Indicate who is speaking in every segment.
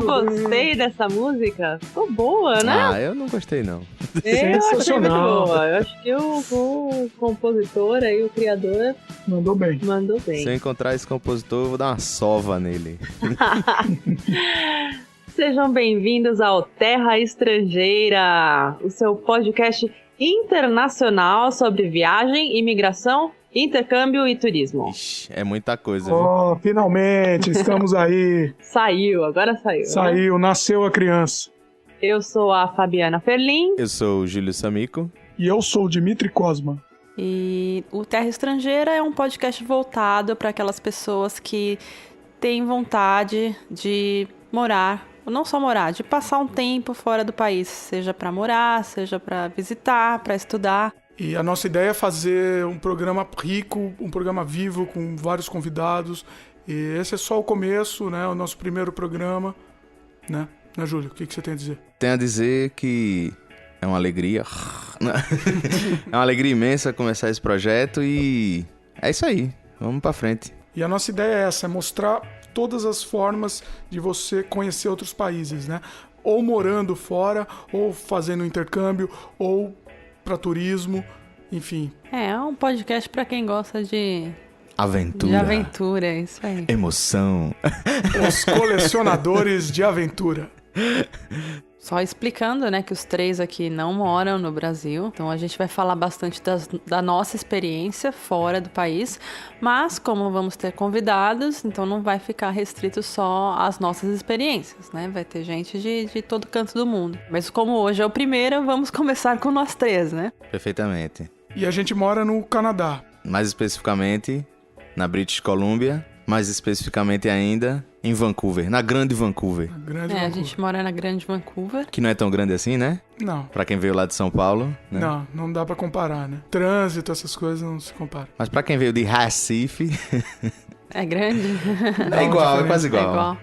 Speaker 1: Gostei dessa música. Ficou boa, né?
Speaker 2: Ah, eu não gostei, não.
Speaker 1: Eu achei muito boa. Eu acho que o compositor aí, o criador...
Speaker 3: Mandou bem.
Speaker 2: Se eu encontrar esse compositor, eu vou dar uma sova nele.
Speaker 1: Sejam bem-vindos ao Terra Estrangeira, o seu podcast internacional sobre viagem, imigração, intercâmbio e turismo.
Speaker 2: Ixi, é muita coisa,
Speaker 3: viu? Finalmente, estamos aí.
Speaker 1: Agora saiu.
Speaker 3: Saiu, né? Nasceu a criança.
Speaker 1: Eu sou a Fabiana Ferlin.
Speaker 2: Eu sou o Júlio Samico.
Speaker 3: E eu sou o Dimitri Cosma.
Speaker 4: E o Terra Estrangeira é um podcast voltado para aquelas pessoas que têm vontade de morar, ou não só morar, de passar um tempo fora do país, seja para morar, seja para visitar, para estudar.
Speaker 3: E a nossa ideia é fazer um programa rico, um programa vivo, com vários convidados. E esse é só o começo, né? O nosso primeiro programa, né? Né, Júlio? O que você tem a dizer?
Speaker 2: Tenho a dizer que é uma alegria. É uma alegria imensa começar esse projeto e é isso aí. Vamos pra frente.
Speaker 3: E a nossa ideia é essa, é mostrar todas as formas de você conhecer outros países, né? Ou morando fora, ou fazendo intercâmbio, ou para turismo, enfim.
Speaker 4: É um podcast para quem gosta de
Speaker 2: aventura.
Speaker 4: De aventura, isso aí.
Speaker 2: Emoção.
Speaker 3: Os colecionadores de aventura.
Speaker 4: Só explicando, né, que os três aqui não moram no Brasil, então a gente vai falar bastante da nossa experiência fora do país, mas como vamos ter convidados, então não vai ficar restrito só às nossas experiências, né, vai ter gente de todo canto do mundo. Mas como hoje é o primeiro, vamos começar com nós três, né?
Speaker 2: Perfeitamente.
Speaker 3: E a gente mora no Canadá.
Speaker 2: Mais especificamente na British Columbia, mais especificamente ainda em Vancouver, na Grande Vancouver.
Speaker 3: Vancouver.
Speaker 4: A gente mora na Grande Vancouver.
Speaker 2: Que não é tão grande assim, né?
Speaker 3: Não.
Speaker 2: Pra quem veio lá de São Paulo, né?
Speaker 3: Não dá pra comparar, né? Trânsito, essas coisas não se comparam.
Speaker 2: Mas pra quem veio de Recife...
Speaker 4: É grande?
Speaker 2: É igual, é quase igual.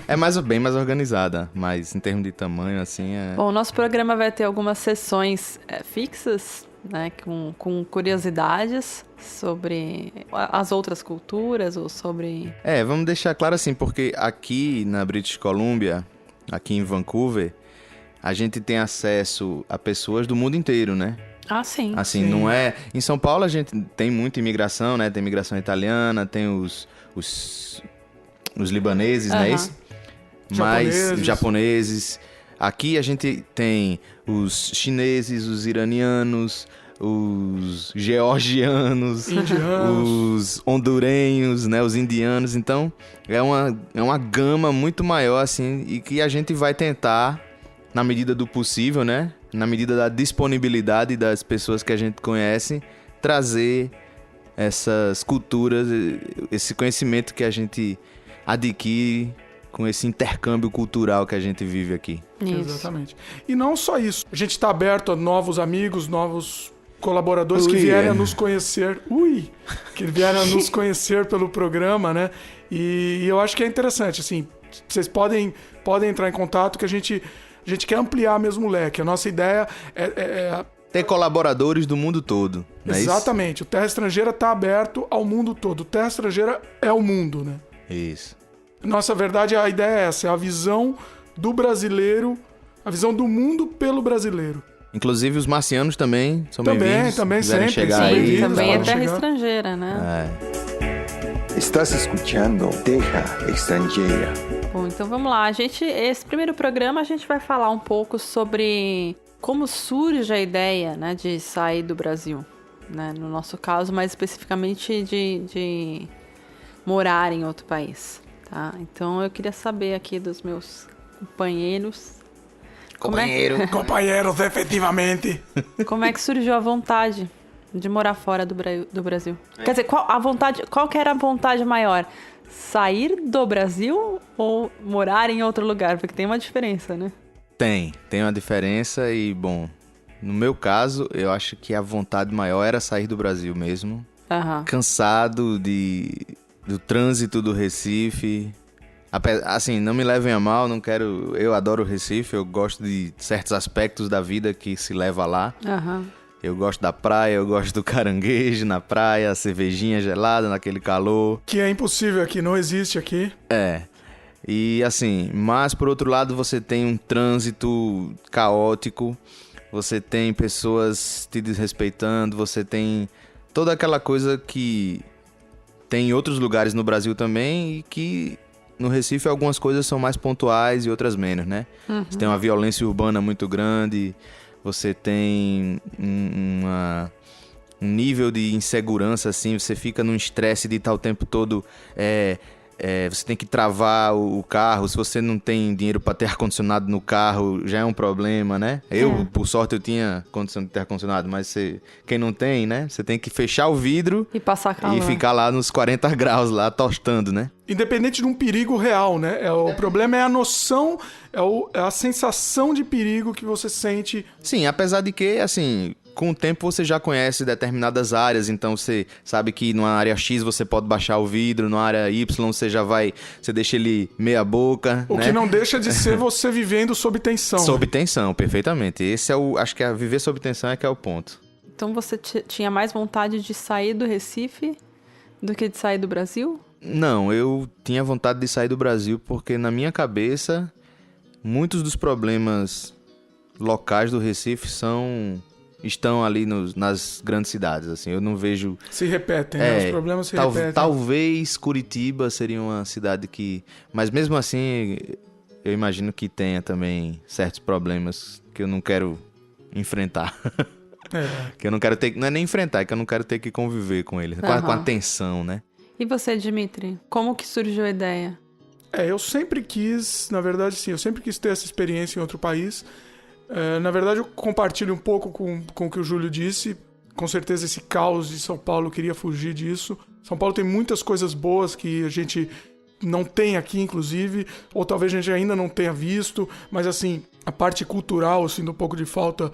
Speaker 2: É bem mais organizada, mas em termos de tamanho, assim, é...
Speaker 4: Bom, o nosso programa vai ter algumas sessões fixas, né, com curiosidades sobre as outras culturas ou sobre...
Speaker 2: vamos deixar claro assim, porque aqui na British Columbia, aqui em Vancouver, a gente tem acesso a pessoas do mundo inteiro, né?
Speaker 4: Ah, sim.
Speaker 2: Assim,
Speaker 3: sim.
Speaker 2: Não é... Em São Paulo a gente tem muita imigração, né? Tem imigração italiana, tem os libaneses, não é isso? Mas japoneses. Aqui a gente tem os chineses, os iranianos, os georgianos, os hondurenhos, né, os indianos. Então, é uma gama muito maior, assim, e que a gente vai tentar, na medida do possível, né, na medida da disponibilidade das pessoas que a gente conhece, trazer essas culturas, esse conhecimento que a gente adquire com esse intercâmbio cultural que a gente vive aqui.
Speaker 4: Isso.
Speaker 3: Exatamente. E não só isso. A gente está aberto a novos amigos, novos colaboradores que vierem a nos conhecer. Que vierem a nos conhecer pelo programa, né? E eu acho que é interessante, assim, vocês podem entrar em contato que a gente quer ampliar mesmo o leque. A nossa ideia é
Speaker 2: ter colaboradores do mundo todo.
Speaker 3: Exatamente. O Terra Estrangeira está aberto ao mundo todo. O Terra Estrangeira é o mundo, né?
Speaker 2: Isso.
Speaker 3: Nossa, verdade, a ideia é essa. É a visão do brasileiro, a visão do mundo pelo brasileiro.
Speaker 2: Inclusive os marcianos também são bem-vindos.
Speaker 3: Também sempre.
Speaker 2: Chegar
Speaker 4: aí, também é
Speaker 3: chegar.
Speaker 4: Terra Estrangeira, né?
Speaker 5: Estás escutando Terra Estrangeira.
Speaker 4: Bom, então vamos lá. Esse primeiro programa a gente vai falar um pouco sobre como surge a ideia, né, de sair do Brasil, né? No nosso caso, mais especificamente de morar em outro país, tá? Então eu queria saber aqui dos meus companheiros
Speaker 3: Companheiros, efetivamente.
Speaker 4: Como é que surgiu a vontade de morar fora do Brasil? Quer dizer, qual que era a vontade maior? Sair do Brasil ou morar em outro lugar? Porque tem uma diferença, né?
Speaker 2: Tem uma diferença e, bom, no meu caso, eu acho que a vontade maior era sair do Brasil mesmo. Cansado do trânsito do Recife. Assim, não me levem a mal, não quero... Eu adoro o Recife, eu gosto de certos aspectos da vida que se leva lá. Eu gosto da praia, eu gosto do caranguejo na praia, a cervejinha gelada naquele calor.
Speaker 3: Que é impossível aqui, não existe aqui.
Speaker 2: E assim, mas por outro lado você tem um trânsito caótico, você tem pessoas te desrespeitando, você tem toda aquela coisa que tem em outros lugares no Brasil também e que no Recife algumas coisas são mais pontuais e outras menos, né? Você tem uma violência urbana muito grande, você tem um nível de insegurança, assim, você fica num estresse de estar o tempo todo... você tem que travar o carro, se você não tem dinheiro para ter ar-condicionado no carro, já é um problema, né? Por sorte, eu tinha condição de ter ar-condicionado, mas quem não tem, né? Você tem que fechar o vidro
Speaker 4: e passar calor.
Speaker 2: E ficar lá nos 40 graus, lá tostando, né?
Speaker 3: Independente de um perigo real, né? O problema é a noção, é a sensação de perigo que você sente.
Speaker 2: Sim, apesar de que, assim... Com o tempo você já conhece determinadas áreas, então você sabe que numa área X você pode baixar o vidro, numa área Y você deixa ele meia boca,
Speaker 3: O que não deixa de ser você vivendo sob tensão.
Speaker 2: Sob tensão, perfeitamente. Esse acho que viver sob tensão é que é o ponto.
Speaker 4: Então você tinha mais vontade de sair do Recife do que de sair do Brasil?
Speaker 2: Não, eu tinha vontade de sair do Brasil porque na minha cabeça muitos dos problemas locais do Recife estão ali nas grandes cidades, assim, eu não vejo...
Speaker 3: Se repetem, né? Os problemas se repetem.
Speaker 2: Talvez Curitiba seria uma cidade que... Mas mesmo assim, eu imagino que tenha também certos problemas que eu não quero enfrentar. Que eu não quero ter... Não é nem enfrentar, é que eu não quero ter que conviver com eles, com a tensão, né?
Speaker 4: E você, Dimitri? Como que surgiu a ideia?
Speaker 3: Eu sempre quis, na verdade, sim, eu sempre quis ter essa experiência em outro país. Na verdade, eu compartilho um pouco com o que o Júlio disse. Com certeza esse caos de São Paulo, eu queria fugir disso. São Paulo tem muitas coisas boas que a gente não tem aqui, inclusive, ou talvez a gente ainda não tenha visto, mas assim, a parte cultural, eu sinto um pouco de falta,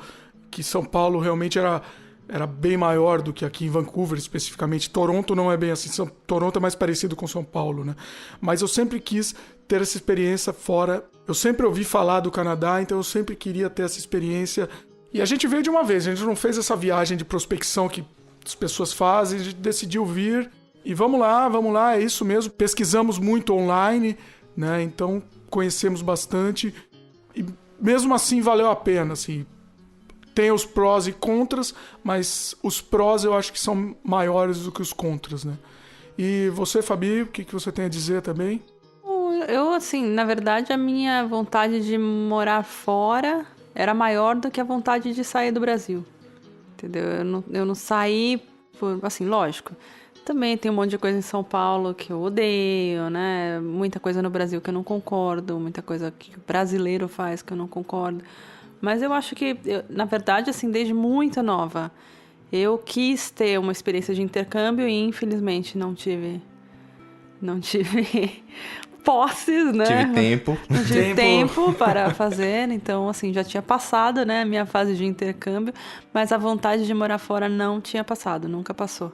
Speaker 3: que São Paulo realmente era bem maior do que aqui em Vancouver, especificamente. Toronto não é bem assim, Toronto é mais parecido com São Paulo, né? Mas eu sempre quis ter essa experiência fora. Eu sempre ouvi falar do Canadá, então eu sempre queria ter essa experiência. E a gente veio de uma vez, a gente não fez essa viagem de prospecção que as pessoas fazem, a gente decidiu vir e vamos lá, é isso mesmo. Pesquisamos muito online, né? Então conhecemos bastante e mesmo assim valeu a pena, assim. Tem os prós e contras, mas os prós eu acho que são maiores do que os contras, né? E você, Fabi, o que você tem a dizer também?
Speaker 4: Eu, assim, na verdade, a minha vontade de morar fora era maior do que a vontade de sair do Brasil. Entendeu? Eu não saí por... Assim, lógico. Também tem um monte de coisa em São Paulo que eu odeio, né? Muita coisa no Brasil que eu não concordo, muita coisa que o brasileiro faz que eu não concordo. Mas eu acho que, na verdade, assim, desde muito nova, eu quis ter uma experiência de intercâmbio e, infelizmente, não tive posses, né?
Speaker 2: Tive tempo.
Speaker 4: Não tive tempo para fazer, então, assim, já tinha passado, né, a minha fase de intercâmbio, mas a vontade de morar fora não tinha passado, nunca passou,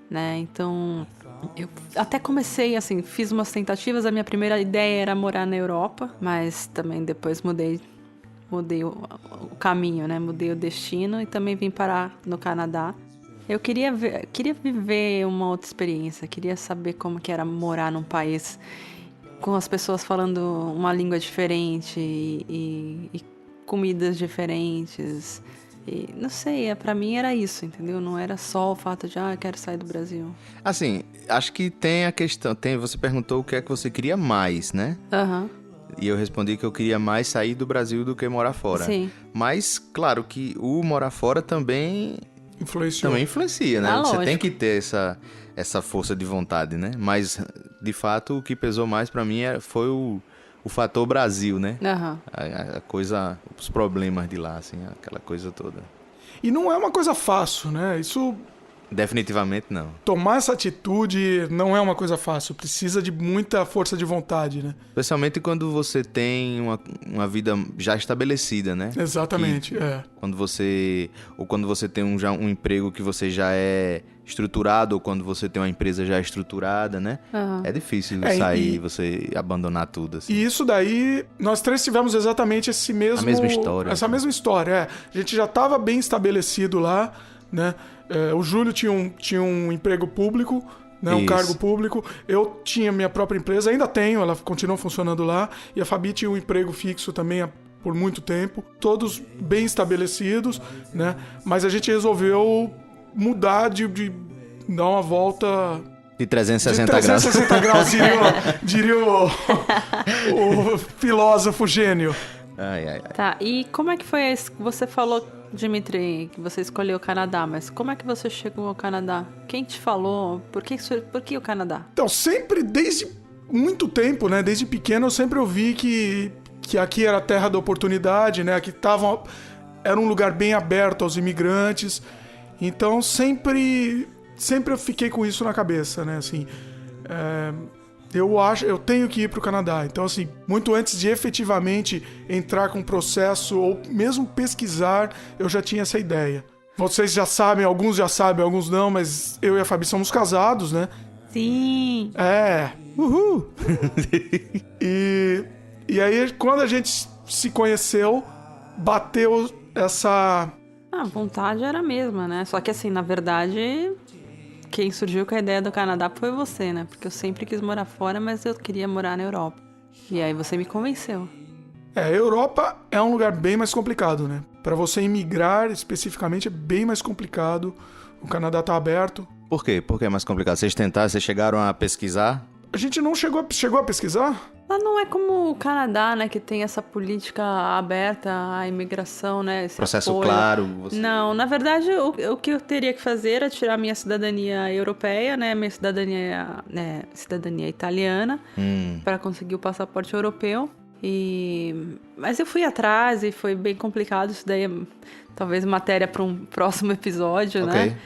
Speaker 4: né? Então, eu até comecei, assim, fiz umas tentativas, a minha primeira ideia era morar na Europa, mas também depois mudei o caminho, né? Mudei o destino e também vim parar no Canadá. Eu queria viver uma outra experiência, queria saber como que era morar num país com as pessoas falando uma língua diferente e comidas diferentes. E, não sei, pra mim era isso, entendeu? Não era só o fato de, eu quero sair do Brasil.
Speaker 2: Assim, acho que tem a questão, você perguntou o que é que você queria mais, né? E eu respondi que eu queria mais sair do Brasil do que morar fora.
Speaker 4: Sim.
Speaker 2: Mas, claro que o morar fora também influencia, né? Você tem que ter essa força de vontade, né? Mas, de fato, o que pesou mais pra mim foi o o fator Brasil, né?
Speaker 4: Aham.
Speaker 2: A coisa, os problemas de lá, assim, aquela coisa toda.
Speaker 3: E não é uma coisa fácil, né? Isso...
Speaker 2: Definitivamente não.
Speaker 3: Tomar essa atitude não é uma coisa fácil. Precisa de muita força de vontade, né?
Speaker 2: Especialmente quando você tem uma vida já estabelecida, né?
Speaker 3: Exatamente,
Speaker 2: Quando você tem um emprego que você já é estruturado, ou quando você tem uma empresa já estruturada, né?
Speaker 4: Uhum.
Speaker 2: É difícil sair, você abandonar tudo, assim.
Speaker 3: E isso daí, nós três tivemos exatamente essa mesma história. Essa mesma história, A gente já estava bem estabelecido lá, né? O Júlio tinha um emprego público, né? Um cargo público. Eu tinha minha própria empresa, ainda tenho, ela continua funcionando lá. E a Fabi tinha um emprego fixo também por muito tempo. Todos bem estabelecidos, né? Mas a gente resolveu mudar de dar uma volta...
Speaker 2: De 360 graus.
Speaker 3: De 360 graus, diria o filósofo gênio.
Speaker 2: Ai.
Speaker 4: Tá, e como é que foi isso? Você falou, Dimitri, que você escolheu o Canadá, mas como é que você chegou ao Canadá? Quem te falou? Por que o Canadá?
Speaker 3: Então, sempre, desde muito tempo, né? Desde pequeno, eu sempre ouvi que aqui era a terra da oportunidade, né? Aqui era um lugar bem aberto aos imigrantes. Então, sempre eu fiquei com isso na cabeça, né? Assim, eu tenho que ir para o Canadá. Então, assim, muito antes de efetivamente entrar com o processo ou mesmo pesquisar, eu já tinha essa ideia. Vocês já sabem, alguns já sabem, alguns não, mas eu e a Fabi somos casados, né?
Speaker 4: Sim!
Speaker 3: Uhul! E aí, quando a gente se conheceu, bateu essa...
Speaker 4: A vontade era a mesma, né? Só que assim, na verdade... Quem surgiu com a ideia do Canadá foi você, né? Porque eu sempre quis morar fora, mas eu queria morar na Europa. E aí você me convenceu.
Speaker 3: A Europa é um lugar bem mais complicado, né? Para você imigrar, especificamente, é bem mais complicado. O Canadá tá aberto.
Speaker 2: Por quê? Por que é mais complicado? Vocês chegaram a pesquisar?
Speaker 3: A gente não chegou a pesquisar?
Speaker 4: Lá não é como o Canadá, né? Que tem essa política aberta à imigração, né? Esse
Speaker 2: processo
Speaker 4: apoio.
Speaker 2: claro.
Speaker 4: Não, na verdade, o que eu teria que fazer era tirar minha cidadania europeia, né? Minha cidadania italiana, para conseguir o passaporte europeu. Mas eu fui atrás e foi bem complicado. Isso daí é talvez matéria para um próximo episódio, né?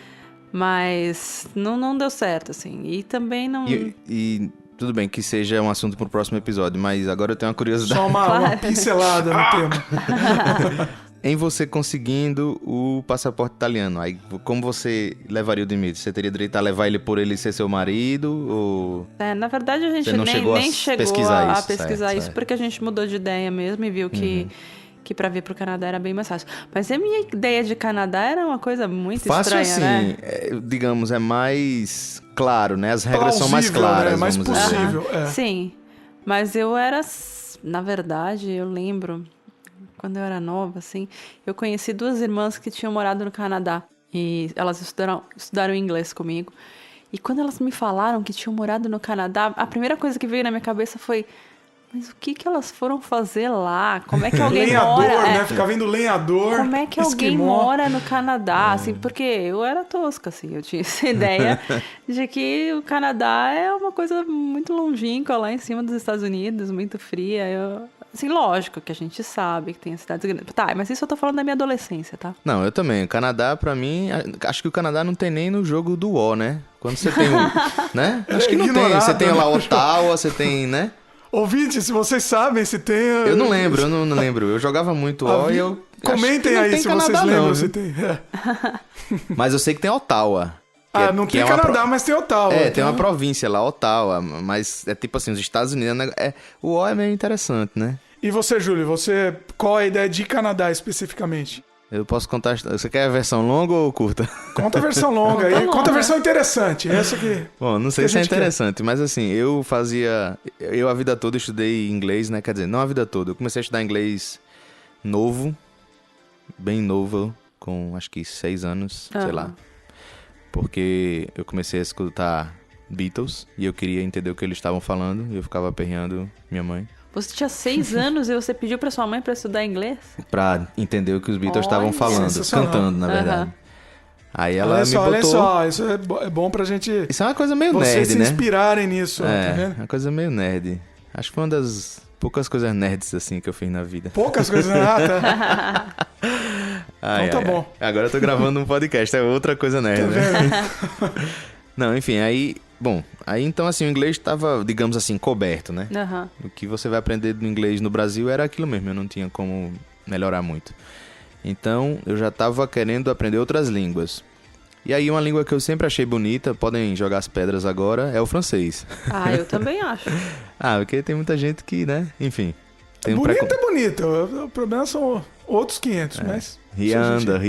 Speaker 4: Mas não deu certo, assim. E também não...
Speaker 2: E tudo bem que seja um assunto para o próximo episódio, mas agora eu tenho uma curiosidade.
Speaker 3: Só uma pincelada no tema.
Speaker 2: Em você conseguindo o passaporte italiano, aí como você levaria o Dimitri? Você teria direito a levar ele por ele ser seu marido? Ou...
Speaker 4: na verdade, a gente nem chegou a pesquisar isso, porque a gente mudou de ideia mesmo e viu que para vir pro Canadá era bem mais fácil. Mas a minha ideia de Canadá era uma coisa muito
Speaker 2: fácil
Speaker 4: estranha,
Speaker 2: assim,
Speaker 4: né?
Speaker 2: Digamos, é mais claro, né? As regras são mais claras,
Speaker 3: né? Mais
Speaker 2: vamos dizer.
Speaker 3: possível.
Speaker 4: Sim, mas eu era... Na verdade, eu lembro... Quando eu era nova, assim, eu conheci duas irmãs que tinham morado no Canadá. E elas estudaram inglês comigo. E quando elas me falaram que tinham morado no Canadá, a primeira coisa que veio na minha cabeça foi... Mas o que elas foram fazer lá? Como é que alguém
Speaker 3: lenhador,
Speaker 4: mora...
Speaker 3: né? Ficar vendo lenhador,
Speaker 4: como é que alguém mora no Canadá? Assim, porque eu era tosca, assim. Eu tinha essa ideia de que o Canadá é uma coisa muito longínqua lá em cima dos Estados Unidos, muito fria. Assim, lógico que a gente sabe que tem cidades grandes. Tá, mas isso eu tô falando da minha adolescência, tá?
Speaker 2: Não, eu também. O Canadá, pra mim... Acho que o Canadá não tem nem no jogo do UOL, né? Quando você tem né? Acho que não tem. Você tem lá Ottawa, você tem, né?
Speaker 3: Ouvinte, se vocês sabem, se tem...
Speaker 2: Eu não lembro. Eu jogava muito UOL e eu...
Speaker 3: Comentem aí se
Speaker 2: Canadá,
Speaker 3: vocês lembram,
Speaker 2: não,
Speaker 3: se tem.
Speaker 2: Mas eu sei que tem Ottawa.
Speaker 3: Não tem Canadá, mas tem Ottawa.
Speaker 2: Tem uma província lá, Ottawa. Mas é tipo assim, os Estados Unidos... O UOL é meio interessante, né?
Speaker 3: E você, Júlio, qual é a ideia de Canadá especificamente?
Speaker 2: Eu posso contar... Você quer a versão longa ou curta?
Speaker 3: Conta a versão longa aí. Conta a versão interessante. Essa aqui.
Speaker 2: Bom, não sei se é interessante, mas assim, eu a vida toda estudei inglês, né? Quer dizer, não a vida toda. Eu comecei a estudar inglês novo, bem novo, com acho que 6 anos, sei lá. Porque eu comecei a escutar Beatles e eu queria entender o que eles estavam falando e eu ficava aperreando minha mãe.
Speaker 4: Você tinha 6 anos e você pediu pra sua mãe pra estudar inglês?
Speaker 2: Pra entender o que os Beatles estavam falando, cantando, na verdade. Aí ela me botou...
Speaker 3: Olha só, isso é bom pra gente...
Speaker 2: Isso é uma coisa meio nerd,
Speaker 3: vocês se
Speaker 2: né?
Speaker 3: inspirarem nisso, tá vendo?
Speaker 2: É uma coisa meio nerd. Acho que foi uma das poucas coisas nerds assim que eu fiz na vida.
Speaker 3: Poucas coisas, tá? Então tá bom.
Speaker 2: Agora eu tô gravando um podcast, é outra coisa nerd, né? Não, enfim, aí então assim, o inglês tava, digamos assim, coberto, né? O que você vai aprender do inglês no Brasil era aquilo mesmo, eu não tinha como melhorar muito. Então, eu já tava querendo aprender outras línguas. E aí, uma língua que eu sempre achei bonita, podem jogar as pedras agora, é o francês.
Speaker 4: Ah, eu também acho.
Speaker 2: Porque tem muita gente que, né, enfim... Tem
Speaker 3: bonito é bonito, o problema são outros 500, mas...
Speaker 2: Rianda.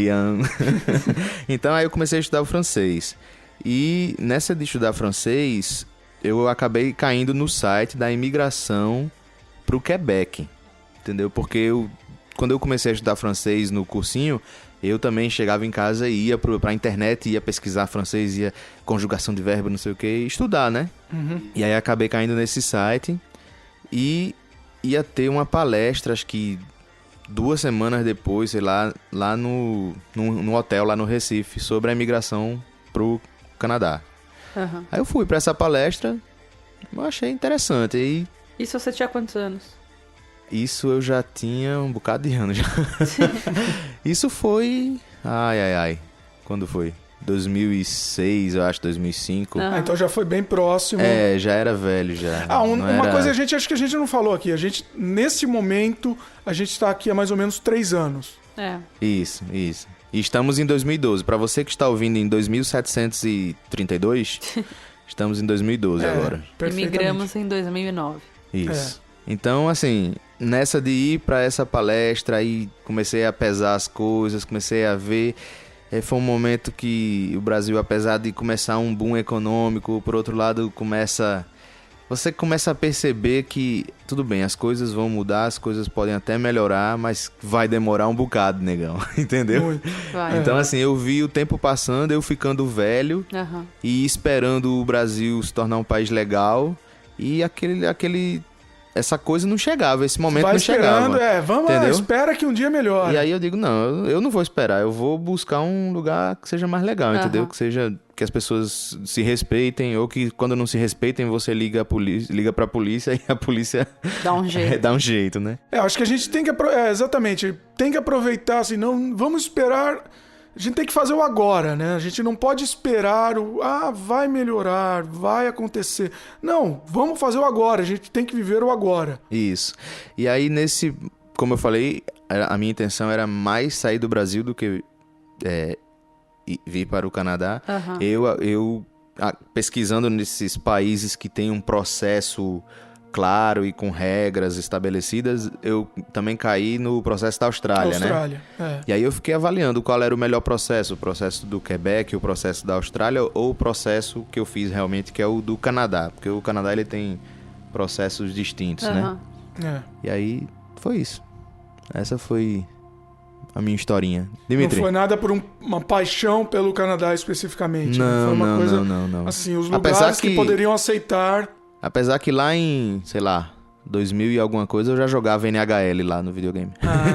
Speaker 2: Então, aí eu comecei a estudar o francês. E nessa de estudar francês, eu acabei caindo no site da imigração pro Quebec, entendeu? Porque quando eu comecei a estudar francês no cursinho... Eu também chegava em casa e ia pra internet, ia pesquisar francês, ia conjugação de verbo, não sei o que, e estudar, né? E aí acabei caindo nesse site e ia ter uma palestra, acho que 2 semanas depois, sei lá no hotel lá no Recife, sobre a imigração pro Canadá. Aí eu fui pra essa palestra, eu achei interessante. E
Speaker 4: isso você tinha quantos anos?
Speaker 2: Isso eu já tinha um bocado de anos já. Isso foi... Quando foi? 2006, eu acho, 2005.
Speaker 3: Então já foi bem próximo.
Speaker 2: Já era velho já.
Speaker 3: Uma coisa acho que a gente não falou aqui. Nesse momento, a gente tá aqui há mais ou menos 3 anos.
Speaker 2: Isso. E estamos em 2012. Pra você que está ouvindo em 2732, estamos em 2012 agora.
Speaker 4: Imigramos em 2009.
Speaker 2: Isso. Então, assim, nessa de ir pra essa palestra, aí comecei a pesar as coisas, comecei a ver. Foi um momento que o Brasil, apesar de começar um boom econômico, por outro lado, você começa a perceber que, tudo bem, as coisas vão mudar, as coisas podem até melhorar, mas vai demorar um bocado, negão, entendeu? Então, assim, eu vi o tempo passando, eu ficando velho e esperando o Brasil se tornar um país legal e essa coisa não chegava, esse momento não chegava.
Speaker 3: Vamos lá, espera que um dia melhore.
Speaker 2: E aí eu digo, não, eu não vou esperar, eu vou buscar um lugar que seja mais legal, entendeu? Que as pessoas se respeitem, ou que quando não se respeitem, você liga pra polícia e a polícia...
Speaker 4: Dá um jeito.
Speaker 2: Dá um jeito, né?
Speaker 3: Acho que a gente tem que... exatamente, tem que aproveitar, assim, não vamos esperar... A gente tem que fazer o agora, né? A gente não pode esperar vai melhorar, vai acontecer. Não, vamos fazer o agora, a gente tem que viver o agora.
Speaker 2: Isso. E aí, como eu falei, a minha intenção era mais sair do Brasil do que vir para o Canadá. Eu pesquisando nesses países que tem um processo claro e com regras estabelecidas, eu também caí no processo da Austrália, né? E aí eu fiquei avaliando qual era o melhor processo, o processo do Quebec, o processo da Austrália ou o processo que eu fiz realmente, que é o do Canadá, porque o Canadá ele tem processos distintos, né? E aí foi isso. Essa foi a minha historinha. Dimitri.
Speaker 3: Não foi nada por uma paixão pelo Canadá especificamente.
Speaker 2: Não,
Speaker 3: foi uma coisa,
Speaker 2: não.
Speaker 3: Assim, os lugares que poderiam aceitar...
Speaker 2: Apesar que lá em, sei lá, 2000 e alguma coisa, eu já jogava NHL lá no videogame.
Speaker 3: Tá.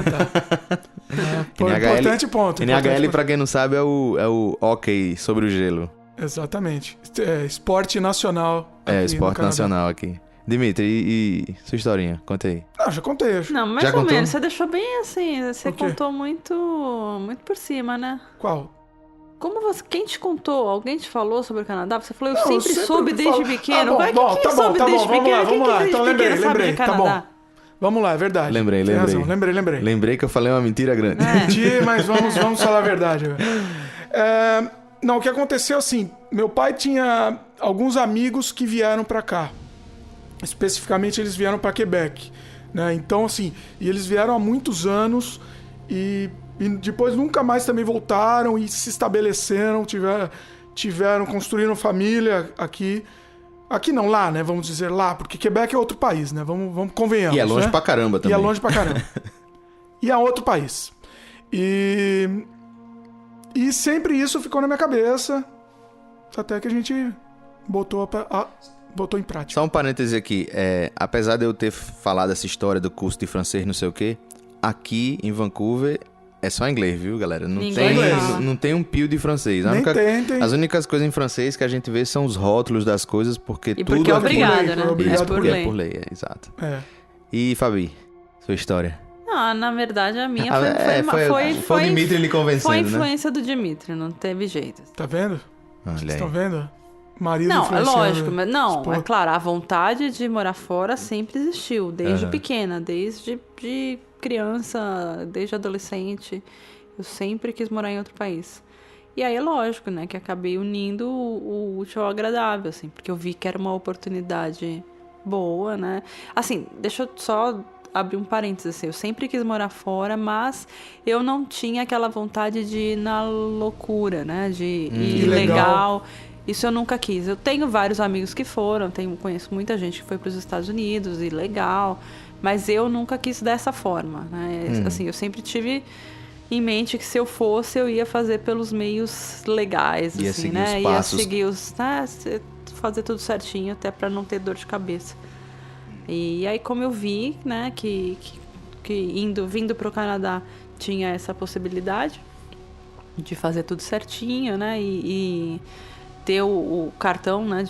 Speaker 3: Importante ponto.
Speaker 2: NHL, pra quem não sabe, é o hóquei sobre o gelo.
Speaker 3: Exatamente. Esporte nacional.
Speaker 2: Esporte nacional aqui. Dimitri, e sua historinha? Conta aí.
Speaker 3: Não, já contei.
Speaker 4: Não, mais ou menos. Você deixou bem assim, você contou muito por cima, né?
Speaker 3: Qual?
Speaker 4: Quem te contou? Alguém te falou sobre o Canadá? Você falou, eu sempre soube desde pequeno.
Speaker 3: Tá bom, vamos lá. Então lembrei. Tá bom. Vamos lá, é verdade.
Speaker 2: Lembrei. Lembrei que eu falei uma mentira grande.
Speaker 3: Menti, mas vamos falar a verdade. Não, o que aconteceu assim, meu pai tinha alguns amigos que vieram pra cá. Especificamente, eles vieram pra Quebec, né? Então, assim, e eles vieram há muitos anos e depois nunca mais também voltaram e se estabeleceram, construíram família aqui. Aqui não, lá, né? Vamos dizer lá, porque Quebec é outro país, né? Vamos convenhamos.
Speaker 2: E é longe, né? Pra caramba também.
Speaker 3: E é longe pra caramba. E é outro país. E sempre isso ficou na minha cabeça, até que a gente botou em prática.
Speaker 2: Só um parêntese aqui. Apesar de eu ter falado essa história do curso de francês, não sei o quê, aqui em Vancouver... É só inglês, viu, galera? Não tem um pio de francês.
Speaker 3: Tem.
Speaker 2: As únicas coisas em francês que a gente vê são os rótulos das coisas, porque tudo...
Speaker 4: Porque é obrigado, né?
Speaker 2: Isso, porque é por lei, exato. E, Fabi, sua história?
Speaker 4: Ah, na verdade, a minha
Speaker 2: foi o Dimitri lhe convencendo,
Speaker 4: foi a influência do Dimitri, não teve jeito.
Speaker 3: Tá vendo?
Speaker 2: Olha
Speaker 3: Vocês
Speaker 2: aí.
Speaker 3: estão vendo? Marido
Speaker 4: Não, é
Speaker 3: influenciando
Speaker 4: lógico, mas não,
Speaker 3: esposa.
Speaker 4: é claro, a vontade de morar fora sempre existiu, desde
Speaker 2: Aham.
Speaker 4: pequena, desde de criança, desde adolescente. Eu sempre quis morar em outro país. E aí é lógico, né, que acabei unindo o útil ao agradável, assim, porque eu vi que era uma oportunidade boa, né? Assim, deixa eu só abrir um parênteses, assim, eu sempre quis morar fora, mas eu não tinha aquela vontade de ir na loucura, né, de ir
Speaker 3: Ilegal.
Speaker 4: legal. Isso eu nunca quis. Eu tenho vários amigos que foram, conheço muita gente que foi para os Estados Unidos e legal, mas eu nunca quis dessa forma, né? Assim, eu sempre tive em mente que se eu fosse, eu ia fazer pelos meios legais,
Speaker 2: Ia
Speaker 4: assim,
Speaker 2: seguir
Speaker 4: né?
Speaker 2: os
Speaker 4: Ia
Speaker 2: passos.
Speaker 4: seguir fazer tudo certinho, até para não ter dor de cabeça. E aí, como eu vi, né, que vindo para o Canadá tinha essa possibilidade de fazer tudo certinho, né? E ter o cartão, né,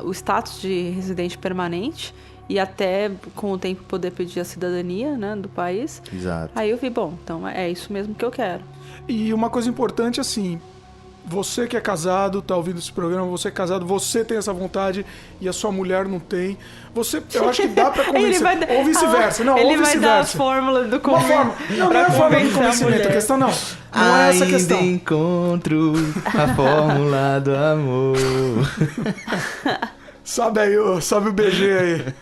Speaker 4: o status de residente permanente e até com o tempo poder pedir a cidadania, né, do país.
Speaker 2: Exato.
Speaker 4: Aí eu vi, bom, então é isso mesmo que eu quero.
Speaker 3: E uma coisa importante, assim, você que é casado, tá ouvindo esse programa, você é casado, você tem essa vontade e a sua mulher não tem. Eu acho que dá pra convencer. Ou vice-versa. Não,
Speaker 4: ele
Speaker 3: ou
Speaker 4: vai dar a
Speaker 3: vice-versa.
Speaker 4: fórmula do
Speaker 3: Uma forma. Não é a forma de convencimento. A questão não. Não é essa a questão.
Speaker 2: Ainda encontro a fórmula do amor.
Speaker 3: Sobe aí, sobe o BG aí.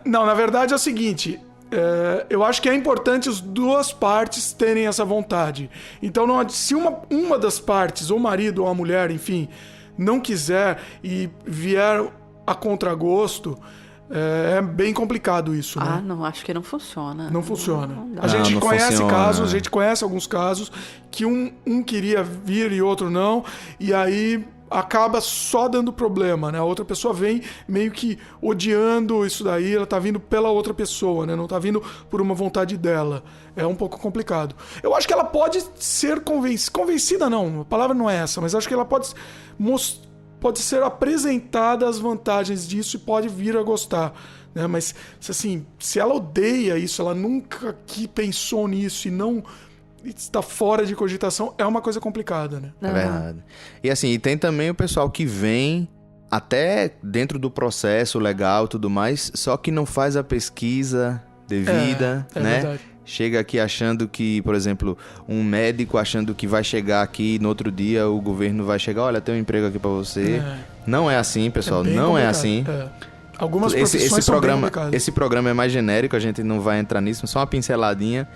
Speaker 3: Não, na verdade é o seguinte. Eu acho que é importante as duas partes terem essa vontade. Então, se uma das partes, ou o marido ou a mulher, enfim, não quiser e vier a contragosto, é bem complicado isso, né?
Speaker 4: Ah, não, acho que não funciona.
Speaker 3: Não funciona.
Speaker 4: Não dá.
Speaker 3: A gente
Speaker 2: não
Speaker 3: conhece
Speaker 2: funciona.
Speaker 3: casos, a gente conhece alguns casos que um queria vir e outro não, e aí acaba só dando problema, né? A outra pessoa vem meio que odiando isso daí, ela tá vindo pela outra pessoa, né? Não tá vindo por uma vontade dela. É um pouco complicado. Eu acho que ela pode ser convencida não, a palavra não é essa, mas acho que ela pode ser apresentada as vantagens disso e pode vir a gostar, né? Mas, assim, se ela odeia isso, ela nunca pensou nisso e não está fora de cogitação, é uma coisa complicada, né?
Speaker 2: É verdade. E assim, tem também o pessoal que vem até dentro do processo legal e tudo mais, só que não faz a pesquisa devida, né?
Speaker 3: Verdade.
Speaker 2: Chega aqui achando que, por exemplo, um médico achando que vai chegar aqui no outro dia, o governo vai chegar, olha, tem um emprego aqui pra você. Não é assim, pessoal,
Speaker 3: bem
Speaker 2: não é
Speaker 3: complicado.
Speaker 2: assim.
Speaker 3: Algumas profissões são bem complicadas.
Speaker 2: Esse programa é mais genérico, a gente não vai entrar nisso, só uma pinceladinha.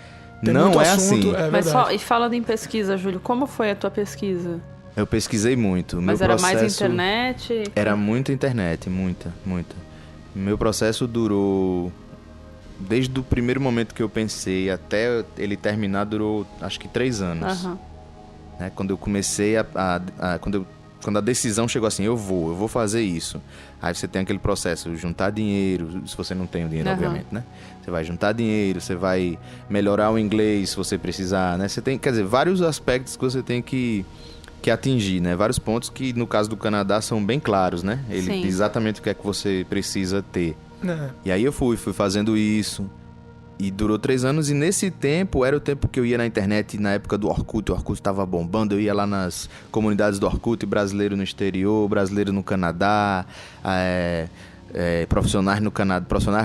Speaker 3: Tem
Speaker 2: não
Speaker 3: muito
Speaker 2: é
Speaker 3: assunto,
Speaker 2: assim.
Speaker 3: é
Speaker 4: Mas
Speaker 3: verdade.
Speaker 4: e falando em pesquisa, Júlio, como foi a tua pesquisa?
Speaker 2: Eu pesquisei muito.
Speaker 4: Mas
Speaker 2: Meu
Speaker 4: era
Speaker 2: processo
Speaker 4: mais internet?
Speaker 2: Era muita internet, muita. Meu processo durou... Desde o primeiro momento que eu pensei até ele terminar, durou acho que 3 anos.
Speaker 4: Aham.
Speaker 2: Né? Quando eu comecei quando a decisão chegou assim, eu vou fazer isso. Aí você tem aquele processo, juntar dinheiro, se você não tem o dinheiro, obviamente, né? Você vai juntar dinheiro, você vai melhorar o inglês se você precisar, né? Você tem, quer dizer, vários aspectos que você tem que atingir, né? Vários pontos que, no caso do Canadá, são bem claros, né? Ele
Speaker 4: Sim.
Speaker 2: diz exatamente o que é que você precisa ter. E aí eu fui fazendo isso. E durou 3 anos, e nesse tempo, era o tempo que eu ia na internet, na época do Orkut, o Orkut estava bombando, eu ia lá nas comunidades do Orkut, brasileiro no exterior, brasileiro no Canadá, profissionais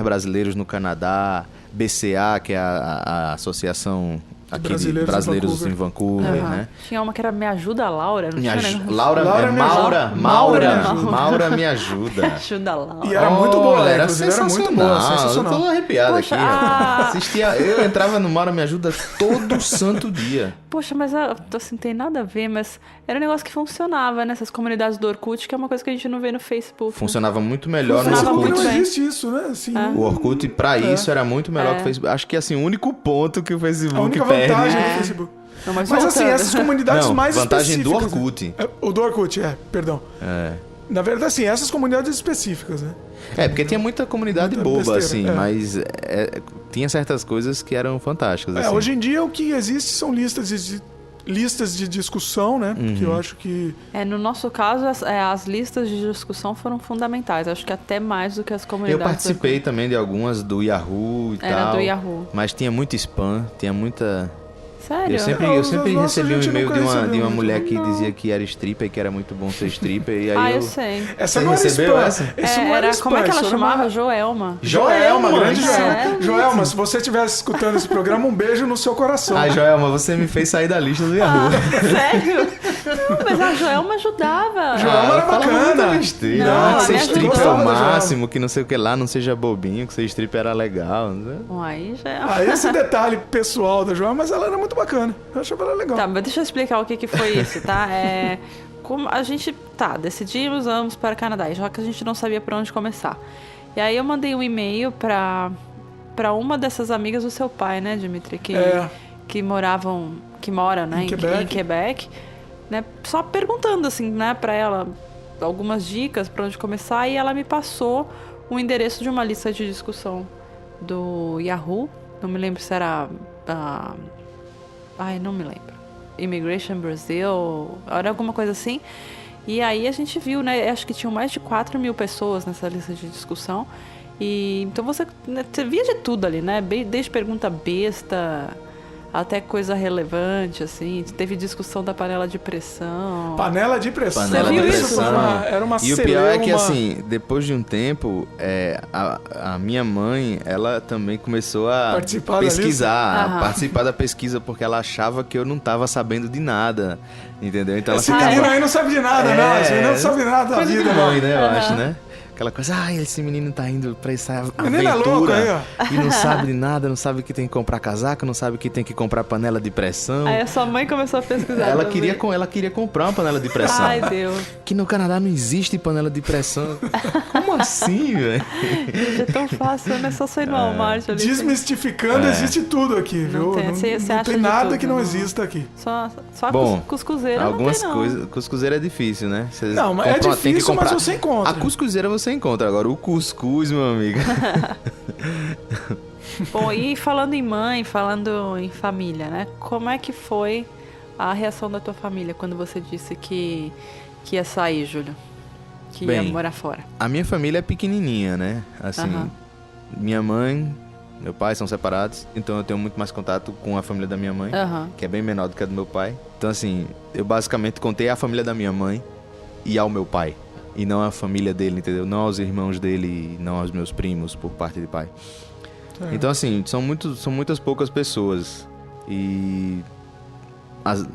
Speaker 2: brasileiros no Canadá, BCA, que é a associação aqui de brasileiros em Vancouver, né?
Speaker 4: Tinha uma que era Me Ajuda Laura, não tinha negócio?
Speaker 2: Maura me ajuda.
Speaker 4: Ajuda Laura.
Speaker 3: E era muito boa,
Speaker 2: era
Speaker 3: inclusive, era muito
Speaker 2: sensacional.
Speaker 3: boa, sensacional.
Speaker 2: Eu tô arrepiado
Speaker 4: Poxa,
Speaker 2: aqui. Assistia, eu entrava no Maura me ajuda todo santo dia.
Speaker 4: Poxa, mas assim, tem nada a ver, mas era um negócio que funcionava nessas comunidades do Orkut, que é uma coisa que a gente não vê no Facebook.
Speaker 2: Funcionava muito melhor no
Speaker 4: Funcionava
Speaker 2: Orkut.
Speaker 4: muito
Speaker 3: Não
Speaker 4: bem.
Speaker 3: existe isso, né? Assim,
Speaker 2: O Orkut, pra isso, era muito melhor que o Facebook. Acho que, assim, o único ponto que o
Speaker 3: a
Speaker 2: Facebook
Speaker 3: única
Speaker 2: perde...
Speaker 3: vantagem do Facebook.
Speaker 4: Não,
Speaker 3: Mas assim,
Speaker 4: voltando.
Speaker 3: essas comunidades
Speaker 2: Não,
Speaker 3: mais
Speaker 2: vantagem do
Speaker 3: específicas...
Speaker 2: Orkut.
Speaker 3: O do Orkut, perdão. Na verdade, assim, essas comunidades específicas, né?
Speaker 2: Porque tinha muita comunidade
Speaker 3: Muita
Speaker 2: boba,
Speaker 3: besteira,
Speaker 2: assim, mas tinha certas coisas que eram fantásticas, assim.
Speaker 3: Hoje em dia o que existe são listas listas de discussão, né? Que eu acho que...
Speaker 4: No nosso caso, as listas de discussão foram fundamentais. Acho que até mais do que as comunidades.
Speaker 2: Eu participei também de algumas do Yahoo e tal.
Speaker 4: Era do Yahoo.
Speaker 2: Mas tinha muito spam, tinha muita...
Speaker 4: Sério?
Speaker 2: Eu sempre recebi um e-mail de uma mulher que dizia que era stripper e que era muito bom ser stripper. E aí
Speaker 4: eu sei.
Speaker 3: Essa
Speaker 2: Você
Speaker 3: não era
Speaker 2: recebeu
Speaker 3: spam.
Speaker 2: essa?
Speaker 3: Isso não era spam.
Speaker 4: Como é que ela
Speaker 3: isso era
Speaker 4: chamava?
Speaker 3: uma-
Speaker 4: Joelma.
Speaker 3: Joelma, grande Joelma.
Speaker 4: Sério?
Speaker 3: Joelma, se você estivesse escutando esse programa, um beijo no seu coração.
Speaker 2: Ah, Joelma, você me fez sair da lista do Yahoo.
Speaker 4: Sério? Não, mas a Joelma ajudava.
Speaker 3: Joelma era bacana.
Speaker 2: Besteira.
Speaker 4: Não,
Speaker 2: que ser
Speaker 4: me
Speaker 2: stripper
Speaker 4: ajudou.
Speaker 2: é o máximo, que não sei o que lá, não seja bobinho, que ser stripper era legal. Não sei.
Speaker 4: Bom, aí já é...
Speaker 3: Esse detalhe pessoal da Joelma, mas ela era muito bacana. Eu achava ela legal.
Speaker 4: Tá, mas deixa eu explicar o que foi isso, tá? Como a gente, decidimos, vamos para o Canadá, já que a gente não sabia por onde começar. E aí eu mandei um e-mail para uma dessas amigas do seu pai, né, Dimitri? Que mora, né, em Quebec, né? Só perguntando, assim, né, para ela algumas dicas para onde começar, e ela me passou o endereço de uma lista de discussão do Yahoo. Não me lembro se era... não me lembro. Immigration Brazil, era alguma coisa assim. E aí a gente viu, né? Acho que tinham mais de 4 mil pessoas nessa lista de discussão. E então você via de tudo ali, né? Desde pergunta besta até coisa relevante, assim. Teve discussão da panela de pressão.
Speaker 3: Panela de pressão.
Speaker 2: Panela de pressão.
Speaker 3: Era uma
Speaker 2: E o pior é que, assim, depois de um tempo, a minha mãe, ela também começou a pesquisar, a participar da pesquisa, porque ela achava que eu não estava sabendo de nada, entendeu? Então ela
Speaker 3: Esse
Speaker 2: ficava...
Speaker 3: menino aí não sabe de nada, não. Esse menino não sabe de nada da
Speaker 2: Coisa
Speaker 3: vida,
Speaker 2: de mãe,
Speaker 3: não.
Speaker 2: né? Eu acho, né? Aquela coisa, esse menino tá indo pra essa
Speaker 3: Menino é
Speaker 2: aventura
Speaker 3: louco aí, ó.
Speaker 2: e não sabe de nada, não sabe que tem que comprar casaco, não sabe que tem que comprar panela de pressão.
Speaker 4: Aí a sua mãe começou a pesquisar.
Speaker 2: Ela queria comprar uma panela de pressão.
Speaker 4: Ai, Deus.
Speaker 2: Que no Canadá não existe panela de pressão. Como assim, velho?
Speaker 4: É tão fácil, né? Só sair no Walmart ali.
Speaker 3: Desmistificando, existe tudo aqui,
Speaker 4: Não
Speaker 3: viu?
Speaker 4: tem,
Speaker 3: Não,
Speaker 4: você
Speaker 3: não
Speaker 4: acha
Speaker 3: tem
Speaker 4: de
Speaker 3: nada
Speaker 4: tudo,
Speaker 3: que não
Speaker 4: não.
Speaker 3: exista aqui.
Speaker 4: Só a
Speaker 2: Bom,
Speaker 4: cuscuzeira
Speaker 2: algumas
Speaker 4: não tem, não.
Speaker 2: coisas... Cuscuzeira é difícil, né? Vocês
Speaker 3: Não, mas é
Speaker 2: compram- tem que
Speaker 3: difícil,
Speaker 2: comprar.
Speaker 3: mas você encontra.
Speaker 2: A cuscuzeira você encontra. Agora, o cuscuz, meu amigo...
Speaker 4: Bom, e falando em mãe, falando em família, né? Como é que foi a reação da tua família quando você disse que ia sair, Júlio? Que ia
Speaker 2: Bem,
Speaker 4: morar fora?
Speaker 2: A minha família é pequenininha, né? Assim,
Speaker 4: Aham.
Speaker 2: minha mãe, meu pai são separados, então eu tenho muito mais contato com a família da minha mãe,
Speaker 4: Aham.
Speaker 2: que é bem menor do que a do meu pai. Então, assim, eu basicamente contei a família da minha mãe e ao meu pai. E não a família dele, entendeu? Não aos irmãos dele, não aos meus primos, por parte de pai. Então, assim, são muitas poucas pessoas. E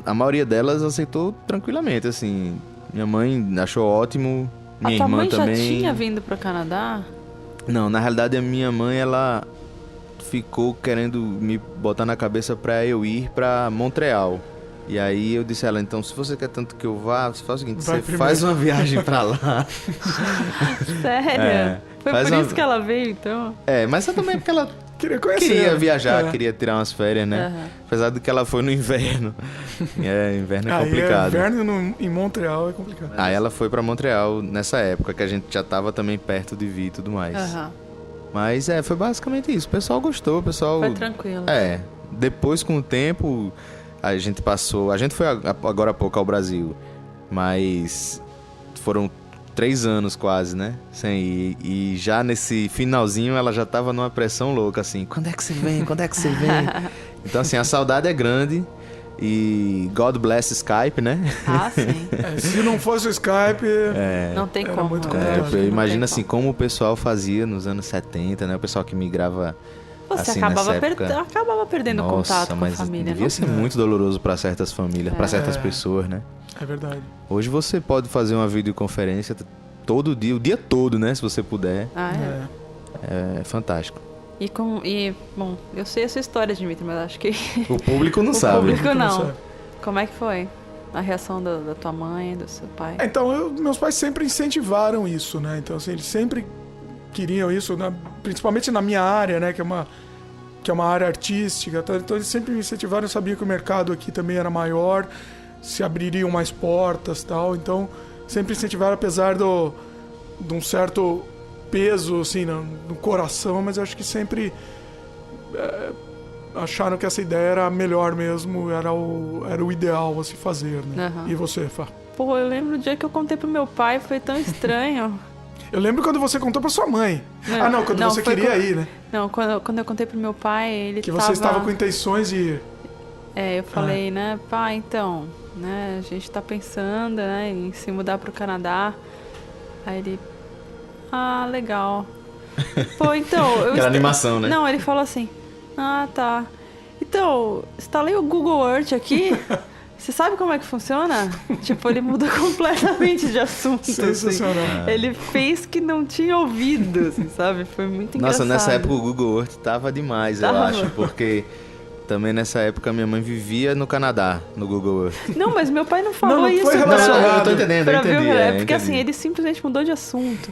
Speaker 2: a maioria delas aceitou tranquilamente, assim. Minha mãe achou ótimo, minha
Speaker 4: A tua
Speaker 2: irmã
Speaker 4: mãe
Speaker 2: também.
Speaker 4: já tinha vindo pro Canadá?
Speaker 2: Não, na realidade a minha mãe, ela ficou querendo me botar na cabeça pra eu ir pra Montreal. E aí eu disse a ela, então, se você quer tanto que eu vá, você faz o seguinte,
Speaker 3: Vai
Speaker 2: você
Speaker 3: primeiro.
Speaker 2: faz uma viagem pra lá.
Speaker 4: Sério? Foi
Speaker 2: faz
Speaker 4: por
Speaker 2: uma-
Speaker 4: isso que ela veio, então?
Speaker 2: Mas também porque ela
Speaker 3: Queria conhecer.
Speaker 2: queria viajar,
Speaker 3: É.
Speaker 2: queria tirar umas férias, né?
Speaker 4: Aham.
Speaker 2: Apesar de que ela foi no inverno. Inverno é
Speaker 3: Aí
Speaker 2: complicado.
Speaker 3: inverno em Montreal é complicado.
Speaker 2: Aí ela foi pra Montreal nessa época, que a gente já tava também perto de vir e tudo mais.
Speaker 4: Aham.
Speaker 2: Mas foi basicamente isso. O pessoal gostou, o pessoal...
Speaker 4: Foi tranquilo.
Speaker 2: Depois com o tempo, a gente passou... A gente foi agora há pouco ao Brasil, mas foram 3 anos quase, né? Sem ir. E já nesse finalzinho ela já tava numa pressão louca, assim. Quando é que você vem? Quando é que você vem? Então, assim, a saudade é grande. E God bless Skype, né?
Speaker 4: Ah, sim.
Speaker 3: Se não fosse o Skype...
Speaker 4: Não tem
Speaker 3: Era
Speaker 4: como.
Speaker 3: muito
Speaker 4: né?
Speaker 3: complicado.
Speaker 2: Eu
Speaker 4: Não
Speaker 2: imagino
Speaker 4: tem
Speaker 2: assim, como o pessoal fazia nos anos 70, né? O pessoal que migrava
Speaker 4: Você
Speaker 2: assim,
Speaker 4: acabava,
Speaker 2: nessa época.
Speaker 4: acabava perdendo contato com a
Speaker 2: mas
Speaker 4: família,
Speaker 2: devia
Speaker 4: não?
Speaker 2: ser muito doloroso para certas famílias, para certas pessoas, né?
Speaker 3: É verdade.
Speaker 2: Hoje você pode fazer uma videoconferência todo dia, o dia todo, né? Se você puder.
Speaker 4: Ah, é.
Speaker 2: É fantástico.
Speaker 4: Bom, eu sei a sua história, Dimitri, mas acho que
Speaker 2: O público não
Speaker 4: o
Speaker 2: sabe.
Speaker 4: público
Speaker 3: Não
Speaker 4: não.
Speaker 3: sabe.
Speaker 4: Como é que foi a reação da tua mãe, do seu pai?
Speaker 3: Então, meus pais sempre incentivaram isso, né? Então, assim, eles sempre queriam isso, principalmente na minha área, né? Que é uma área artística. Então, eles sempre me incentivaram. Eu sabia que o mercado aqui também era maior, se abririam mais portas e tal. Então, sempre incentivaram, apesar de um certo peso, assim, no coração. Mas eu acho que sempre acharam que essa ideia era a melhor mesmo, era o ideal a se fazer, né?
Speaker 4: Uhum.
Speaker 3: E você, Fá?
Speaker 4: Pô, eu lembro o dia que eu contei pro meu pai, foi tão estranho.
Speaker 3: Eu lembro quando você contou pra sua mãe. Quando você queria ir, né?
Speaker 4: Não, quando eu contei pro meu pai, ele
Speaker 3: que você estava com intenções de ir.
Speaker 4: Eu falei, né, pai, então, né, a gente tá pensando, né, em se mudar pro Canadá. Aí ele, legal. Pô, então...
Speaker 2: Aquela animação, né?
Speaker 4: Não, ele falou assim, tá. Então, instalei o Google Earth aqui... Você sabe como é que funciona? Tipo, ele muda completamente de assunto.
Speaker 3: Sensacional.
Speaker 4: Assim. Ele fez que não tinha ouvido, assim, sabe? Foi muito engraçado.
Speaker 2: Nossa, nessa época o Google Earth tava demais, eu acho. Porque também nessa época minha mãe vivia no Canadá, no Google Earth.
Speaker 4: Não, mas meu pai não falou isso.
Speaker 3: Foi relacionado.
Speaker 2: Não, eu tô entendendo, eu entendi.
Speaker 4: Porque
Speaker 2: entendi.
Speaker 4: assim, ele simplesmente mudou de assunto.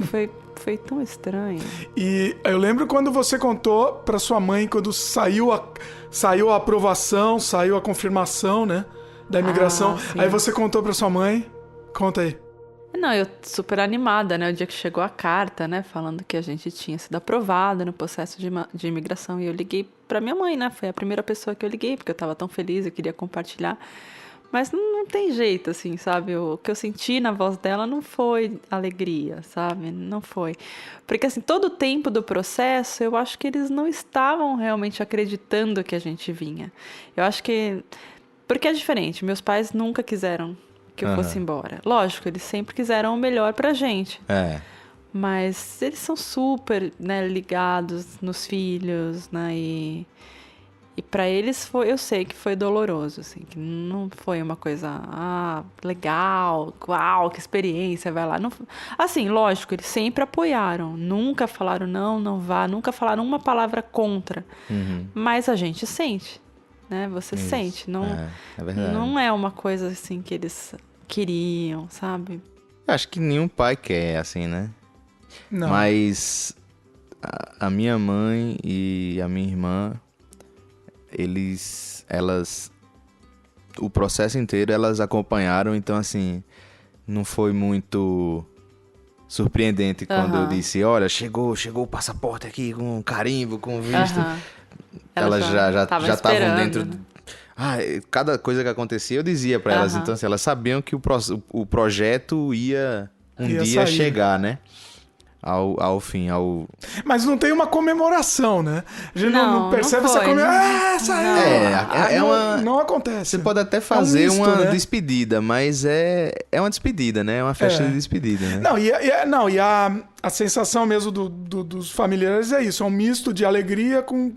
Speaker 4: Foi tão estranho.
Speaker 3: E eu lembro quando você contou pra sua mãe, quando saiu a aprovação, saiu a confirmação, né? Da imigração. Aí você contou pra sua mãe. Conta aí.
Speaker 4: Não, eu super animada, né? O dia que chegou a carta, né? Falando que a gente tinha sido aprovado no processo de imigração. E eu liguei pra minha mãe, né? Foi a primeira pessoa que eu liguei, porque eu tava tão feliz, eu queria compartilhar. Mas não tem jeito, assim, sabe? O que eu senti na voz dela não foi alegria, sabe? Não foi. Porque, assim, todo o tempo do processo, eu acho que eles não estavam realmente acreditando que a gente vinha. Eu acho que... Porque é diferente. Meus pais nunca quiseram que eu fosse embora. Lógico, eles sempre quiseram o melhor pra gente. Mas eles são super, né, ligados nos filhos, né? E pra eles eu sei que foi doloroso, assim. Que não foi uma coisa, legal, uau, que experiência, vai lá. Não, assim, lógico, eles sempre apoiaram. Nunca falaram não vá. Nunca falaram uma palavra contra. Mas a gente sente. Né? Você sente, não
Speaker 2: é verdade.
Speaker 4: Não é uma coisa assim que eles queriam, sabe?
Speaker 2: Acho que nenhum pai quer, assim, né?
Speaker 3: Não.
Speaker 2: Mas a minha mãe e a minha irmã, elas, o processo inteiro elas acompanharam, então assim, não foi muito surpreendente quando eu disse, olha, chegou o passaporte aqui com carimbo, com visto. Elas já estavam dentro. Cada coisa que acontecia eu dizia pra elas. Então, assim, elas sabiam que o projeto ia dia
Speaker 3: sair.
Speaker 2: chegar, né? Ao fim,
Speaker 3: Mas não tem uma comemoração, né? A gente não percebe essa comemoração. Saiu! Não acontece.
Speaker 2: Você pode até fazer uma
Speaker 3: né?
Speaker 2: despedida, mas é uma despedida, né? É uma festa de despedida, né?
Speaker 3: Não, e a sensação mesmo dos familiares é isso. É um misto de alegria com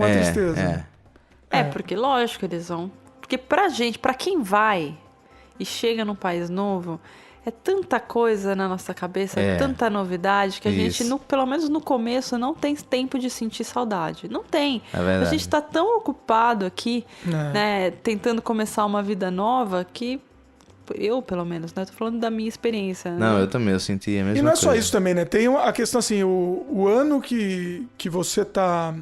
Speaker 3: a tristeza.
Speaker 4: Porque lógico, eles vão... Porque pra gente, pra quem vai e chega num país novo... É tanta coisa na nossa cabeça, é tanta novidade, que a gente, pelo menos no começo, não tem tempo de sentir saudade. Não tem. A gente tá tão ocupado aqui, né, tentando começar uma vida nova, que eu, pelo menos, né, tô falando da minha experiência.
Speaker 2: Não,
Speaker 4: né?
Speaker 2: eu também, eu senti a mesma coisa.
Speaker 3: E não é só isso também, né? Tem a questão assim, o ano que você tá...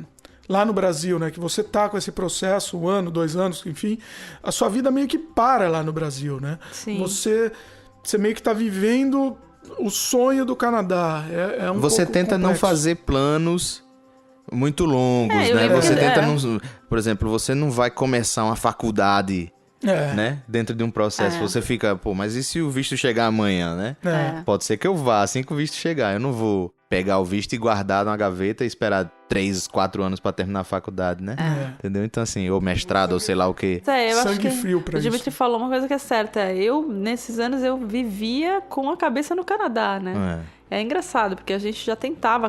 Speaker 3: Lá no Brasil, né? Que você tá com esse processo, 1 ano, 2 anos, enfim, a sua vida meio que para lá no Brasil, né?
Speaker 4: Sim.
Speaker 3: Você meio que está vivendo o sonho do Canadá.
Speaker 2: Você
Speaker 3: pouco
Speaker 2: tenta
Speaker 3: complexo.
Speaker 2: não fazer planos muito longos, né? Você tenta não... Por exemplo, você não vai começar uma faculdade, né? Dentro de um processo. Você fica, mas e se o visto chegar amanhã, né? Pode ser que eu vá assim que o visto chegar. Eu não vou pegar o visto e guardar numa gaveta e esperar 3, 4 anos pra terminar a faculdade, né? Entendeu? Então, assim, ou mestrado, ou sei lá o quê.
Speaker 4: Eu
Speaker 3: Sangue
Speaker 4: acho que
Speaker 3: frio pra
Speaker 4: o Dimitri falou uma coisa que é certa. Nesses anos, eu vivia com a cabeça no Canadá, né? É engraçado, porque a gente já tentava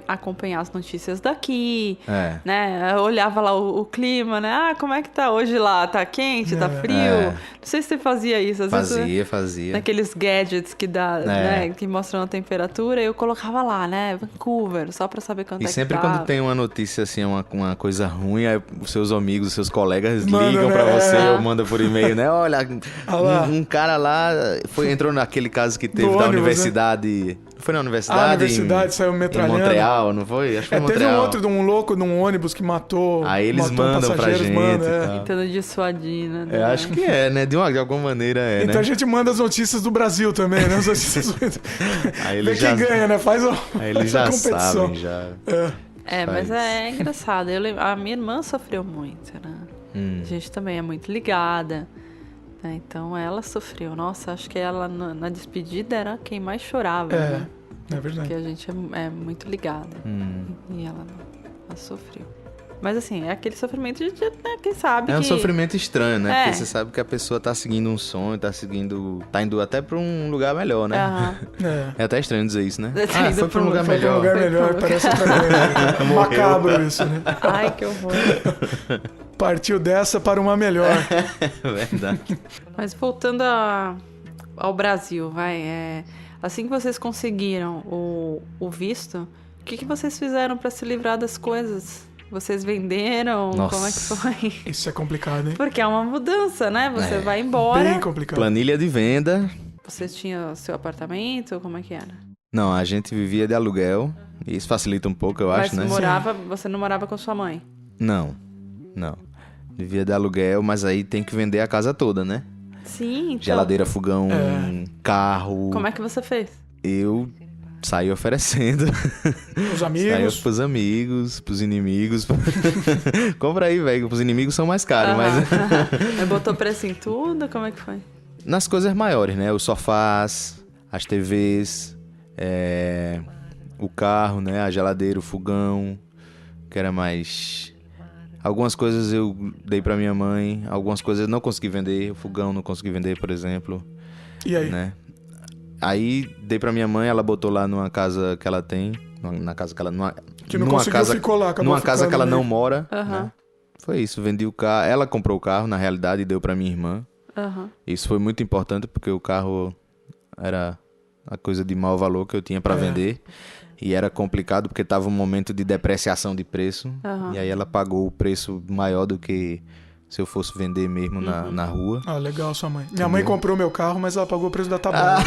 Speaker 4: acompanhar as notícias daqui, né? Eu olhava lá o clima, né? Como é que tá hoje lá? Tá quente? Tá frio? Não sei se você fazia isso. Às vezes,
Speaker 2: fazia.
Speaker 4: Naqueles gadgets que dá, né? Que mostram a temperatura, eu colocava lá, né? Vancouver, só pra saber quanto é que tá.
Speaker 2: E sempre quando tem uma notícia, assim, uma coisa ruim, aí os seus amigos, os seus colegas ligam pra você ou mandam por e-mail, né? Olha, um cara lá entrou naquele caso que teve da
Speaker 3: ônibus,
Speaker 2: universidade...
Speaker 3: Né?
Speaker 2: Foi na universidade?
Speaker 3: A universidade saiu metralhando.
Speaker 2: Em Montreal, não foi? Acho que foi em Montreal.
Speaker 3: Teve um outro de um louco num ônibus que matou.
Speaker 2: Aí eles mandam pra gente.
Speaker 4: Tentando dissuadir, né?
Speaker 2: Acho que né? De alguma maneira
Speaker 3: então
Speaker 2: né?
Speaker 3: a gente manda as notícias do Brasil também, né? As notícias...
Speaker 2: Aí
Speaker 3: Vê quem ganha, né? Faz
Speaker 2: Aí eles já
Speaker 3: competição.
Speaker 2: sabem, já.
Speaker 4: Mas é engraçado. A minha irmã sofreu muito, né? A gente também é muito ligada. Né? Então ela sofreu. Nossa, acho que ela na despedida era quem mais chorava. Né?
Speaker 3: É verdade.
Speaker 4: Porque a gente é muito ligada. E ela sofreu. Mas assim, é aquele sofrimento de quem sabe
Speaker 2: É um
Speaker 4: que...
Speaker 2: sofrimento estranho, né? Porque você sabe que a pessoa tá seguindo um sonho, tá indo até pra um lugar melhor, né?
Speaker 3: É.
Speaker 2: É até estranho dizer isso, né?
Speaker 4: Foi
Speaker 2: pra um lugar
Speaker 3: Foi pra um
Speaker 2: melhor.
Speaker 3: lugar melhor, parece outra coisa. Macabro isso, né?
Speaker 4: Ai, que horror.
Speaker 3: Partiu dessa para uma melhor.
Speaker 2: Verdade.
Speaker 4: Mas voltando ao Brasil, assim que vocês conseguiram o visto, o que vocês fizeram pra se livrar das coisas? Vocês venderam?
Speaker 2: Nossa.
Speaker 4: Como é que foi?
Speaker 3: Isso é complicado, hein?
Speaker 4: Porque é uma mudança, né? Você vai embora.
Speaker 3: Bem complicado.
Speaker 2: Planilha de venda.
Speaker 4: Vocês tinham seu apartamento? Como é que era?
Speaker 2: Não, a gente vivia de aluguel. E isso facilita um pouco, eu acho, né?
Speaker 4: Você não morava com sua mãe?
Speaker 2: Não. Vivia de aluguel, mas aí tem que vender a casa toda, né?
Speaker 4: Sim, então.
Speaker 2: Geladeira, fogão, carro.
Speaker 4: Como é que você fez?
Speaker 2: Eu saí oferecendo.
Speaker 3: Os amigos.
Speaker 2: Saí pros amigos, pros inimigos. Compra aí, velho. Os inimigos são mais caros, mas...
Speaker 4: Botou preço em tudo? Como é que foi?
Speaker 2: Nas coisas maiores, né? Os sofás, as TVs, o carro, né? A geladeira, o fogão, que era mais... Algumas coisas eu dei pra minha mãe, algumas coisas eu não consegui vender. O fogão não consegui vender, por exemplo.
Speaker 3: E aí?
Speaker 2: Né? Aí dei pra minha mãe, ela botou lá numa casa que ela tem, na casa que ela...
Speaker 3: Que não conseguiu, ficou lá.
Speaker 2: Numa casa que ela não
Speaker 3: meio.
Speaker 2: mora, né? Foi isso, vendi o carro. Ela comprou o carro, na realidade, e deu pra minha irmã. Isso foi muito importante, porque o carro era a coisa de mau valor que eu tinha pra vender. E era complicado, porque tava um momento de depreciação de preço. E aí ela pagou o preço maior do que se eu fosse vender mesmo na rua.
Speaker 3: Ah, legal, sua mãe. Minha mãe comprou meu carro, mas ela pagou o preço da tabela.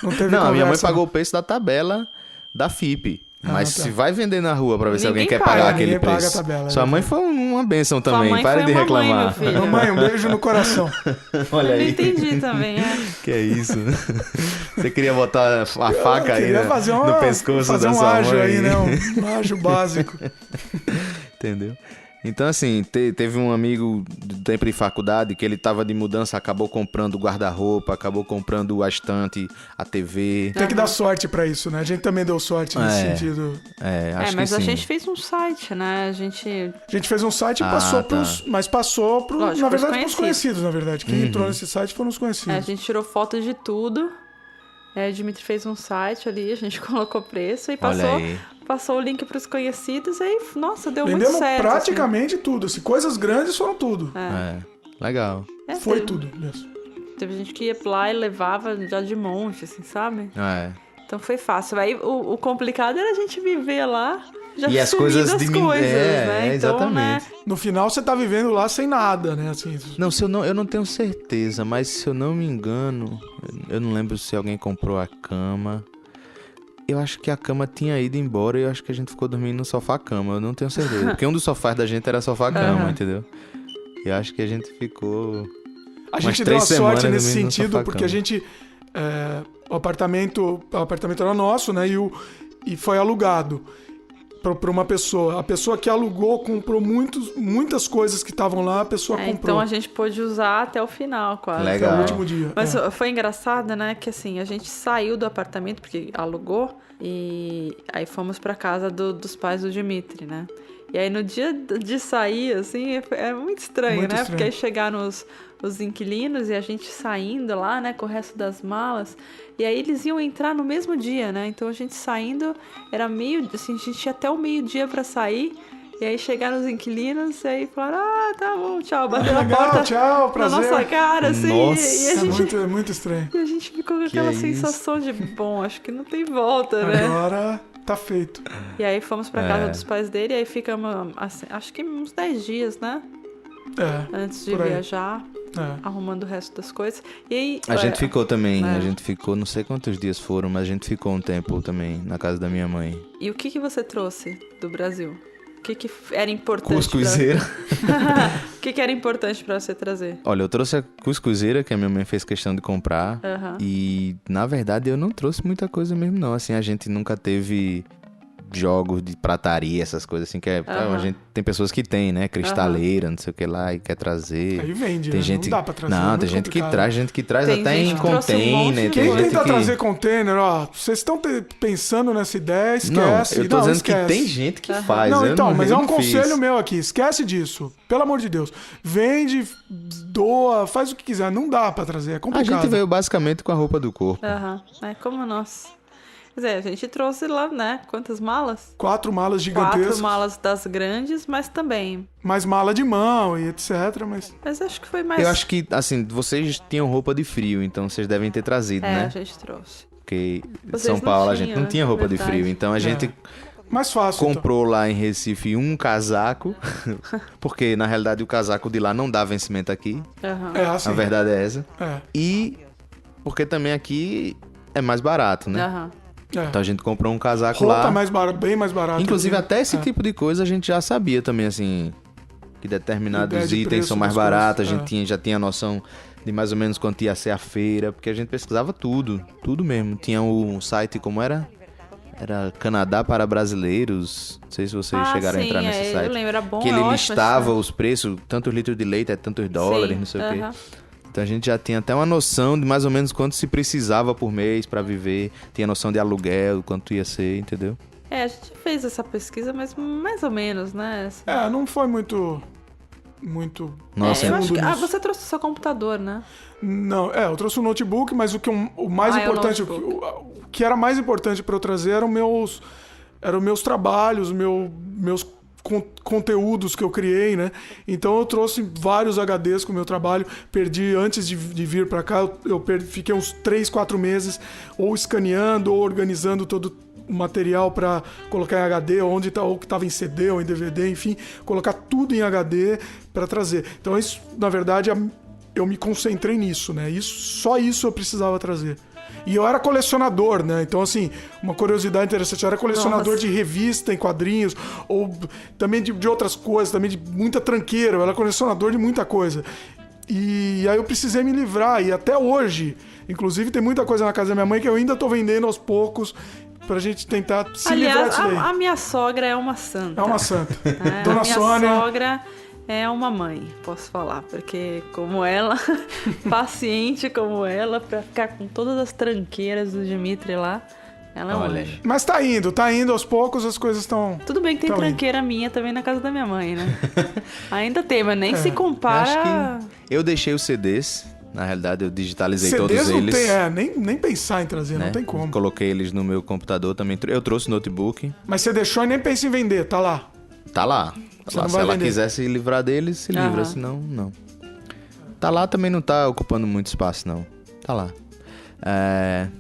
Speaker 3: Não teve
Speaker 2: Não, minha mãe
Speaker 3: conversa,
Speaker 2: pagou o preço da tabela da FIP. Mas
Speaker 3: tá.
Speaker 2: se vai vender na rua pra ver se
Speaker 4: Ninguém
Speaker 2: alguém quer
Speaker 4: paga,
Speaker 2: pagar aquele
Speaker 3: ninguém paga
Speaker 2: preço.
Speaker 3: a tabela,
Speaker 2: Sua
Speaker 3: né?
Speaker 2: mãe foi uma bênção também,
Speaker 4: mãe
Speaker 2: para
Speaker 4: foi
Speaker 2: de
Speaker 4: uma mãe,
Speaker 2: reclamar.
Speaker 4: meu filho.
Speaker 3: Mamãe, um beijo no coração.
Speaker 2: Olha
Speaker 4: Eu não
Speaker 2: aí.
Speaker 4: entendi também,
Speaker 2: Que é isso? Você queria botar a faca aí,
Speaker 3: Queria
Speaker 2: né?
Speaker 3: fazer
Speaker 2: no pescoço da sua
Speaker 3: ágio
Speaker 2: mãe.
Speaker 3: aí, né? Um ágio básico.
Speaker 2: Entendeu? Então, assim, teve um amigo do tempo de faculdade que ele tava de mudança, acabou comprando o guarda-roupa, acabou comprando a estante, a TV.
Speaker 3: Tem que dar sorte pra isso, né? A gente também deu sorte nesse sentido.
Speaker 2: Acho
Speaker 4: mas
Speaker 2: que
Speaker 4: a
Speaker 2: sim.
Speaker 4: gente fez um site, né? A gente
Speaker 3: fez um site e passou
Speaker 2: tá.
Speaker 3: mas passou
Speaker 4: Lógico,
Speaker 3: na
Speaker 4: pros
Speaker 3: verdade, pros conhecidos, na verdade. Quem entrou nesse site foram os conhecidos.
Speaker 4: a gente tirou fotos de tudo. O Dimitri fez um site ali, a gente colocou preço e passou o link pros conhecidos e aí, nossa, deu muito
Speaker 3: Vendemos
Speaker 4: certo.
Speaker 3: praticamente tudo. Assim, coisas grandes foram tudo.
Speaker 2: Legal.
Speaker 3: Foi tudo mesmo.
Speaker 4: Teve gente que ia lá e levava já de monte, assim, sabe? Então foi fácil. Aí o complicado era a gente viver lá, já
Speaker 2: E as coisas
Speaker 4: das
Speaker 2: diminuem.
Speaker 4: coisas, né? Então,
Speaker 2: Exatamente.
Speaker 4: né?
Speaker 3: No final, você tá vivendo lá sem nada, né? Assim,
Speaker 2: Não, eu não tenho certeza, mas se eu não me engano, eu não lembro se alguém comprou a cama. Eu acho que a cama tinha ido embora e eu acho que a gente ficou dormindo no sofá-cama. Eu não tenho certeza. Porque um dos sofás da gente era sofá-cama, entendeu? E eu acho que a gente ficou...
Speaker 3: A
Speaker 2: umas
Speaker 3: gente deu a
Speaker 2: 3 semanas
Speaker 3: sorte nesse
Speaker 2: dormindo no
Speaker 3: sentido,
Speaker 2: sofá-cama.
Speaker 3: porque a gente... o apartamento era nosso, né? E foi alugado para uma pessoa. A pessoa que alugou comprou muitas coisas que estavam lá, a pessoa comprou.
Speaker 4: Então a gente pôde usar até o final, quase.
Speaker 2: Legal.
Speaker 3: Até o último dia.
Speaker 4: Mas foi engraçado, né? Que assim, a gente saiu do apartamento, porque alugou, e aí fomos pra casa dos pais do Dimitri, né? E aí no dia de sair, assim, é muito estranho,
Speaker 3: Muito
Speaker 4: né?
Speaker 3: estranho.
Speaker 4: Porque aí chegaram os inquilinos e a gente saindo lá, né, com o resto das malas. E aí eles iam entrar no mesmo dia, né? Então a gente saindo, era assim, a gente tinha até o meio-dia pra sair. E aí chegaram os inquilinos e aí falaram, tá bom, tchau. Bateram a
Speaker 3: legal,
Speaker 4: porta
Speaker 3: tchau,
Speaker 4: na
Speaker 3: prazer.
Speaker 4: nossa cara, assim.
Speaker 2: Nossa,
Speaker 4: e a gente...
Speaker 3: É muito estranho.
Speaker 4: E a gente ficou com aquela sensação de, bom, acho que não tem volta, né?
Speaker 3: Agora tá feito.
Speaker 4: E aí fomos pra casa dos pais dele, e aí ficamos, assim, acho que uns 10 dias, né? Antes de
Speaker 3: por aí.
Speaker 4: viajar, arrumando o resto das coisas. E aí,
Speaker 2: A gente ficou também,
Speaker 4: né?
Speaker 2: a gente ficou, não sei quantos dias foram, mas a gente ficou um tempo também na casa da minha mãe.
Speaker 4: E o que você trouxe do Brasil? O que era importante?
Speaker 2: Cuscuzeira.
Speaker 4: O que era importante pra você trazer?
Speaker 2: Olha, eu trouxe a cuscuzeira, que a minha mãe fez questão de comprar. E, na verdade, eu não trouxe muita coisa mesmo, não. Assim, a gente nunca teve jogos de prataria, essas coisas assim, que a gente tem pessoas que tem, né? Cristaleira, não sei o que lá, e quer trazer.
Speaker 3: Aí vende,
Speaker 2: tem
Speaker 3: né?
Speaker 2: gente...
Speaker 3: Não dá pra trazer.
Speaker 2: Não, tem gente que traz
Speaker 4: Tem
Speaker 2: até
Speaker 4: gente
Speaker 2: em
Speaker 4: que trouxe um monte
Speaker 2: container.
Speaker 4: de
Speaker 2: Tem
Speaker 3: Quem
Speaker 2: gente
Speaker 3: tenta
Speaker 2: que...
Speaker 3: trazer container, ó, vocês estão pensando nessa ideia, esquece.
Speaker 2: Não, eu tô dizendo
Speaker 3: esquece.
Speaker 2: que tem gente que faz.
Speaker 3: Não, então, mas é um
Speaker 2: não fiz.
Speaker 3: conselho meu aqui, esquece disso. Pelo amor de Deus. Vende, doa, faz o que quiser. Não dá pra trazer, é
Speaker 2: A
Speaker 3: complicado.
Speaker 2: gente veio basicamente com a roupa do corpo.
Speaker 4: É como nós. Quer dizer, a gente trouxe lá, né? Quantas malas?
Speaker 3: 4 malas gigantescas.
Speaker 4: 4 malas das grandes, mas também.
Speaker 3: Mais mala de mão e etc,
Speaker 4: Mas acho que foi mais...
Speaker 2: Eu acho que, assim, vocês tinham roupa de frio, então vocês devem ter trazido,
Speaker 4: a
Speaker 2: né?
Speaker 4: gente trouxe.
Speaker 2: Porque
Speaker 4: Vocês
Speaker 2: São
Speaker 4: não
Speaker 2: Paulo a gente não
Speaker 4: tinham,
Speaker 2: tinha roupa de
Speaker 4: verdade.
Speaker 2: frio, então a gente
Speaker 3: mais fácil.
Speaker 2: comprou lá em Recife um casaco, porque na realidade o casaco de lá não dá vencimento aqui,
Speaker 4: Aham.
Speaker 3: É assim.
Speaker 2: a verdade é essa.
Speaker 3: É.
Speaker 2: E porque também aqui é mais barato, né?
Speaker 4: Aham.
Speaker 3: É.
Speaker 2: Então a gente comprou um casaco
Speaker 3: Roupa
Speaker 2: lá.
Speaker 3: mais barata, bem mais barata.
Speaker 2: Inclusive
Speaker 3: aqui.
Speaker 2: até esse tipo de coisa a gente já sabia também, assim, que determinados
Speaker 3: Ideia de
Speaker 2: itens
Speaker 3: preço
Speaker 2: são mais
Speaker 3: das
Speaker 2: baratos,
Speaker 3: coisas,
Speaker 2: a gente já tinha noção de mais ou menos quanto ia ser a feira, porque a gente pesquisava tudo mesmo. Tinha um site, como era? Era Canadá para Brasileiros, não sei se vocês chegaram a entrar nesse site.
Speaker 4: Eu lembro, era bom,
Speaker 2: que ele
Speaker 4: ótimo,
Speaker 2: listava
Speaker 4: assim.
Speaker 2: os preços, tantos litros de leite, tantos dólares, não sei o quê.
Speaker 4: aham.
Speaker 2: Então a gente já tinha até uma noção de mais ou menos quanto se precisava por mês pra viver. Tinha noção de aluguel, quanto ia ser, entendeu?
Speaker 4: A gente fez essa pesquisa, mas mais ou menos, né? Assim.
Speaker 3: Não foi muito
Speaker 2: Nossa,
Speaker 4: eu acho que...
Speaker 3: fundo nisso.
Speaker 4: você trouxe o seu computador, né?
Speaker 3: Não, eu trouxe um notebook, mas o mais
Speaker 4: é o
Speaker 3: importante,
Speaker 4: notebook.
Speaker 3: o que era mais importante para eu trazer eram meus trabalhos, meus conteúdos que eu criei, né? Então eu trouxe vários HDs com o meu trabalho, perdi antes de vir para cá, fiquei uns 3-4 meses ou escaneando ou organizando todo o material para colocar em HD, ou que estava em CD ou em DVD, enfim, colocar tudo em HD para trazer. Então isso, na verdade, eu me concentrei nisso, né? Só isso eu precisava trazer. E eu era colecionador, né? Então, assim, uma curiosidade interessante, eu era colecionador de revista em quadrinhos, ou também de outras coisas, também de muita tranqueira, eu era colecionador de muita coisa. E aí eu precisei me livrar, e até hoje, inclusive tem muita coisa na casa da minha mãe que eu ainda tô vendendo aos poucos, pra gente tentar se livrar disso daí.
Speaker 4: A minha sogra é uma santa.
Speaker 3: É uma santa.
Speaker 4: A
Speaker 3: Dona
Speaker 4: minha
Speaker 3: Sônia.
Speaker 4: sogra é uma mãe, posso falar, porque como ela, paciente como ela, pra ficar com todas as tranqueiras do Dimitri lá, ela é um anjo.
Speaker 3: Mas tá indo aos poucos, as coisas estão...
Speaker 4: Tudo bem que tem tranqueira minha também na casa da minha mãe, né? Ainda tem, mas nem se compara...
Speaker 2: Acho que eu deixei os CDs, na realidade eu digitalizei
Speaker 3: CDs
Speaker 2: todos
Speaker 3: não
Speaker 2: eles.
Speaker 3: tem, nem pensar em trazer,
Speaker 2: né?
Speaker 3: não tem como.
Speaker 2: Coloquei eles no meu computador também. Eu trouxe notebook.
Speaker 3: Mas você deixou e nem pensa em vender, tá lá.
Speaker 2: Tá lá.
Speaker 3: Você
Speaker 2: Tá lá.
Speaker 3: não
Speaker 2: Se
Speaker 3: vai
Speaker 2: ela
Speaker 3: vender.
Speaker 2: quiser se livrar deles, se livra. Senão, não. Tá lá também não tá ocupando muito espaço, não. Tá lá.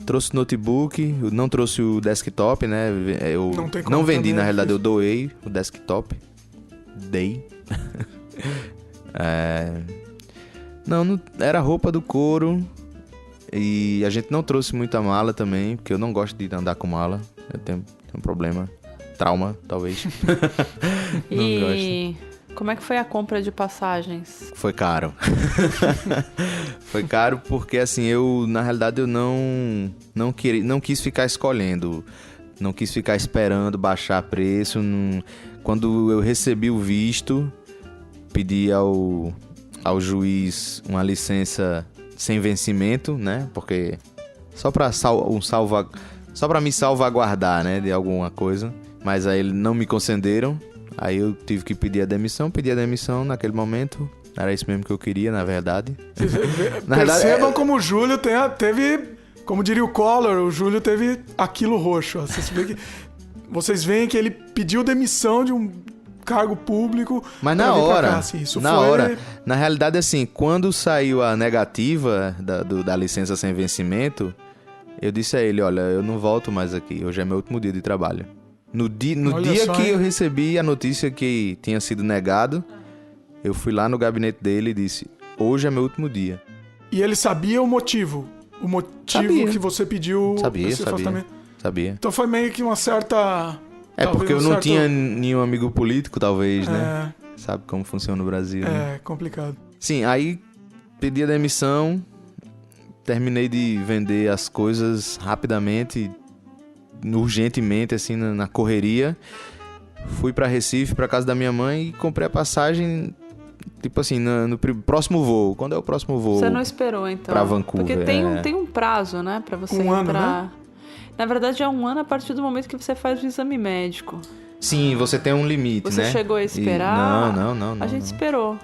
Speaker 2: Trouxe notebook, eu não trouxe o desktop, né? Eu
Speaker 3: Não tem como
Speaker 2: não vendi,
Speaker 3: também,
Speaker 2: na realidade,
Speaker 3: fiz.
Speaker 2: eu doei o desktop. Dei. Não, era roupa do couro. E a gente não trouxe muita mala também, porque eu não gosto de andar com mala. Eu tenho um problema. Trauma, talvez. Não
Speaker 4: E como é que foi a compra de passagens?
Speaker 2: Foi caro. Foi caro porque, assim, na realidade, eu não quis ficar escolhendo. Não quis ficar esperando baixar preço. Quando eu recebi o visto, pedi ao juiz uma licença sem vencimento, né? Porque só pra me salvaguardar, né? De alguma coisa. Mas aí eles não me concederam. Aí eu tive que pedir a demissão naquele momento. Era isso mesmo que eu queria, na verdade.
Speaker 3: Percebam como o Júlio teve, como diria o Collor, o Júlio teve aquilo roxo. Ó. Vocês veem que ele pediu demissão de um cargo público.
Speaker 2: Mas na hora,
Speaker 3: assim,
Speaker 2: na realidade, assim, quando saiu a negativa da licença sem vencimento, eu disse a ele, olha, eu não volto mais aqui, hoje é meu último dia de trabalho. No dia que eu recebi a notícia que tinha sido negado, eu fui lá no gabinete dele e disse, hoje é meu último dia.
Speaker 3: E ele sabia o motivo? O motivo que você pediu esse afastamento?
Speaker 2: Sabia.
Speaker 3: Então foi meio que uma certa...
Speaker 2: porque eu não tinha nenhum amigo político, talvez, né? Sabe como funciona no Brasil, né?
Speaker 3: É, complicado.
Speaker 2: Sim, aí pedi a demissão, terminei de vender as coisas rapidamente, urgentemente, assim, na correria. Fui pra Recife, pra casa da minha mãe e comprei a passagem, tipo assim, no próximo voo. Quando é o próximo voo?
Speaker 4: Você não esperou, então?
Speaker 2: Pra Vancouver.
Speaker 4: Porque tem um prazo, né? Pra você
Speaker 3: ano,
Speaker 4: entrar.
Speaker 3: né?
Speaker 4: Na verdade, é 1 ano a partir do momento que você faz o exame médico.
Speaker 2: Sim, você tem um limite,
Speaker 4: Você
Speaker 2: né?
Speaker 4: chegou a esperar?
Speaker 2: Não.
Speaker 4: A gente esperou.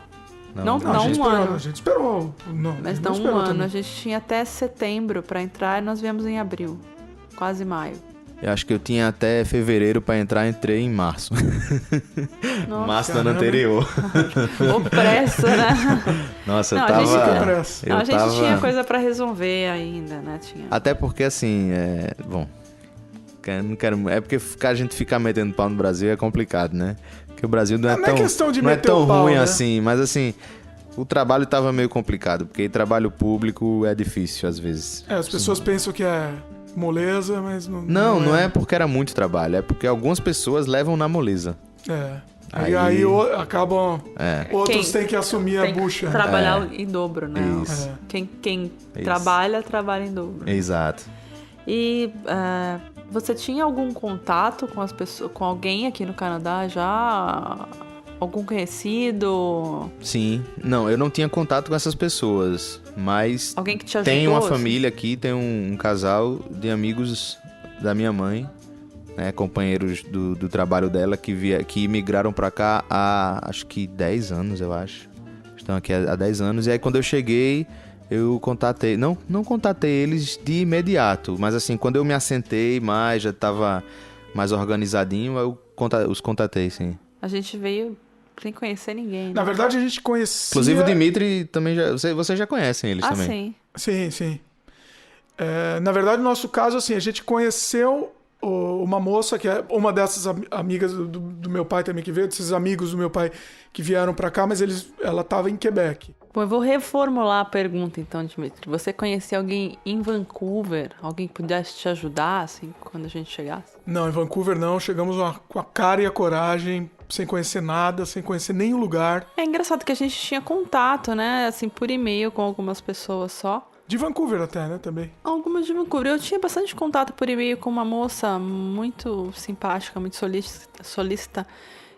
Speaker 4: Não
Speaker 3: a gente
Speaker 4: um
Speaker 3: esperou,
Speaker 4: ano.
Speaker 3: A gente esperou. Não,
Speaker 4: Mas
Speaker 3: não
Speaker 4: não um
Speaker 3: esperou
Speaker 4: ano.
Speaker 3: também.
Speaker 4: A gente tinha até setembro pra entrar e nós viemos em abril. Quase maio.
Speaker 2: Eu acho que eu tinha até fevereiro pra entrar, entrei em março.
Speaker 4: Nossa.
Speaker 2: Março do ano
Speaker 3: Caramba.
Speaker 2: anterior.
Speaker 4: Ô, pressa, né?
Speaker 2: Nossa,
Speaker 4: Não,
Speaker 2: eu
Speaker 4: a gente
Speaker 2: tava...
Speaker 3: fica pressa.
Speaker 2: eu
Speaker 4: Não, a gente
Speaker 2: tava-
Speaker 4: tinha coisa pra resolver ainda, né? Tinha.
Speaker 2: Até porque, assim, bom... Não quero... É porque a gente ficar metendo pau no Brasil é complicado, né? Porque o Brasil não é
Speaker 3: Não é
Speaker 2: tão...
Speaker 3: questão de
Speaker 2: não é
Speaker 3: meter
Speaker 2: tão
Speaker 3: o pau,
Speaker 2: ruim
Speaker 3: né?
Speaker 2: assim, mas assim... O trabalho tava meio complicado, porque trabalho público é difícil, às vezes.
Speaker 3: As pessoas pensam que é moleza, mas não...
Speaker 2: Não é porque era muito trabalho, é porque algumas pessoas levam na moleza.
Speaker 3: É.
Speaker 2: Aí-
Speaker 3: Aí acabam... Outros têm que assumir
Speaker 4: Tem
Speaker 3: a
Speaker 4: que
Speaker 3: bucha.
Speaker 4: trabalhar em dobro, né?
Speaker 2: Isso.
Speaker 4: Quem
Speaker 2: Isso.
Speaker 4: trabalha em dobro.
Speaker 2: Exato.
Speaker 4: E você tinha algum contato com as pessoas, com alguém aqui no Canadá já? Algum conhecido?
Speaker 2: Sim. Não, eu não tinha contato com essas pessoas, mas
Speaker 4: Alguém que te ajudou?
Speaker 2: tem uma
Speaker 4: assim?
Speaker 2: família aqui, tem um casal de amigos da minha mãe, né, companheiros do trabalho dela, que migraram pra cá há, acho que 10 anos, eu acho. Estão aqui há 10 anos. E aí, quando eu cheguei, eu contatei... Não contatei eles de imediato, mas assim, quando eu me assentei mais, já tava mais organizadinho, eu os contatei, sim.
Speaker 4: A gente veio sem conhecer ninguém.
Speaker 3: Na
Speaker 4: né?
Speaker 3: verdade, a gente conhecia...
Speaker 2: Inclusive o Dimitri também já... Vocês já conhecem eles também.
Speaker 4: Sim.
Speaker 3: Sim. Na verdade, no nosso caso, assim, a gente conheceu uma moça que é uma dessas amigas do meu pai também que veio, desses amigos do meu pai que vieram pra cá, mas ela tava em Quebec.
Speaker 4: Bom, eu vou reformular a pergunta então, Dimitri. Você conhecia alguém em Vancouver? Alguém que pudesse te ajudar, assim, quando a gente chegasse?
Speaker 3: Não, em Vancouver não. Chegamos com a cara e a coragem, sem conhecer nada, sem conhecer nenhum lugar.
Speaker 4: É engraçado que a gente tinha contato, né? Assim, por e-mail com algumas pessoas só.
Speaker 3: De Vancouver até, né, também.
Speaker 4: Algumas de Vancouver. Eu tinha bastante contato por e-mail com uma moça muito simpática, muito solícita,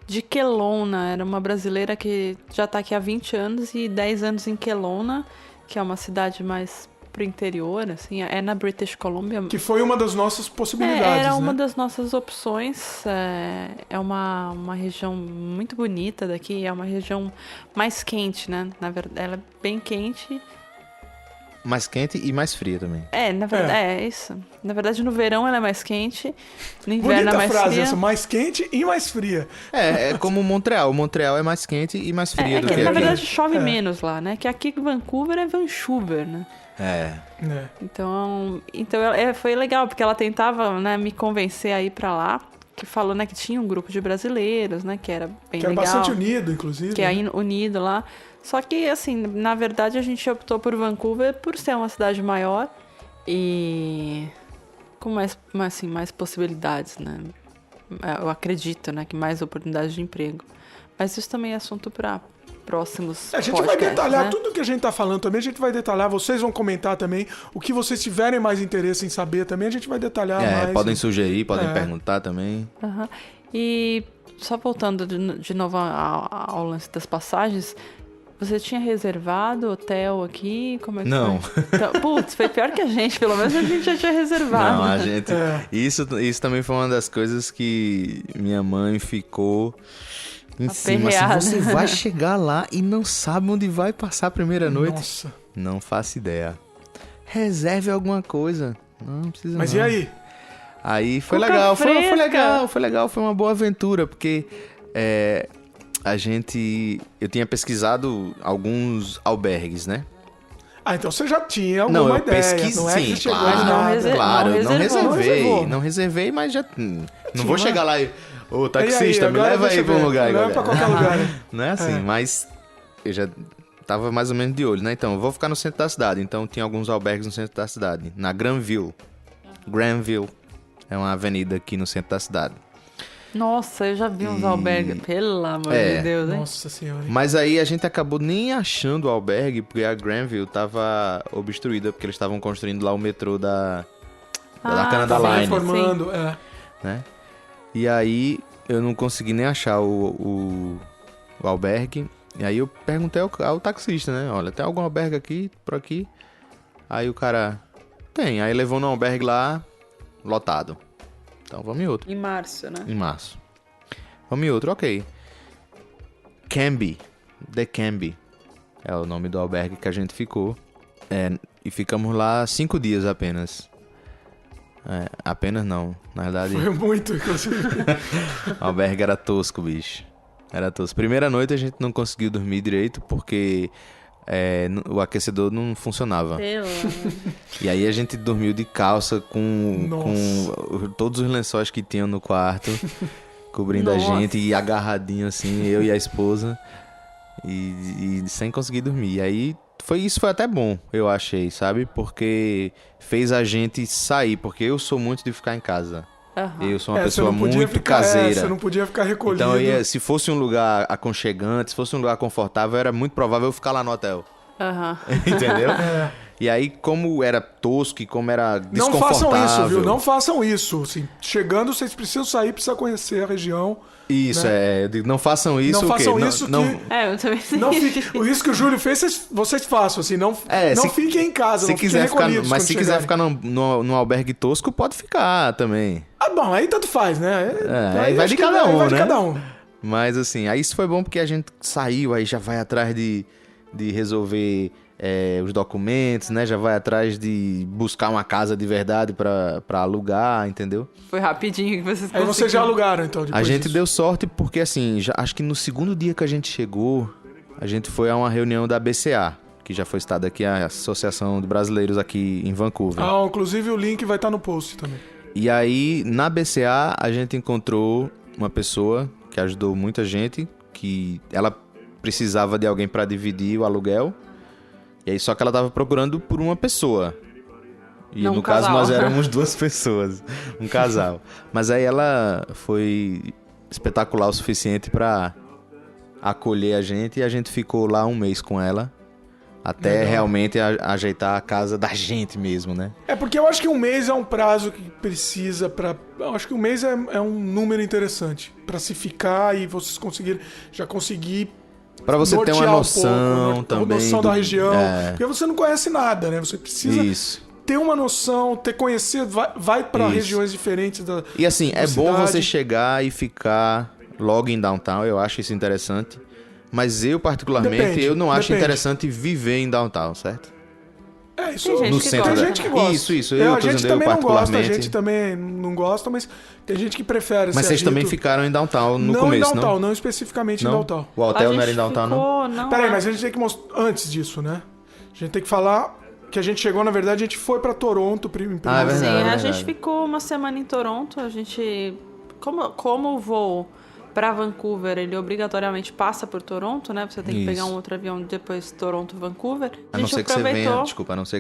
Speaker 4: de Kelowna. Era uma brasileira que já tá aqui há 20 anos e 10 anos em Kelowna, que é uma cidade mais pro interior, assim. É na British Columbia.
Speaker 3: Que foi uma das nossas possibilidades,
Speaker 4: Era uma
Speaker 3: né?
Speaker 4: das nossas opções. É uma região muito bonita daqui. É uma região mais quente, né? Na verdade, ela é bem quente.
Speaker 2: Mais quente e mais fria também.
Speaker 4: Na verdade, é isso. Na verdade, no verão ela é mais quente, no inverno
Speaker 3: Bonita
Speaker 4: é mais
Speaker 3: frase
Speaker 4: fria.
Speaker 3: essa, mais quente e mais fria.
Speaker 2: É como Montreal. Montreal é mais quente e mais fria do
Speaker 4: que
Speaker 2: que
Speaker 4: na
Speaker 2: aqui.
Speaker 4: verdade chove menos lá, né? Que aqui em Vancouver é Vancouver, né?
Speaker 2: É.
Speaker 4: Então foi legal, porque ela tentava, né, me convencer a ir pra lá, que falou, né, que tinha um grupo de brasileiros, né, que era bem
Speaker 3: Que era
Speaker 4: legal.
Speaker 3: bastante unido, inclusive.
Speaker 4: Que é unido lá. Só que, assim, na verdade a gente optou por Vancouver por ser uma cidade maior e com mais possibilidades, né? Eu acredito, né, que mais oportunidades de emprego. Mas isso também é assunto para próximos
Speaker 3: A gente vai
Speaker 4: podcasts,
Speaker 3: detalhar
Speaker 4: né?
Speaker 3: tudo que a gente tá falando também, a gente vai detalhar, vocês vão comentar também, o que vocês tiverem mais interesse em saber também, a gente vai detalhar mais.
Speaker 2: Podem sugerir, podem perguntar também.
Speaker 4: Uhum. E só voltando de novo ao lance das passagens, você tinha reservado hotel aqui? Como é que
Speaker 2: Não.
Speaker 4: foi? Então, putz, foi pior que a gente. Pelo menos a gente já tinha reservado.
Speaker 2: Não, a
Speaker 4: né?
Speaker 2: gente... Isso também foi uma das coisas que minha mãe ficou em cima.
Speaker 4: Aperreada.
Speaker 2: Assim, você vai chegar lá e não sabe onde vai passar a primeira noite?
Speaker 3: Nossa.
Speaker 2: Não faço ideia. Reserve alguma coisa. Não precisa
Speaker 3: Mas
Speaker 2: não.
Speaker 3: e aí?
Speaker 2: Aí foi
Speaker 4: Cuca
Speaker 2: legal, foi
Speaker 4: fresca.
Speaker 2: legal, foi uma boa aventura, porque eu tinha pesquisado alguns albergues, né?
Speaker 3: Então você já tinha alguma ideia.
Speaker 2: Pesquisei,
Speaker 3: não é que
Speaker 2: sim,
Speaker 3: chegou
Speaker 2: claro,
Speaker 3: de nada.
Speaker 2: claro,
Speaker 4: não
Speaker 2: não
Speaker 4: reservou.
Speaker 2: reservei, não reservei, mas já não vou chegar lá e ô taxista,
Speaker 3: E aí,
Speaker 2: me
Speaker 3: agora
Speaker 2: leva
Speaker 3: deixa
Speaker 2: aí
Speaker 3: eu
Speaker 2: pra um
Speaker 3: ver,
Speaker 2: lugar.
Speaker 3: me leva pra qualquer lugar.
Speaker 2: Não é assim, mas eu já tava mais ou menos de olho, né? Então, eu vou ficar no centro da cidade, então tinha alguns albergues no centro da cidade, na Granville. Granville é uma avenida aqui no centro da cidade.
Speaker 4: Nossa, eu já vi uns albergues. Pelo amor de Deus, hein?
Speaker 3: Nossa senhora.
Speaker 2: Mas aí a gente acabou nem achando o albergue, porque a Granville tava obstruída, porque eles estavam construindo lá o metrô da cana da
Speaker 3: Tava
Speaker 2: Line.
Speaker 3: reformando,
Speaker 2: Né? E aí eu não consegui nem achar o albergue. E aí eu perguntei ao taxista, né? Olha, tem algum albergue aqui, por aqui? Aí o cara, tem. Aí levou no albergue lá, lotado. Então vamos em outro.
Speaker 4: Em março, né?
Speaker 2: Em março. Vamos em outro, ok. Canby. The Canby. É o nome do albergue que a gente ficou. E ficamos lá 5 dias apenas. Apenas não. Na verdade,
Speaker 3: foi muito, inclusive.
Speaker 2: o albergue era tosco, bicho. Era tosco. Primeira noite a gente não conseguiu dormir direito porque o aquecedor não funcionava. E aí a gente dormiu de calça com todos os lençóis que tinham no quarto, cobrindo a gente e agarradinho assim, eu e a esposa, e sem conseguir dormir. E aí isso foi até bom, eu achei, sabe? Porque fez a gente sair, porque eu sou muito de ficar em casa. Eu sou uma pessoa muito caseira.
Speaker 3: Você não podia ficar recolhido.
Speaker 2: Então, se fosse um lugar aconchegante, se fosse um lugar confortável, era muito provável eu ficar lá no hotel. Entendeu? E aí, como era tosco e como era desconfortável...
Speaker 3: Não façam isso, viu? Não façam isso. Assim, chegando, vocês precisam sair, precisam conhecer a região.
Speaker 2: Isso,
Speaker 3: né?
Speaker 2: Não façam isso.
Speaker 3: Não façam isso
Speaker 2: não,
Speaker 3: que...
Speaker 4: eu também sei.
Speaker 3: O risco que o Júlio fez, vocês façam. Assim, não fiquem em casa,
Speaker 2: se
Speaker 3: não
Speaker 2: quiser
Speaker 3: fiquem recolhidos.
Speaker 2: Mas se quiser ficar num albergue tosco, pode ficar também.
Speaker 3: Bom, aí tanto faz, né?
Speaker 2: Aí vai de cada um,
Speaker 3: vai de
Speaker 2: né?
Speaker 3: cada um.
Speaker 2: Mas assim, aí isso foi bom porque a gente saiu, aí já vai atrás de resolver os documentos, né? Já vai atrás de buscar uma casa de verdade pra alugar, entendeu?
Speaker 4: Foi rapidinho que vocês conseguiram.
Speaker 3: Aí vocês já alugaram, então, depois
Speaker 2: A gente
Speaker 3: disso.
Speaker 2: deu sorte porque, assim, acho que no segundo dia que a gente chegou, a gente foi a uma reunião da BCA, que já foi citada aqui, a Associação de Brasileiros aqui em Vancouver.
Speaker 3: Inclusive o link vai estar no post também.
Speaker 2: E aí, na BCA, a gente encontrou uma pessoa que ajudou muita gente, que ela precisava de alguém para dividir o aluguel. E aí, só que ela tava procurando por uma pessoa. E
Speaker 4: não,
Speaker 2: no caso, nós éramos 2 pessoas, um casal. Mas aí ela foi espetacular o suficiente para acolher a gente, e a gente ficou lá 1 mês com ela. Até realmente ajeitar a casa da gente mesmo, né?
Speaker 3: Porque eu acho que 1 mês é um prazo que precisa pra... Eu acho que 1 mês é um número interessante pra se ficar e vocês conseguir
Speaker 2: pra você ter uma noção também.
Speaker 3: Noção da região. Porque você não conhece nada, né? Você precisa ter uma noção, conhecer, vai pra regiões diferentes da
Speaker 2: E assim,
Speaker 3: da
Speaker 2: bom
Speaker 3: cidade.
Speaker 2: você chegar e ficar logo em downtown, eu acho isso interessante. Mas eu, particularmente, eu não acho interessante viver em downtown, certo?
Speaker 3: Isso
Speaker 4: tem gente
Speaker 2: no
Speaker 4: que
Speaker 2: centro
Speaker 4: gosta.
Speaker 3: Tem gente que gosta.
Speaker 2: Isso.
Speaker 3: A gente também não gosta, a gente também não gosta, mas tem gente que prefere.
Speaker 2: Mas vocês também ficaram em downtown no começo,
Speaker 3: não? Não em downtown,
Speaker 2: não?
Speaker 3: não especificamente em downtown.
Speaker 2: O hotel não era em downtown, não?
Speaker 3: Peraí, mas a gente tem que mostrar antes disso, né? A gente tem que falar que a gente chegou, na verdade, a gente foi pra Toronto primeiro.
Speaker 2: É verdade,
Speaker 4: Sim, a
Speaker 2: verdade.
Speaker 4: gente ficou uma semana em Toronto, a gente... Como o voo para Vancouver, ele obrigatoriamente passa por Toronto, né? Você tem que pegar um outro avião depois Toronto-Vancouver.
Speaker 2: A não ser que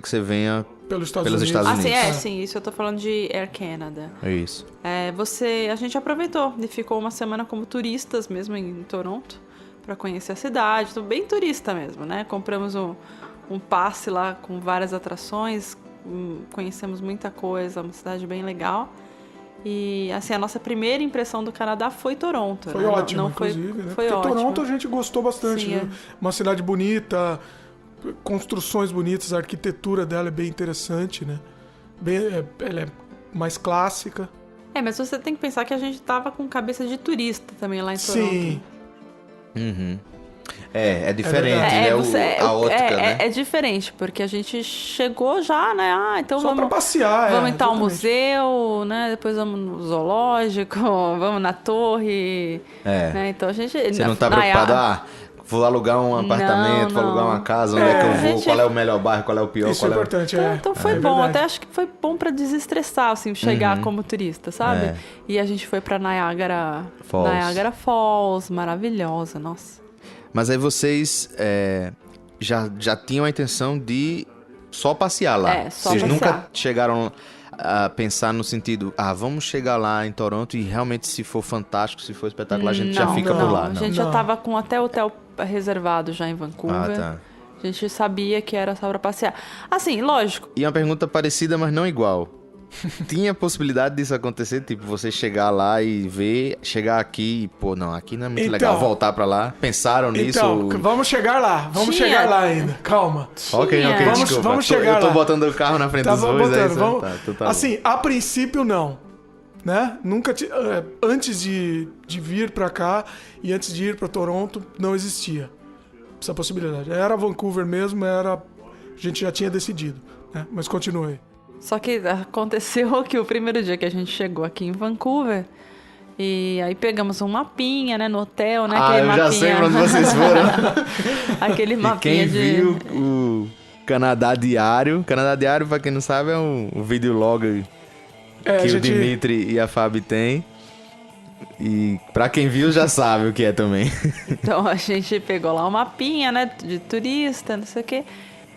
Speaker 2: você venha pelos Estados Unidos.
Speaker 4: Sim, isso eu tô falando de Air Canada.
Speaker 2: Isso.
Speaker 4: A gente aproveitou e ficou uma semana como turistas mesmo em Toronto, para conhecer a cidade, tô bem turista mesmo, né? Compramos um passe lá com várias atrações, conhecemos muita coisa, uma cidade bem legal. E, assim, a nossa primeira impressão do Canadá foi Toronto.
Speaker 3: Foi ótimo, inclusive, né?
Speaker 4: Foi
Speaker 3: Porque
Speaker 4: ótimo.
Speaker 3: Toronto a gente gostou bastante,
Speaker 4: Sim,
Speaker 3: viu? Uma cidade bonita, construções bonitas, a arquitetura dela é bem interessante, né? Ela é mais clássica.
Speaker 4: Mas você tem que pensar que a gente tava com cabeça de turista também lá em Toronto.
Speaker 3: Sim.
Speaker 2: Uhum. É diferente, a ótica, né?
Speaker 4: É diferente, porque a gente chegou já, né? então
Speaker 3: Só pra passear,
Speaker 4: vamos então ao museu, né? Depois vamos no zoológico, vamos na torre. Né? Então a gente...
Speaker 2: Você não tá preocupado, vou alugar um apartamento, vou alugar uma casa, onde é que eu vou, qual é o melhor bairro, qual é o pior,
Speaker 3: Isso é importante,
Speaker 4: Então foi bom, até acho que foi bom pra desestressar, assim, chegar como turista, sabe? E a gente foi pra Niagara Falls, maravilhosa, nossa.
Speaker 2: Mas aí vocês já tinham a intenção de só passear lá. Vocês nunca chegaram a pensar no sentido, vamos chegar lá em Toronto e realmente se for fantástico, se for espetacular, a gente já fica por lá.
Speaker 4: A gente já tava com até hotel reservado já em Vancouver.
Speaker 2: Tá.
Speaker 4: A gente sabia que era só pra passear. Assim, lógico.
Speaker 2: E uma pergunta parecida, mas não igual. tinha possibilidade disso acontecer? Tipo, você chegar lá e ver, chegar aqui e, pô, não, aqui não é muito legal, voltar pra lá. Pensaram nisso?
Speaker 3: Então, vamos chegar lá. Vamos chegar lá ainda. Calma.
Speaker 2: Ok, desculpa.
Speaker 3: Vamos chegar lá.
Speaker 2: Eu tô botando o carro na frente dos bois, é isso? Tá
Speaker 3: assim, a princípio não. Né? Nunca antes de vir pra cá e antes de ir pra Toronto, não existia essa possibilidade. Era Vancouver mesmo, a gente já tinha decidido, né? Mas continue.
Speaker 4: Só que aconteceu que o primeiro dia que a gente chegou aqui em Vancouver, e aí pegamos um mapinha, né, no hotel, né?
Speaker 2: Aquele mapinha. Já sei pra onde vocês foram.
Speaker 4: Aquele mapinha
Speaker 2: quem viu o Canadá Diário, pra quem não sabe, é um videolog que o Dimitri e a Fabi têm. E pra quem viu já sabe o que é também.
Speaker 4: Então a gente pegou lá um mapinha, né, de turista, não sei o quê.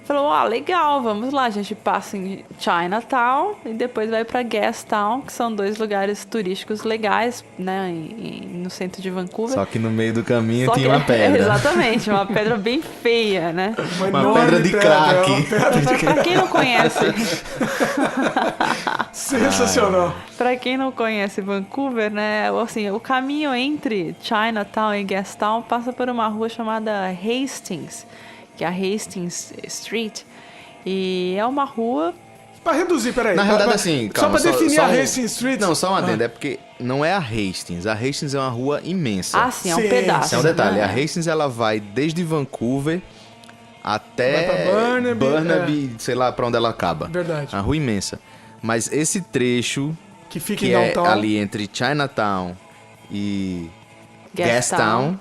Speaker 4: Falou, legal, vamos lá. A gente passa em Chinatown e depois vai pra Gastown, que são 2 lugares turísticos legais, né, no centro de Vancouver.
Speaker 2: Só que no meio do caminho tinha uma pedra.
Speaker 4: Exatamente, uma pedra bem feia, né?
Speaker 2: Uma pedra de crack.
Speaker 4: Pra quem não conhece...
Speaker 3: Sensacional.
Speaker 4: Pra quem não conhece Vancouver, né, assim, o caminho entre Chinatown e Gastown passa por uma rua chamada Hastings, que é a Hastings Street, e é uma rua...
Speaker 3: Pra reduzir, peraí.
Speaker 2: Na realidade, assim, calma,
Speaker 3: só pra definir a Hastings Street...
Speaker 2: Não, só um adendo, é porque não é a Hastings. A Hastings é uma rua imensa.
Speaker 4: Ah, sim, é um pedaço.
Speaker 2: Esse é um detalhe.
Speaker 4: Né?
Speaker 2: A Hastings, ela vai desde Vancouver até Burnaby, sei lá pra onde ela acaba.
Speaker 3: Verdade.
Speaker 2: É uma rua imensa. Mas esse trecho,
Speaker 3: que fica
Speaker 2: em
Speaker 3: downtown,
Speaker 2: ali entre Chinatown e Gastown,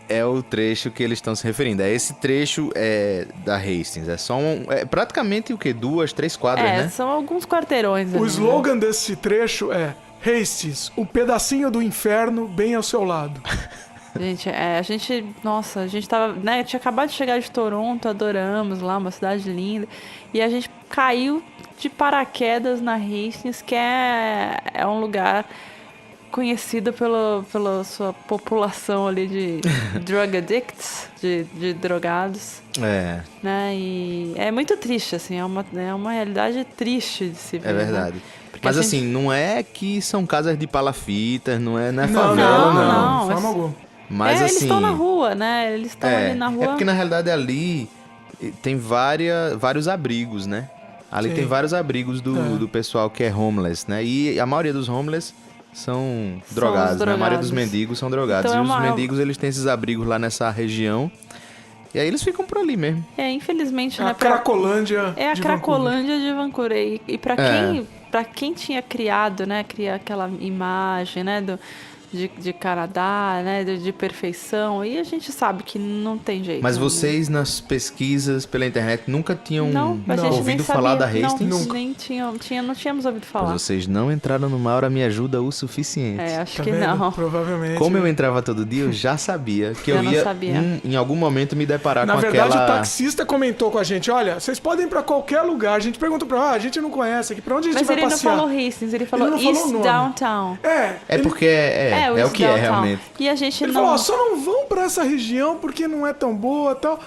Speaker 2: é o trecho que eles estão se referindo. Esse trecho da Hastings. É só é praticamente o quê? 2, 3 quadras, né?
Speaker 4: São alguns quarteirões.
Speaker 3: O slogan desse trecho é Hastings, um pedacinho do inferno bem ao seu lado.
Speaker 4: Gente, a gente tava, né, tinha acabado de chegar de Toronto, adoramos lá, uma cidade linda, e a gente caiu de paraquedas na Hastings, que é um lugar conhecido pela sua população ali de drug addicts, de drogados.
Speaker 2: É.
Speaker 4: Né? E é muito triste, assim, é uma realidade triste de se ver.
Speaker 2: É verdade.
Speaker 4: Né?
Speaker 2: Mas assim, não é que são casas de palafitas, não é favela, não.
Speaker 3: De forma alguma.
Speaker 2: Mas
Speaker 4: eles
Speaker 2: assim,
Speaker 4: estão na rua, né? Eles estão ali na rua.
Speaker 2: É porque na realidade ali tem vários abrigos, né? Ali tem vários abrigos do pessoal que é homeless, né? E a maioria dos homeless são drogados, né? A maioria dos mendigos são drogados. Então, os mendigos, eles têm esses abrigos lá nessa região. E aí eles ficam por ali mesmo.
Speaker 4: Infelizmente,
Speaker 3: né? A Cracolândia
Speaker 4: É a Cracolândia de Vancouver. E pra quem tinha criado, né? Cria aquela imagem, né? De Canadá, né? De perfeição. E a gente sabe que não tem jeito.
Speaker 2: Mas vocês, nas pesquisas pela internet, nunca tinham ouvido falar da Hastings?
Speaker 4: Não tínhamos ouvido falar.
Speaker 2: Mas vocês não entraram no Maura Me Ajuda o suficiente.
Speaker 4: Acho que não.
Speaker 3: Provavelmente.
Speaker 2: Como eu entrava todo dia, eu já sabia que eu ia, em algum momento, me deparar com aquela...
Speaker 3: Na verdade, o taxista comentou com a gente, olha, vocês podem ir pra qualquer lugar. A gente perguntou a gente não conhece aqui, pra onde a gente vai passear?
Speaker 4: Mas ele não falou Hastings, ele falou East Downtown.
Speaker 2: Porque é o que é, realmente.
Speaker 4: E a gente
Speaker 3: ele falou, só não vão pra essa região porque não é tão boa e tal.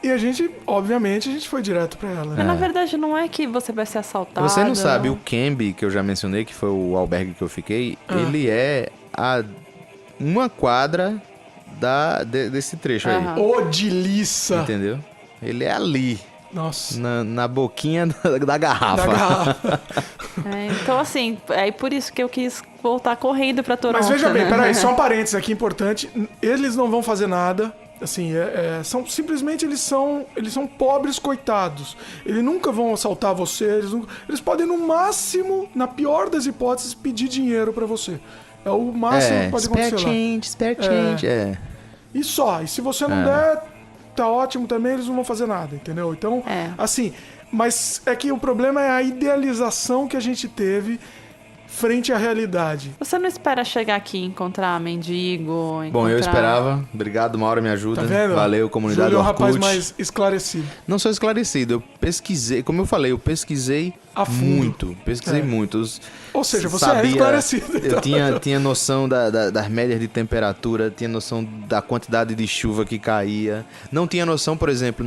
Speaker 3: E a gente, obviamente, foi direto pra ela.
Speaker 4: Mas na verdade não é que você vai ser assaltado.
Speaker 2: Você não sabe, o Cambie, que eu já mencionei, que foi o albergue que eu fiquei, ele é a uma quadra desse trecho aí.
Speaker 3: Ô, delícia!
Speaker 2: Entendeu? Ele é ali.
Speaker 3: Nossa.
Speaker 2: Na boquinha da garrafa.
Speaker 4: Então, assim, é por isso que eu quis voltar correndo pra Toronto.
Speaker 3: Mas veja bem, peraí, só um parênteses aqui importante. Eles não vão fazer nada. Assim, simplesmente eles são pobres coitados. Eles nunca vão assaltar você. Eles podem, no máximo, na pior das hipóteses, pedir dinheiro pra você. É o máximo que pode acontecer lá.
Speaker 2: Spare change.
Speaker 3: E só. E se você não der... tá ótimo também, eles não vão fazer nada, entendeu? Então, assim, mas é que o problema é a idealização que a gente teve frente à realidade.
Speaker 4: Você não espera chegar aqui e encontrar mendigo?
Speaker 2: Bom, eu esperava. Obrigado, Maura, me ajuda.
Speaker 3: Tá vendo?
Speaker 2: Valeu, comunidade
Speaker 3: Júlio
Speaker 2: Orkut.
Speaker 3: é um rapaz mais esclarecido.
Speaker 2: Não sou esclarecido, eu pesquisei, como eu falei, eu pesquisei muito. Pesquisei muito.
Speaker 3: Ou seja, você é esclarecido.
Speaker 2: Então. Eu tinha noção das médias de temperatura, tinha noção da quantidade de chuva que caía. Não tinha noção, por exemplo,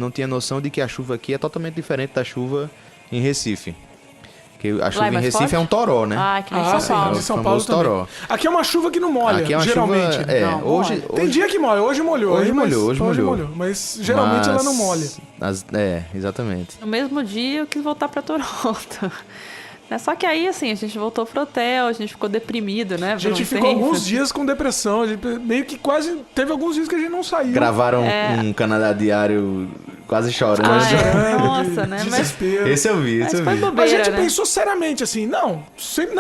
Speaker 2: de que a chuva aqui é totalmente diferente da chuva em Recife. Que a chuva em Recife é um toró, né?
Speaker 4: Ah, que nem São Paulo.
Speaker 3: De São Paulo também.
Speaker 2: Toró.
Speaker 3: Aqui é uma chuva que não molha,
Speaker 2: Aqui é uma
Speaker 3: geralmente.
Speaker 2: chuva...
Speaker 3: né?
Speaker 2: Não, hoje...
Speaker 3: Tem dia que molha, hoje molhou.
Speaker 2: Hoje molhou.
Speaker 3: Mas geralmente ela não molha.
Speaker 2: Exatamente.
Speaker 4: No mesmo dia eu quis voltar pra Toronto. Só que aí, assim, a gente voltou pro hotel, a gente ficou deprimido, né?
Speaker 3: A gente ficou alguns dias com depressão, a gente meio que quase... Teve alguns dias que a gente não saiu.
Speaker 2: Gravaram um Canadá Diário quase chorando.
Speaker 4: Nossa, né?
Speaker 3: Desespero.
Speaker 2: Esse eu vi.
Speaker 4: Foi bobeira,
Speaker 3: Mas a gente
Speaker 4: né?
Speaker 3: pensou seriamente, assim,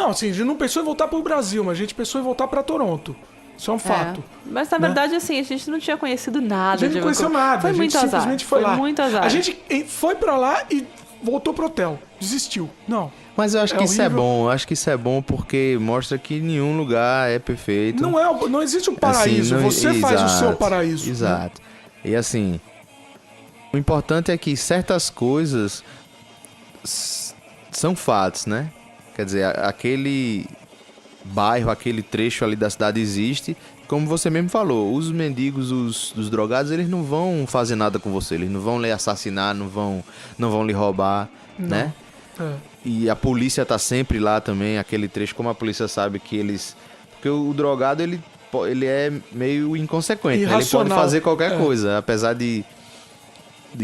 Speaker 3: assim, a gente não pensou em voltar pro Brasil, mas a gente pensou em voltar pra Toronto. Isso é um fato.
Speaker 4: Mas na verdade, assim, a gente não tinha conhecido nada.
Speaker 3: A gente não conheceu nada.
Speaker 4: Foi
Speaker 3: a gente
Speaker 4: muito azar.
Speaker 3: simplesmente foi lá.
Speaker 4: Muito azar.
Speaker 3: A gente foi pra lá e voltou pro hotel. Desistiu. Não.
Speaker 2: Mas eu acho que isso é
Speaker 3: horrível.
Speaker 2: bom. Eu acho que isso é bom porque mostra que nenhum lugar é perfeito.
Speaker 3: Não existe um paraíso.
Speaker 2: Assim,
Speaker 3: Você faz o seu paraíso.
Speaker 2: Exato. E assim, o importante é que certas coisas são fatos, né? Quer dizer, aquele bairro, aquele trecho ali da cidade existe. Como você mesmo falou, os mendigos, os drogados, eles não vão fazer nada com você. Eles não vão lhe assassinar, não vão lhe roubar, né? E a polícia tá sempre lá também, aquele trecho, como a polícia sabe que eles... Porque o drogado, ele é meio inconsequente, né? Ele pode fazer qualquer coisa, apesar de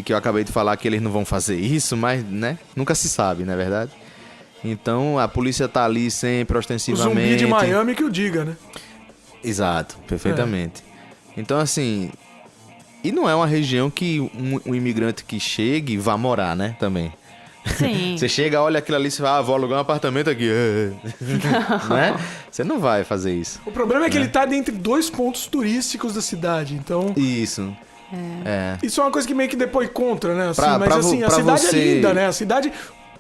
Speaker 2: que eu acabei de falar que eles não vão fazer isso, mas, né? Nunca se sabe, não é verdade? Então, a polícia tá ali sempre, ostensivamente...
Speaker 3: O zumbi de Miami que o diga, né?
Speaker 2: Exato, perfeitamente. Então, assim... E não é uma região que um imigrante que chegue vá morar, né? Também.
Speaker 4: Sim.
Speaker 2: Você chega, olha aquilo ali e fala, vou alugar um apartamento aqui. Não é? Você não vai fazer isso.
Speaker 3: O problema é que ele tá entre dois pontos turísticos da cidade, então...
Speaker 2: Isso.
Speaker 3: Isso é uma coisa que meio que depois contra, né? Assim,
Speaker 2: Pra
Speaker 3: a cidade
Speaker 2: você...
Speaker 3: é linda, né? A cidade...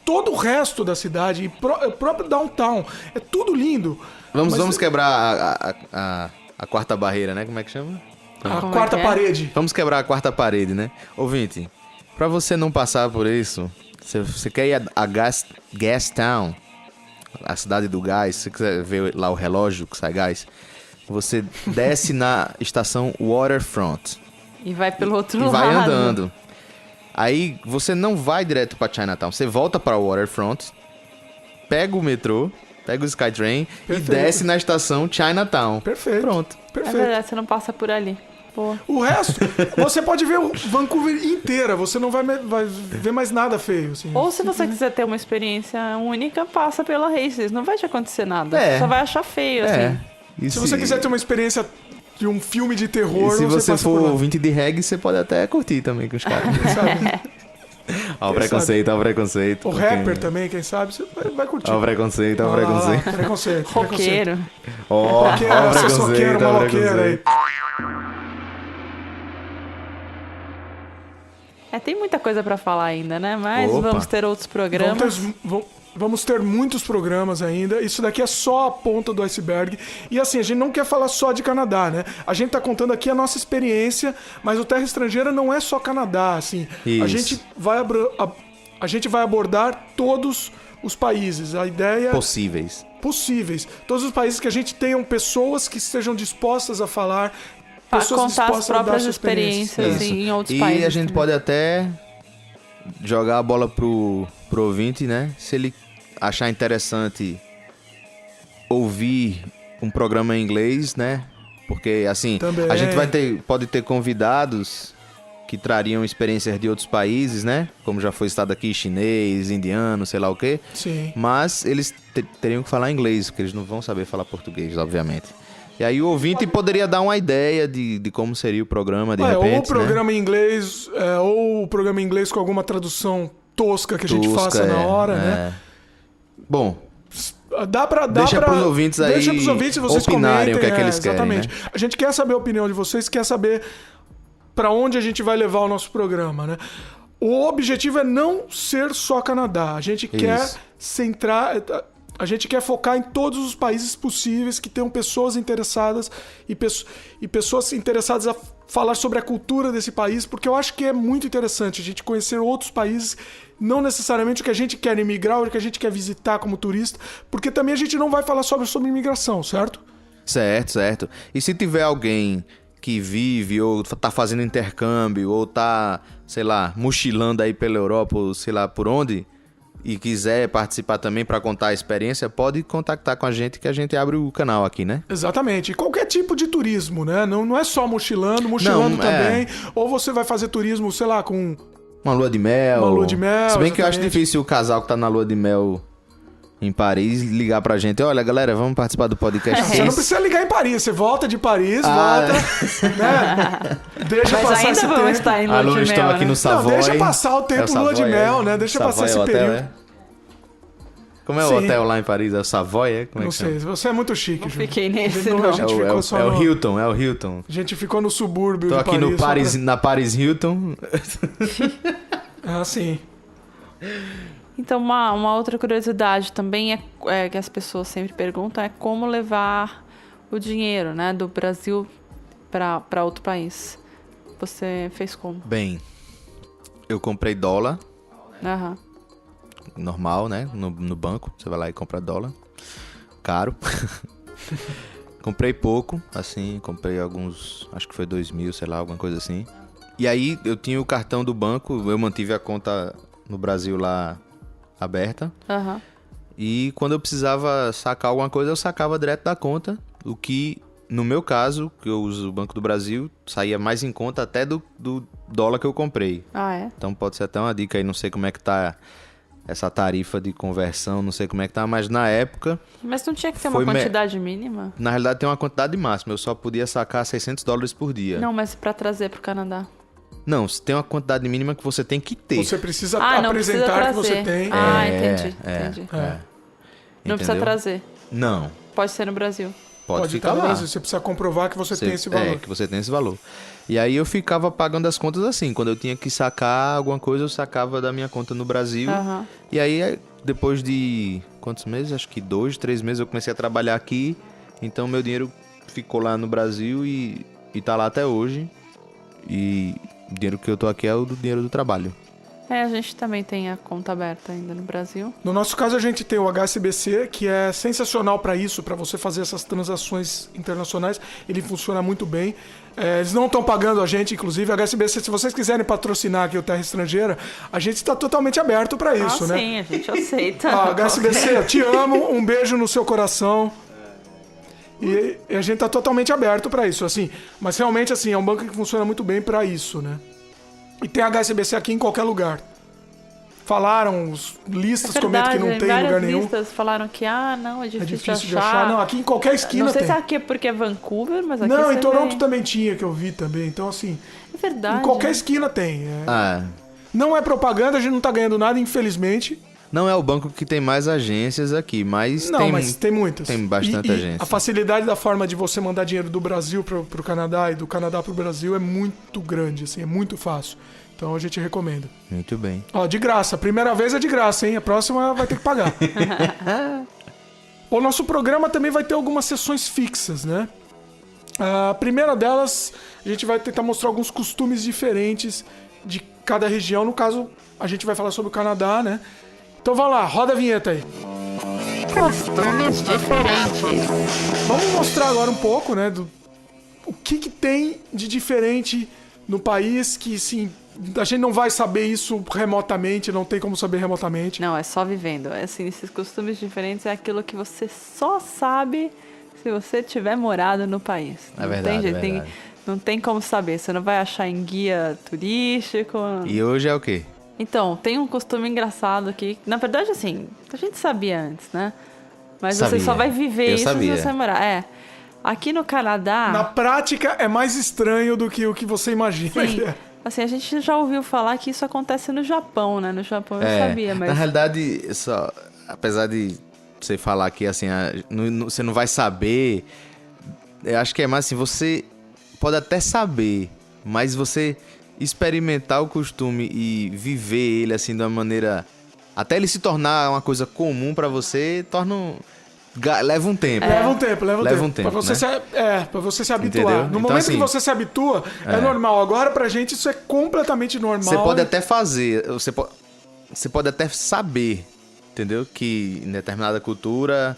Speaker 3: Todo o resto da cidade, o próprio downtown, é tudo lindo.
Speaker 2: Vamos quebrar a quarta barreira, né? Como é que chama?
Speaker 3: A quarta parede.
Speaker 2: Vamos quebrar a quarta parede, né? Ouvinte, pra você não passar por isso... Você quer ir a Gastown, a cidade do gás, se você quiser ver lá o relógio que sai gás, você desce na estação Waterfront.
Speaker 4: E vai pelo outro lado.
Speaker 2: E vai andando. Aí você não vai direto pra Chinatown, você volta pra Waterfront, pega o metrô, pega o Skytrain e desce na estação Chinatown.
Speaker 3: Perfeito.
Speaker 2: Pronto.
Speaker 3: Perfeito.
Speaker 4: É verdade, você não passa por ali. Boa.
Speaker 3: O resto, você pode ver o Vancouver inteira, você não vai ver mais nada feio. Assim.
Speaker 4: Ou se você quiser ter uma experiência única, passa pela Races. Não vai te acontecer nada.
Speaker 2: É.
Speaker 4: Você só vai achar feio, assim.
Speaker 2: E
Speaker 3: Se você quiser ter uma experiência de um filme de terror,
Speaker 2: e se você
Speaker 3: passa
Speaker 2: for
Speaker 3: por lá.
Speaker 2: ouvinte de reggae, você pode até curtir também com os caras. Ó o preconceito, ó o preconceito.
Speaker 3: O rapper também, quem sabe, você vai curtir.
Speaker 2: Ó o preconceito, ó o preconceito.
Speaker 3: Preconceito.
Speaker 4: Roqueiro.
Speaker 2: Ó o preconceito, ó o
Speaker 3: maloqueiro aí.
Speaker 4: Tem muita coisa pra falar ainda, né? Mas
Speaker 2: Opa.
Speaker 4: vamos ter outros programas.
Speaker 3: Vamos ter muitos programas ainda. Isso daqui é só a ponta do iceberg. E assim, a gente não quer falar só de Canadá, né? A gente tá contando aqui a nossa experiência, mas o Terra Estrangeira não é só Canadá, assim.
Speaker 2: Isso.
Speaker 3: A gente vai abordar todos os países. A ideia...
Speaker 2: Possíveis.
Speaker 3: Todos os países que a gente tenham pessoas que estejam dispostas a falar...
Speaker 4: Pra contar as próprias experiências
Speaker 2: Isso.
Speaker 4: em outros países.
Speaker 2: E a gente
Speaker 4: também.
Speaker 2: pode até jogar a bola pro ouvinte, né? Se ele achar interessante ouvir um programa em inglês, né? Porque, assim,
Speaker 3: Também.
Speaker 2: a gente pode ter convidados que trariam experiências de outros países, né? Como já foi citado aqui, chinês, indiano, sei lá o quê.
Speaker 3: Sim.
Speaker 2: Mas eles teriam que falar inglês, porque eles não vão saber falar português, obviamente. E aí o ouvinte poderia dar uma ideia de como seria o programa, de repente,
Speaker 3: ou o programa
Speaker 2: né?
Speaker 3: em inglês, ou o programa em inglês com alguma tradução tosca que a gente faça na hora, né?
Speaker 2: Bom,
Speaker 3: Deixa
Speaker 2: pros ouvintes aí
Speaker 3: Deixa pros ouvintes vocês
Speaker 2: opinarem
Speaker 3: comentem,
Speaker 2: o que é que eles querem,
Speaker 3: exatamente.
Speaker 2: né?
Speaker 3: A gente quer saber a opinião de vocês, quer saber pra onde a gente vai levar o nosso programa, né? O objetivo é não ser só Canadá. A gente quer centrar... A gente quer focar em todos os países possíveis que tenham pessoas interessadas e pessoas interessadas a falar sobre a cultura desse país, porque eu acho que é muito interessante a gente conhecer outros países, não necessariamente o que a gente quer emigrar ou o que a gente quer visitar como turista, porque também a gente não vai falar sobre imigração, certo?
Speaker 2: Certo. E se tiver alguém que vive ou tá fazendo intercâmbio ou tá, sei lá, mochilando aí pela Europa ou sei lá por onde... e quiser participar também para contar a experiência, pode contactar com a gente que a gente abre o canal aqui, né?
Speaker 3: Exatamente. E qualquer tipo de turismo, né? Não é só mochilando também. Ou você vai fazer turismo, sei lá, com...
Speaker 2: Uma lua de mel.
Speaker 3: Uma lua de mel,
Speaker 2: Se bem que eu acho
Speaker 3: exatamente.
Speaker 2: difícil o casal que tá na lua de mel em Paris ligar pra gente. Olha, galera, vamos participar do podcast.
Speaker 3: Você não precisa ligar em Paris. Você volta de Paris, volta, né? Deixa
Speaker 4: Mas
Speaker 3: passar
Speaker 4: ainda
Speaker 3: esse
Speaker 4: vamos
Speaker 3: tempo.
Speaker 4: estar em lua
Speaker 2: Alô,
Speaker 4: de
Speaker 2: estou
Speaker 4: mel,
Speaker 2: aqui
Speaker 4: né?
Speaker 2: no Savoy.
Speaker 3: Não, deixa passar o tempo
Speaker 2: É
Speaker 3: lua de
Speaker 2: Savoy,
Speaker 3: mel, né? Deixa
Speaker 2: Savoy
Speaker 3: passar esse
Speaker 2: é o hotel,
Speaker 3: período.
Speaker 2: é? Como é o
Speaker 3: Sim.
Speaker 2: hotel lá em Paris? É o Savoy, é? Como é
Speaker 3: Não
Speaker 2: que chama?
Speaker 3: sei, você é muito chique,
Speaker 4: Não
Speaker 3: Júlio.
Speaker 4: fiquei nesse,
Speaker 3: A
Speaker 4: não.
Speaker 3: gente ficou só
Speaker 2: É o
Speaker 3: no...
Speaker 2: Hilton, é o Hilton.
Speaker 3: A gente ficou no subúrbio
Speaker 2: Tô
Speaker 3: de
Speaker 2: aqui no
Speaker 3: Paris.
Speaker 2: Paris, na Paris Hilton.
Speaker 3: Ah, sim.
Speaker 4: Então, uma outra curiosidade também é que as pessoas sempre perguntam é como levar o dinheiro, né, do Brasil para outro país. Você fez como?
Speaker 2: Bem, eu comprei dólar,
Speaker 4: Aham.
Speaker 2: normal, né? No banco. Você vai lá e compra dólar. Caro. Comprei pouco, assim. Comprei alguns... Acho que foi 2.000, sei lá, alguma coisa assim. E aí, eu tinha o cartão do banco. Eu mantive a conta no Brasil lá aberta.
Speaker 4: Aham.
Speaker 2: E quando eu precisava sacar alguma coisa, eu sacava direto da conta. O que, no meu caso, que eu uso o Banco do Brasil, saía mais em conta até do dólar que eu comprei.
Speaker 4: Ah, é?
Speaker 2: Então pode ser até uma dica aí, não sei como é que tá essa tarifa de conversão, não sei como é que tá, mas na época,
Speaker 4: Mas não tinha que ter
Speaker 2: Foi
Speaker 4: uma quantidade mínima?
Speaker 2: na realidade tem uma quantidade máxima, eu só podia sacar $600 por dia.
Speaker 4: Não, mas para trazer pro Canadá.
Speaker 2: Não, tem uma quantidade mínima que você tem que ter.
Speaker 3: Você precisa
Speaker 4: Não precisa
Speaker 3: apresentar que
Speaker 4: trazer.
Speaker 3: você tem.
Speaker 4: Ah, entendi. Não precisa
Speaker 2: Entendeu?
Speaker 4: trazer.
Speaker 2: Não,
Speaker 4: Pode ser no Brasil.
Speaker 2: pode
Speaker 3: estar
Speaker 2: ficar
Speaker 3: no
Speaker 2: lá.
Speaker 3: Brasil. Você precisa comprovar que você tem esse valor.
Speaker 2: É, que você tem esse valor. E aí eu ficava pagando as contas assim. Quando eu tinha que sacar alguma coisa, eu sacava da minha conta no Brasil.
Speaker 4: Aham.
Speaker 2: E aí, depois de quantos meses? Acho que 2, 3 meses eu comecei a trabalhar aqui. Então meu dinheiro ficou lá no Brasil e tá lá até hoje. E o dinheiro que eu tô aqui é o do dinheiro do trabalho.
Speaker 4: A gente também tem a conta aberta ainda no Brasil.
Speaker 3: No nosso caso, a gente tem o HSBC, que é sensacional para isso, para você fazer essas transações internacionais. Ele funciona muito bem. Eles não estão pagando a gente, inclusive. O HSBC, se vocês quiserem patrocinar aqui o Terra Estrangeira, a gente está totalmente aberto para isso, né?
Speaker 4: Sim, a gente aceita.
Speaker 3: HSBC, eu te amo, um beijo no seu coração. E a gente tá totalmente aberto para isso, assim. Mas realmente, assim, é um banco que funciona muito bem para isso, né? E tem HSBC aqui em qualquer lugar. Falaram, os listas comentam que não tem em lugar nenhum.
Speaker 4: Listas falaram que, não, é
Speaker 3: É
Speaker 4: difícil,
Speaker 3: difícil de achar. Não, aqui em qualquer esquina
Speaker 4: Não sei
Speaker 3: tem.
Speaker 4: se aqui é porque é Vancouver, mas aqui
Speaker 3: Não,
Speaker 4: você
Speaker 3: em Toronto
Speaker 4: vê.
Speaker 3: também tinha, que eu vi também. Então, assim,
Speaker 4: É verdade.
Speaker 3: em qualquer
Speaker 4: né?
Speaker 3: esquina tem.
Speaker 2: Ah,
Speaker 3: Não é propaganda, a gente não tá ganhando nada, infelizmente.
Speaker 2: não é o banco que tem mais agências aqui, mas
Speaker 3: Não,
Speaker 2: tem...
Speaker 3: mas tem muitas.
Speaker 2: tem bastante agência.
Speaker 3: A facilidade da forma de você mandar dinheiro do Brasil pro Canadá e do Canadá pro Brasil é muito grande, assim, é muito fácil. Então a gente recomenda.
Speaker 2: Muito bem.
Speaker 3: Ó, de graça. Primeira vez é de graça, hein? A próxima vai ter que pagar. O nosso programa também vai ter algumas sessões fixas, né? A primeira delas, a gente vai tentar mostrar alguns costumes diferentes de cada região. No caso, a gente vai falar sobre o Canadá, né? Então vamos lá, roda a vinheta aí.
Speaker 4: Costumes diferentes.
Speaker 3: Vamos mostrar agora um pouco, né, o que tem de diferente no país que, sim, a gente não vai saber isso remotamente, não tem como saber remotamente.
Speaker 4: Não, é só vivendo. É assim, esses costumes diferentes é aquilo que você só sabe se você tiver morado no país.
Speaker 2: É verdade,
Speaker 4: tem jeito,
Speaker 2: é verdade.
Speaker 4: não tem como saber. Você não vai achar em guia turístico.
Speaker 2: E hoje é o quê?
Speaker 4: Então, tem um costume engraçado aqui. Na verdade, assim, a gente sabia antes, né? Mas
Speaker 2: Sabia.
Speaker 4: você só vai viver
Speaker 2: Eu
Speaker 4: isso
Speaker 2: sabia.
Speaker 4: se você morar. Aqui no Canadá...
Speaker 3: Na prática, é mais estranho do que o que você imagina.
Speaker 4: Sim.
Speaker 3: que é.
Speaker 4: Assim, a gente já ouviu falar que isso acontece no Japão, né? No Japão eu sabia, mas...
Speaker 2: Na realidade, apesar de você falar que assim, você não vai saber, eu acho que é mais assim, você pode até saber, mas você experimentar o costume e viver ele assim de uma maneira, até ele se tornar uma coisa comum pra você, leva um tempo.
Speaker 3: Leva um tempo.
Speaker 2: Leva um tempo,
Speaker 3: Pra você,
Speaker 2: né?
Speaker 3: pra você se habituar.
Speaker 2: Entendeu?
Speaker 3: No
Speaker 2: Então,
Speaker 3: momento
Speaker 2: assim,
Speaker 3: que você se habitua, é normal. Agora, pra gente, isso é completamente normal.
Speaker 2: Você pode até fazer, você pode até saber, entendeu? Que em determinada cultura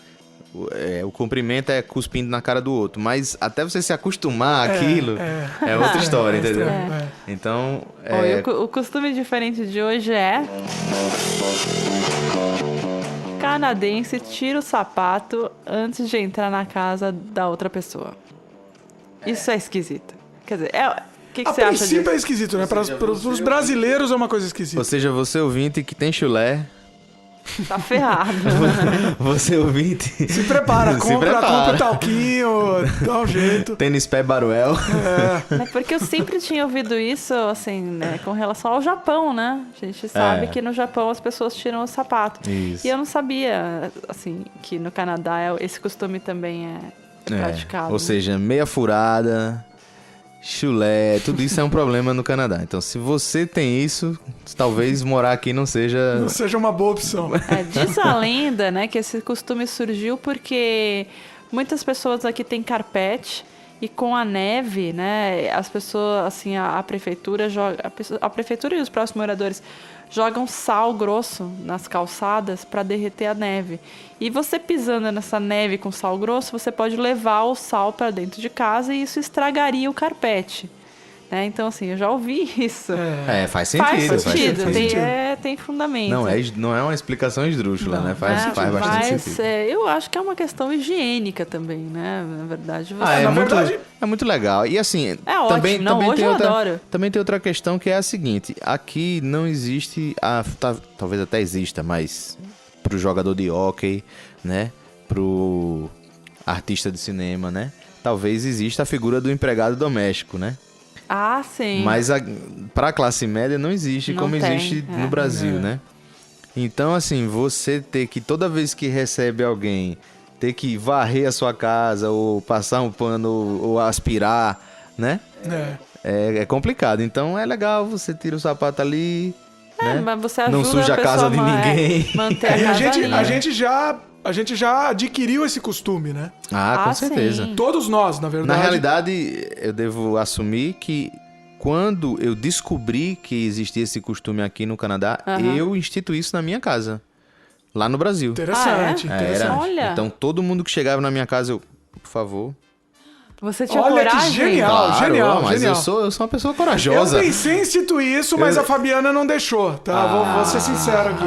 Speaker 2: o cumprimento é cuspindo na cara do outro. Mas até você se acostumar àquilo é outra história, entendeu? Então...
Speaker 4: O costume diferente de hoje é... canadense tira o sapato antes de entrar na casa da outra pessoa. Isso é esquisito. Quer dizer, o que você acha disso?
Speaker 3: A princípio é esquisito, né? Para os brasileiros é uma coisa esquisita.
Speaker 2: Ou seja, você ouvinte que tem chulé...
Speaker 4: Tá ferrado.
Speaker 2: Você ouvinte...
Speaker 3: Se prepara, compra o talquinho, dá um jeito.
Speaker 2: Tênis pé Baruel.
Speaker 4: É porque eu sempre tinha ouvido isso, assim, né, com relação ao Japão, né? A gente sabe que no Japão as pessoas tiram o sapato.
Speaker 2: Isso.
Speaker 4: E eu não sabia, assim, que no Canadá esse costume também é praticado.
Speaker 2: Ou seja, meia furada... chulé, tudo isso é um problema no Canadá. Então, se você tem isso, talvez morar aqui não seja...
Speaker 3: Não seja uma boa opção.
Speaker 4: Diz a lenda, né, que esse costume surgiu porque muitas pessoas aqui têm carpete e com a neve, né, as pessoas, assim, a prefeitura joga... A prefeitura e os próximos moradores jogam sal grosso nas calçadas para derreter a neve. E você pisando nessa neve com sal grosso, você pode levar o sal para dentro de casa e isso estragaria o carpete. Né? Então, assim, eu já ouvi isso.
Speaker 2: Faz sentido.
Speaker 4: Faz sentido. Tem fundamento.
Speaker 2: Não é uma explicação esdrúxula, né? Faz bastante sentido.
Speaker 4: Eu acho que é uma questão higiênica também, né? Na verdade,
Speaker 2: é muito legal. E assim,
Speaker 4: ótimo. Hoje eu adoro.
Speaker 2: Também tem outra questão que é a seguinte: aqui não existe, talvez até exista, mas pro jogador de hóquei, né? Pro artista de cinema, né? Talvez exista a figura do empregado doméstico, né?
Speaker 4: Ah, sim.
Speaker 2: Mas para a classe média não existe como existe no Brasil, né? Então, assim, você ter que, toda vez que recebe alguém, ter que varrer a sua casa, ou passar um pano, ou aspirar, né? É complicado. Então, é legal, você tira o sapato ali, né?
Speaker 4: Mas você ajuda
Speaker 2: não suja a casa de ninguém.
Speaker 4: Manter a casa limpa.
Speaker 3: A gente já adquiriu esse costume, né?
Speaker 2: Com certeza.
Speaker 4: Sim.
Speaker 3: Todos nós, na verdade.
Speaker 2: Na realidade, eu devo assumir que quando eu descobri que existia esse costume aqui no Canadá, eu instituí isso na minha casa. Lá no Brasil.
Speaker 3: Interessante.
Speaker 4: Olha.
Speaker 2: Então, todo mundo que chegava na minha casa, por favor...
Speaker 4: Você tinha
Speaker 3: Olha
Speaker 4: coragem?
Speaker 3: que genial,
Speaker 2: Claro,
Speaker 3: genial.
Speaker 2: mas
Speaker 3: genial.
Speaker 2: eu sou uma pessoa corajosa.
Speaker 3: Eu pensei em instituir isso, mas a Fabiana não deixou, tá? Vou ser sincero aqui.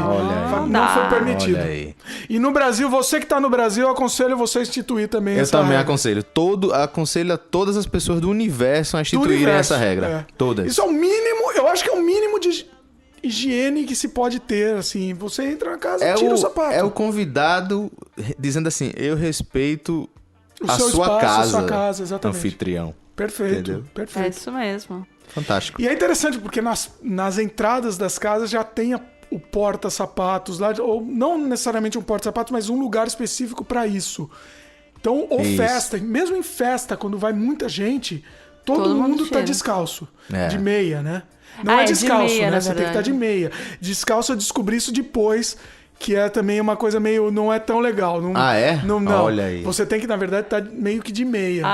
Speaker 3: Não foi permitido.
Speaker 2: Olha aí.
Speaker 3: E no Brasil, você que tá no Brasil, eu aconselho você a instituir também
Speaker 2: Eu
Speaker 3: essa
Speaker 2: também
Speaker 3: regra.
Speaker 2: aconselho a todas as pessoas do universo a instituírem essa regra. Todas.
Speaker 3: Isso é o mínimo, eu acho que é o mínimo de higiene que se pode ter, assim. Você entra na casa e tira o sapato.
Speaker 2: É o convidado dizendo assim, eu respeito...
Speaker 3: O seu espaço, a sua casa, exatamente.
Speaker 2: Anfitrião.
Speaker 3: Perfeito,
Speaker 2: Entendeu?
Speaker 3: perfeito.
Speaker 4: É isso mesmo.
Speaker 2: Fantástico.
Speaker 3: E é interessante porque nas entradas das casas já tem o porta-sapatos lá, ou não necessariamente um porta-sapatos, mas um lugar específico para isso. Então, festa, mesmo em festa, quando vai muita gente, todo mundo tá descalço. De meia, né? Não é descalço,
Speaker 4: meia,
Speaker 3: né? Você tem que estar de meia. Descalço eu descobri isso depois, que é também uma coisa meio... Não é tão legal. Não, Não.
Speaker 2: Olha aí.
Speaker 3: Você tem que, na verdade, estar meio que de meia.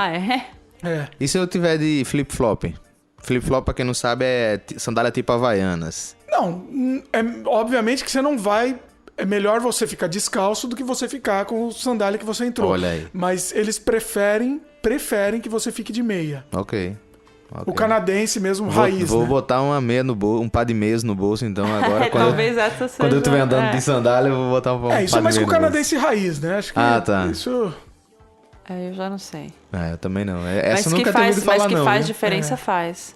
Speaker 2: E se eu tiver de flip-flop? Flip-flop, pra quem não sabe, é sandália tipo Havaianas.
Speaker 3: Não, obviamente que você não vai... É melhor você ficar descalço do que você ficar com o sandália que você entrou.
Speaker 2: Olha aí.
Speaker 3: Mas eles preferem que você fique de meia.
Speaker 2: Ok.
Speaker 3: O canadense mesmo, raiz,
Speaker 2: Vou
Speaker 3: né?
Speaker 2: botar uma meia no bolso, um par de meias no bolso, então agora...
Speaker 4: Talvez essa seja...
Speaker 2: Quando eu estiver andando de sandália, eu vou botar um par de meia
Speaker 3: isso é mais
Speaker 2: no
Speaker 3: com o canadense raiz, né? Acho que
Speaker 2: tá.
Speaker 3: Isso...
Speaker 4: eu já não sei.
Speaker 2: Eu também não. Essa
Speaker 4: mas
Speaker 2: nunca tinha ouvido falar, não.
Speaker 4: Mas que faz
Speaker 2: né?
Speaker 4: diferença, faz.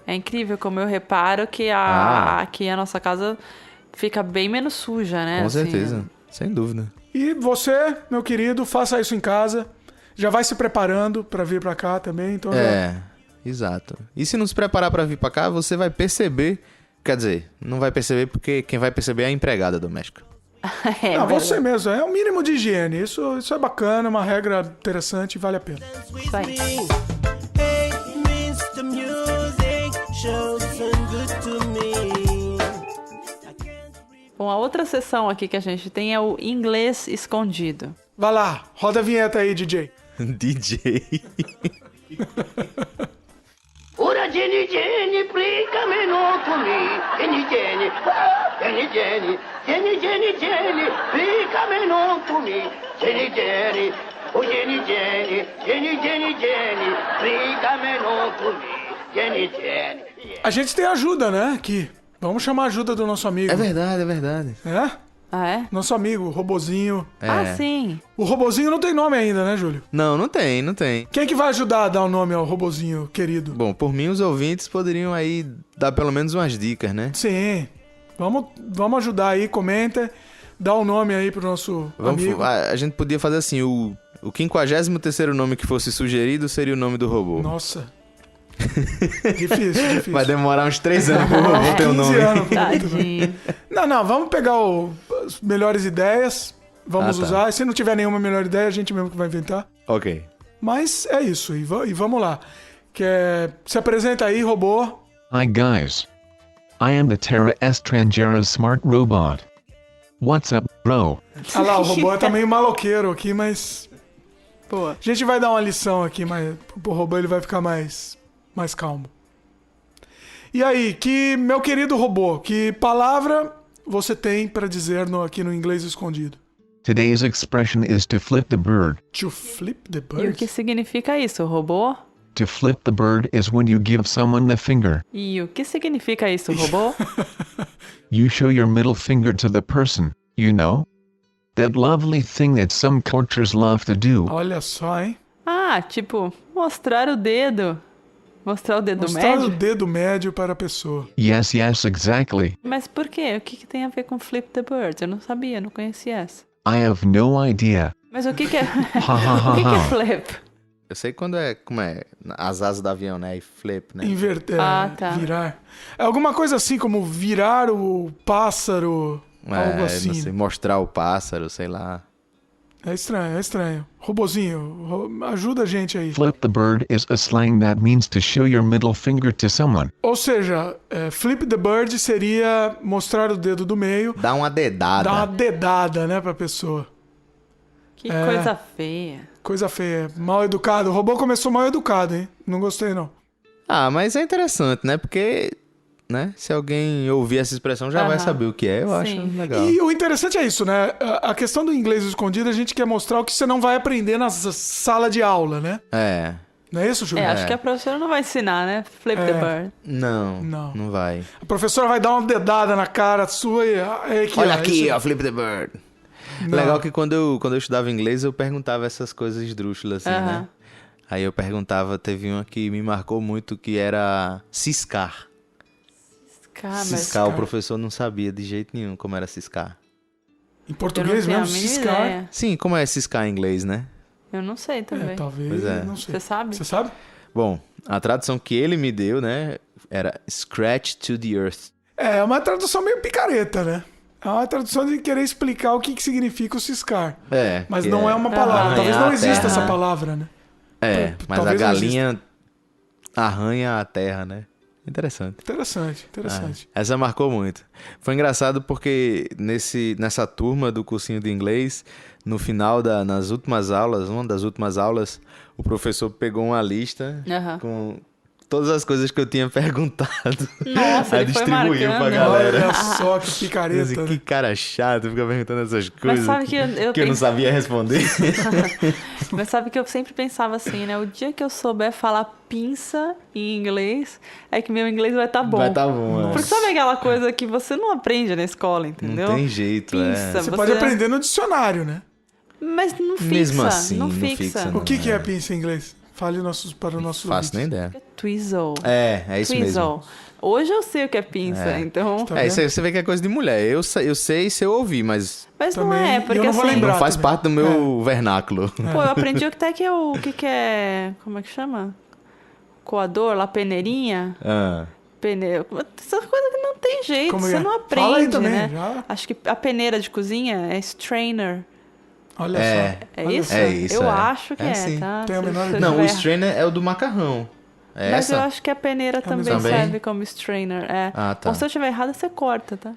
Speaker 4: É incrível como eu reparo que aqui a nossa casa fica bem menos suja, né?
Speaker 2: Com
Speaker 4: assim,
Speaker 2: certeza. Sem dúvida.
Speaker 3: E você, meu querido, faça isso em casa. Já vai se preparando pra vir pra cá também, então
Speaker 2: Exato. E se não se preparar pra vir pra cá, você vai perceber... Quer dizer, não vai perceber porque quem vai perceber é a empregada doméstica.
Speaker 3: Não, você mesmo. É o mínimo de higiene. Isso é bacana, uma regra interessante e vale a pena.
Speaker 4: Isso aí. Bom, a outra sessão aqui que a gente tem é o inglês escondido.
Speaker 3: Vai lá, roda a vinheta aí, DJ.
Speaker 2: DJ.
Speaker 6: Ora Jenny Jenny, explícame no to me. Jenny, Jenny, Jenny, Jenny, Jenny, Jenny, Jenny, come on to me, Jenny, Jenny, oh Jenny, Jenny, Jenny, Jenny, Jenny, come on to me, Jenny, Jenny.
Speaker 3: A gente tem ajuda, né? Aqui. Vamos chamar a ajuda do nosso amigo.
Speaker 2: É verdade, é verdade.
Speaker 3: É?
Speaker 4: Ah, é?
Speaker 3: Nosso amigo, o Robozinho.
Speaker 2: É.
Speaker 4: Ah, sim.
Speaker 3: O Robozinho não tem nome ainda, né, Júlio?
Speaker 2: Não tem, não tem.
Speaker 3: Quem que vai ajudar a dar o nome ao Robozinho, querido?
Speaker 2: Bom, por mim, os ouvintes poderiam aí dar pelo menos umas dicas, né?
Speaker 3: Sim. Vamos ajudar aí, comenta. Dá o nome aí pro nosso amigo.
Speaker 2: A gente podia fazer assim, o 53º nome que fosse sugerido seria o nome do robô.
Speaker 3: Nossa. Difícil.
Speaker 2: Vai demorar uns 3 anos pro robô ter o
Speaker 3: 15
Speaker 2: nome.
Speaker 3: anos.
Speaker 4: Tadinho.
Speaker 3: Não, vamos pegar as melhores ideias. Vamos
Speaker 2: tá.
Speaker 3: usar. E se não tiver nenhuma melhor ideia, a gente mesmo que vai inventar.
Speaker 2: Ok.
Speaker 3: Mas é isso. E vamos lá. Se apresenta aí, robô.
Speaker 7: Hi guys. I am the Terra Estrangeira's smart robot. What's up, bro?
Speaker 3: Ah lá, o robô tá meio maloqueiro aqui, mas...
Speaker 4: Boa.
Speaker 3: A gente vai dar uma lição aqui, mas pro robô ele vai ficar mais calmo. E aí, meu querido robô, que palavra você tem pra dizer aqui no inglês escondido?
Speaker 7: Today's expression is to flip the bird.
Speaker 3: To flip the
Speaker 4: E o
Speaker 3: bird?
Speaker 4: que significa isso, robô?
Speaker 7: To flip the bird is when you give someone the finger.
Speaker 4: E o que significa isso, robô?
Speaker 7: You show your middle finger to the person, you know? That lovely thing that some cultures love to do.
Speaker 3: Olha só, hein?
Speaker 4: Ah, tipo, mostrar o dedo. Mostrar o dedo
Speaker 3: Mostrar
Speaker 4: médio?
Speaker 3: o dedo médio para a pessoa.
Speaker 7: Yes, exactly.
Speaker 4: Mas por quê? O que tem a ver com Flip the Bird? Eu não sabia, não conhecia essa.
Speaker 7: I have no idea.
Speaker 4: Mas o que é...
Speaker 7: Ha ha ha
Speaker 4: o que é
Speaker 7: ha.
Speaker 4: flip?
Speaker 2: Eu sei como é as asas do avião, né? E flip, né?
Speaker 3: Inverter,
Speaker 4: tá.
Speaker 3: virar. É alguma coisa assim como virar o pássaro, algo assim.
Speaker 2: Não sei, mostrar o pássaro, sei lá.
Speaker 3: É estranho. Robozinho, ajuda a gente aí.
Speaker 7: Flip the bird is a slang that means to show your middle finger to someone.
Speaker 3: Ou seja, flip the bird seria mostrar o dedo do meio,
Speaker 2: Dá uma dedada.
Speaker 3: dar uma dedada, né, pra pessoa.
Speaker 4: Que coisa feia.
Speaker 3: Coisa feia, mal educado. O robô começou mal educado, hein? Não gostei, não.
Speaker 2: Ah, mas é interessante, né? Porque, né? Se alguém ouvir essa expressão já vai saber o que é. Eu
Speaker 4: Sim.
Speaker 2: acho legal.
Speaker 3: E o interessante é isso, né? A questão do inglês escondido, a gente quer mostrar o que você não vai aprender na sala de aula, né?
Speaker 2: É.
Speaker 3: Não é isso, Júlio?
Speaker 4: Acho que a professora não vai ensinar, né? Flip the bird.
Speaker 2: Não vai.
Speaker 3: A professora vai dar uma dedada na cara sua e...
Speaker 2: Olha aqui, ó, flip the bird. Legal que quando eu estudava inglês, eu perguntava essas coisas esdrúxulas, assim, né? Aí eu perguntava, teve uma que me marcou muito, que era ciscar. Ciscar, o professor não sabia de jeito nenhum como era ciscar.
Speaker 3: Em português mesmo, ciscar.
Speaker 4: Ideia.
Speaker 2: Sim, como é ciscar em inglês, né?
Speaker 4: Eu não sei também.
Speaker 3: Talvez,
Speaker 2: Pois é.
Speaker 3: não sei.
Speaker 4: Você sabe?
Speaker 3: Você sabe?
Speaker 2: Bom, a tradução que ele me deu, né, era scratch to the earth.
Speaker 3: É uma tradução meio picareta, né? É uma tradução de querer explicar o que significa o ciscar. Mas não é uma palavra. Talvez não exista essa palavra, né?
Speaker 2: Mas
Speaker 3: Talvez
Speaker 2: a galinha arranha a terra, né? Interessante.
Speaker 3: Interessante.
Speaker 2: Essa marcou muito. Foi engraçado porque nessa turma do cursinho de inglês, no final nas últimas aulas, uma das últimas aulas, o professor pegou uma lista com todas as coisas que eu tinha perguntado.
Speaker 4: Nossa, ele foi
Speaker 2: distribuiu pra
Speaker 4: marcando.
Speaker 2: galera.
Speaker 3: Olha só que picareta.
Speaker 2: Assim,
Speaker 3: né?
Speaker 2: que cara chato, fica perguntando essas coisas
Speaker 4: sabe que eu
Speaker 2: que eu não sabia responder.
Speaker 4: Mas sabe que eu sempre pensava assim, né? O dia que eu souber falar pinça em inglês, é que meu inglês vai estar bom.
Speaker 2: Vai tá bom,
Speaker 4: Porque sabe aquela coisa que você não aprende na escola, entendeu?
Speaker 2: Não tem jeito,
Speaker 4: Pinça,
Speaker 3: Você pode aprender no dicionário, né?
Speaker 4: Mas não fixa.
Speaker 2: Mesmo assim,
Speaker 4: não
Speaker 2: não
Speaker 4: fixa.
Speaker 2: fixa,
Speaker 3: O
Speaker 2: não.
Speaker 3: que é pinça em inglês? Fale para o nosso
Speaker 2: Faço nem ideia.
Speaker 4: Twizzle.
Speaker 2: É isso
Speaker 4: Twizzle.
Speaker 2: mesmo.
Speaker 4: Hoje eu sei o que é pinça, então...
Speaker 3: Tá
Speaker 2: Isso aí você vê que é coisa de mulher. Eu sei se eu ouvir, mas
Speaker 4: Mas não
Speaker 3: Também,
Speaker 4: é,
Speaker 3: eu
Speaker 4: porque
Speaker 3: não vou
Speaker 4: assim...
Speaker 3: lembrar.
Speaker 2: não faz
Speaker 3: também.
Speaker 2: parte do meu vernáculo.
Speaker 4: Pô, eu aprendi até que é o que é... Como é que chama? Coador, lá, peneirinha. Pneu. Essa coisa que não tem jeito,
Speaker 3: Como
Speaker 4: você
Speaker 3: é?
Speaker 4: não
Speaker 3: Fala
Speaker 4: aprende,
Speaker 3: aí também,
Speaker 4: né?
Speaker 3: já.
Speaker 4: Acho que a peneira de cozinha é strainer.
Speaker 3: Olha
Speaker 2: É.
Speaker 3: só.
Speaker 4: É
Speaker 3: Olha
Speaker 4: isso?
Speaker 3: só.
Speaker 2: É isso,
Speaker 4: Eu
Speaker 2: é.
Speaker 4: acho que
Speaker 2: É
Speaker 4: é,
Speaker 2: sim.
Speaker 4: tá?
Speaker 3: Tem a
Speaker 4: Se-
Speaker 3: menor
Speaker 4: se eu
Speaker 3: ideia.
Speaker 2: Não, o
Speaker 4: tiver-
Speaker 2: strainer é o do macarrão. É
Speaker 4: Mas eu
Speaker 2: essa?
Speaker 4: acho que a peneira também
Speaker 2: Também?
Speaker 4: serve como strainer. É.
Speaker 2: Ah, tá.
Speaker 4: Ou se eu estiver errada, você corta, tá?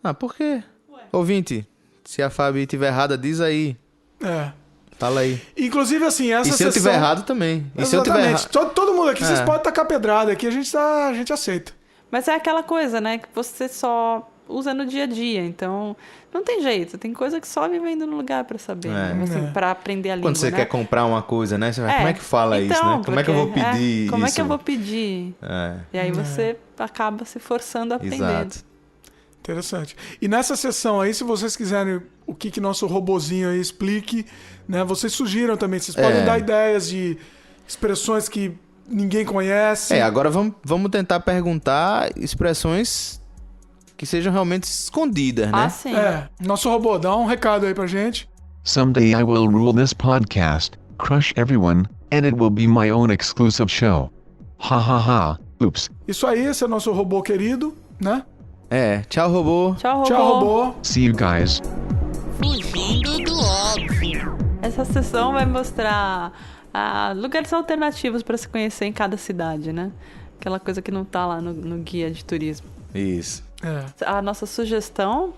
Speaker 2: Ah, por quê? Ouvinte, se a Fabi estiver errada, diz aí.
Speaker 3: É.
Speaker 2: Fala aí.
Speaker 3: Inclusive, assim, essa
Speaker 2: E se eu
Speaker 3: sessão...
Speaker 2: estiver errado também. E se eu tiver
Speaker 3: Exatamente.
Speaker 2: errado...
Speaker 3: Todo mundo aqui, vocês
Speaker 2: É.
Speaker 3: podem tacar pedrada aqui, a gente aceita.
Speaker 4: Mas é aquela coisa, né? Que você só usa no dia a dia. Então, não tem jeito. Tem coisa que só vivendo no lugar pra saber. Né? Assim, pra aprender a língua,
Speaker 2: Quando você
Speaker 4: né?
Speaker 2: quer comprar uma coisa, né? Você vai, como é que fala
Speaker 4: então,
Speaker 2: isso, né? Como é que eu vou pedir isso?
Speaker 4: Como é que eu vou pedir?
Speaker 2: É.
Speaker 4: E aí você acaba se forçando a aprender.
Speaker 2: Exato.
Speaker 3: Interessante. E nessa sessão aí, se vocês quiserem o que nosso robozinho aí explique, né? Vocês sugiram também. Vocês podem dar ideias de expressões que ninguém conhece.
Speaker 2: Agora vamos tentar perguntar expressões que sejam realmente escondidas, né?
Speaker 4: Sim.
Speaker 3: Nosso robô, dá um recado aí pra gente.
Speaker 7: Someday I will rule this podcast, crush everyone, and it will be my own exclusive show. Ha ha ha. Oops.
Speaker 3: Isso aí, esse é o nosso robô querido, né?
Speaker 2: Tchau, robô.
Speaker 4: Tchau, robô.
Speaker 3: Tchau, robô.
Speaker 7: See you guys.
Speaker 6: Fugindo do óbvio.
Speaker 4: Essa sessão vai mostrar lugares alternativos para se conhecer em cada cidade, né? Aquela coisa que não tá lá no guia de turismo.
Speaker 2: Isso.
Speaker 4: A nossa sugestão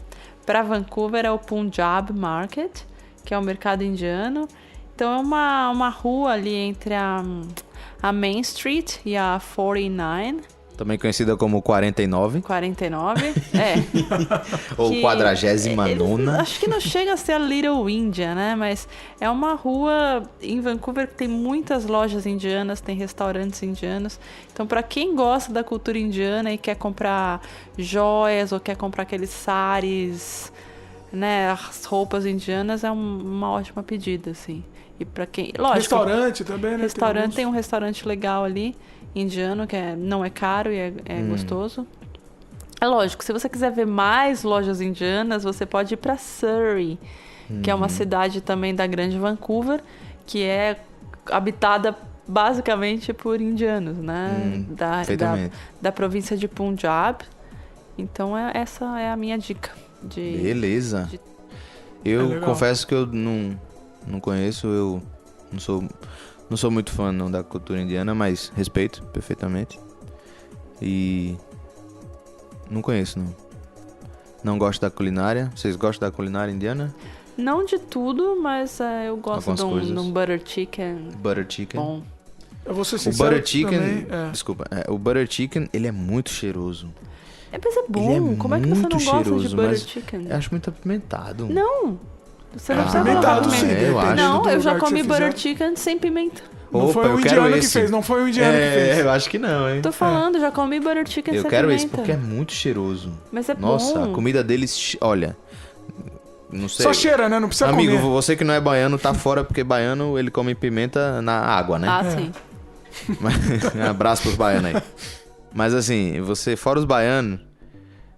Speaker 4: para Vancouver é o Punjab Market, que é o mercado indiano. Então é uma rua ali entre a Main Street e a 49.
Speaker 2: Também conhecida como 49.
Speaker 4: 49,
Speaker 2: Ou 49ª.
Speaker 4: Acho que não chega a ser a Little India, né? Mas é uma rua em Vancouver que tem muitas lojas indianas, tem restaurantes indianos. Então, para quem gosta da cultura indiana e quer comprar joias ou quer comprar aqueles saris, né? As roupas indianas, é uma ótima pedida, assim. E para quem... Lógico,
Speaker 3: Restaurante também, né?
Speaker 4: Tem um restaurante legal ali, indiano, que não é caro e é gostoso. É lógico, se você quiser ver mais lojas indianas, você pode ir para Surrey, que é uma cidade também da Grande Vancouver, que é habitada basicamente por indianos, né? Da província de Punjab. Então, essa é a minha dica.
Speaker 2: Beleza. Eu confesso que eu não conheço, eu não sou muito fã não da cultura indiana, mas respeito perfeitamente. E não conheço, não. Não gosto da culinária. Vocês gostam da culinária indiana?
Speaker 4: Não de tudo, mas eu gosto de um butter chicken.
Speaker 2: Butter chicken.
Speaker 4: Bom.
Speaker 3: Eu vou ser
Speaker 2: O
Speaker 3: sincero
Speaker 2: butter chicken,
Speaker 3: também,
Speaker 2: desculpa, o butter chicken, ele é muito cheiroso.
Speaker 4: Mas é bom.
Speaker 2: Ele é
Speaker 4: como é que você não
Speaker 2: muito
Speaker 4: gosta
Speaker 2: cheiroso,
Speaker 4: de butter
Speaker 2: mas
Speaker 4: chicken?
Speaker 2: Eu acho muito apimentado.
Speaker 4: Não. Você não precisa
Speaker 3: Apimentado,
Speaker 4: colocar
Speaker 3: sim.
Speaker 4: pimenta.
Speaker 2: eu acho.
Speaker 4: Não, eu já
Speaker 3: lugar que
Speaker 4: comi
Speaker 3: você
Speaker 4: butter
Speaker 3: fizer.
Speaker 4: chicken sem pimenta.
Speaker 3: Não
Speaker 2: Opa,
Speaker 3: foi o
Speaker 2: eu quero
Speaker 3: indiano que
Speaker 2: esse.
Speaker 3: fez, não foi o indiano que fez.
Speaker 2: Eu acho que não, hein?
Speaker 4: Tô falando, já comi butter chicken
Speaker 2: Eu
Speaker 4: sem
Speaker 2: quero
Speaker 4: pimenta.
Speaker 2: esse porque é muito cheiroso.
Speaker 4: Mas é
Speaker 2: Nossa,
Speaker 4: bom.
Speaker 2: a comida deles, olha, não sei.
Speaker 3: Só cheira, né? Não precisa
Speaker 2: Amigo,
Speaker 3: comer.
Speaker 2: você que não é baiano tá fora porque baiano ele come pimenta na água, né?
Speaker 4: Sim.
Speaker 2: Um abraço pros baianos aí. Mas assim, você, fora os baianos,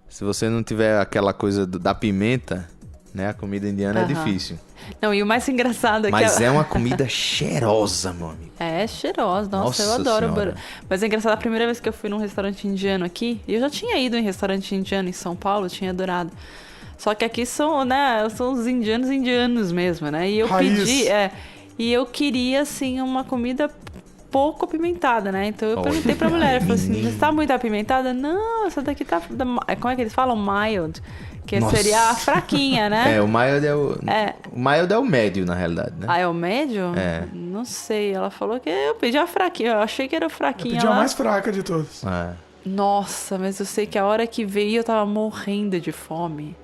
Speaker 2: se você não tiver aquela coisa da pimenta, né? A comida indiana é difícil.
Speaker 4: Não, e o mais engraçado é
Speaker 2: Mas
Speaker 4: que...
Speaker 2: é uma comida cheirosa, meu amigo.
Speaker 4: É cheirosa, nossa, eu
Speaker 2: Nossa
Speaker 4: adoro
Speaker 2: Senhora.
Speaker 4: butter. Mas é engraçado, a primeira vez que eu fui num restaurante indiano aqui, e eu já tinha ido em restaurante indiano em São Paulo, eu tinha adorado. Só que aqui são os indianos mesmo, né? E eu
Speaker 3: Raiz.
Speaker 4: pedi, e eu queria, assim, uma comida pouco apimentada, né? Então eu perguntei pra mulher, eu falei assim, você tá muito apimentada? Não, essa daqui tá... Como é que eles falam? Mild. Que
Speaker 2: Nossa.
Speaker 4: seria a fraquinha, né?
Speaker 2: O mild é o... O mild é o médio, na realidade, né?
Speaker 4: Ah, é o médio?
Speaker 2: É.
Speaker 4: Não sei. Ela falou que eu pedi a fraquinha. Eu achei que era fraquinha
Speaker 3: Pedi a
Speaker 4: lá.
Speaker 3: mais fraca de todas.
Speaker 4: Nossa, mas eu sei que a hora que veio eu tava morrendo de fome.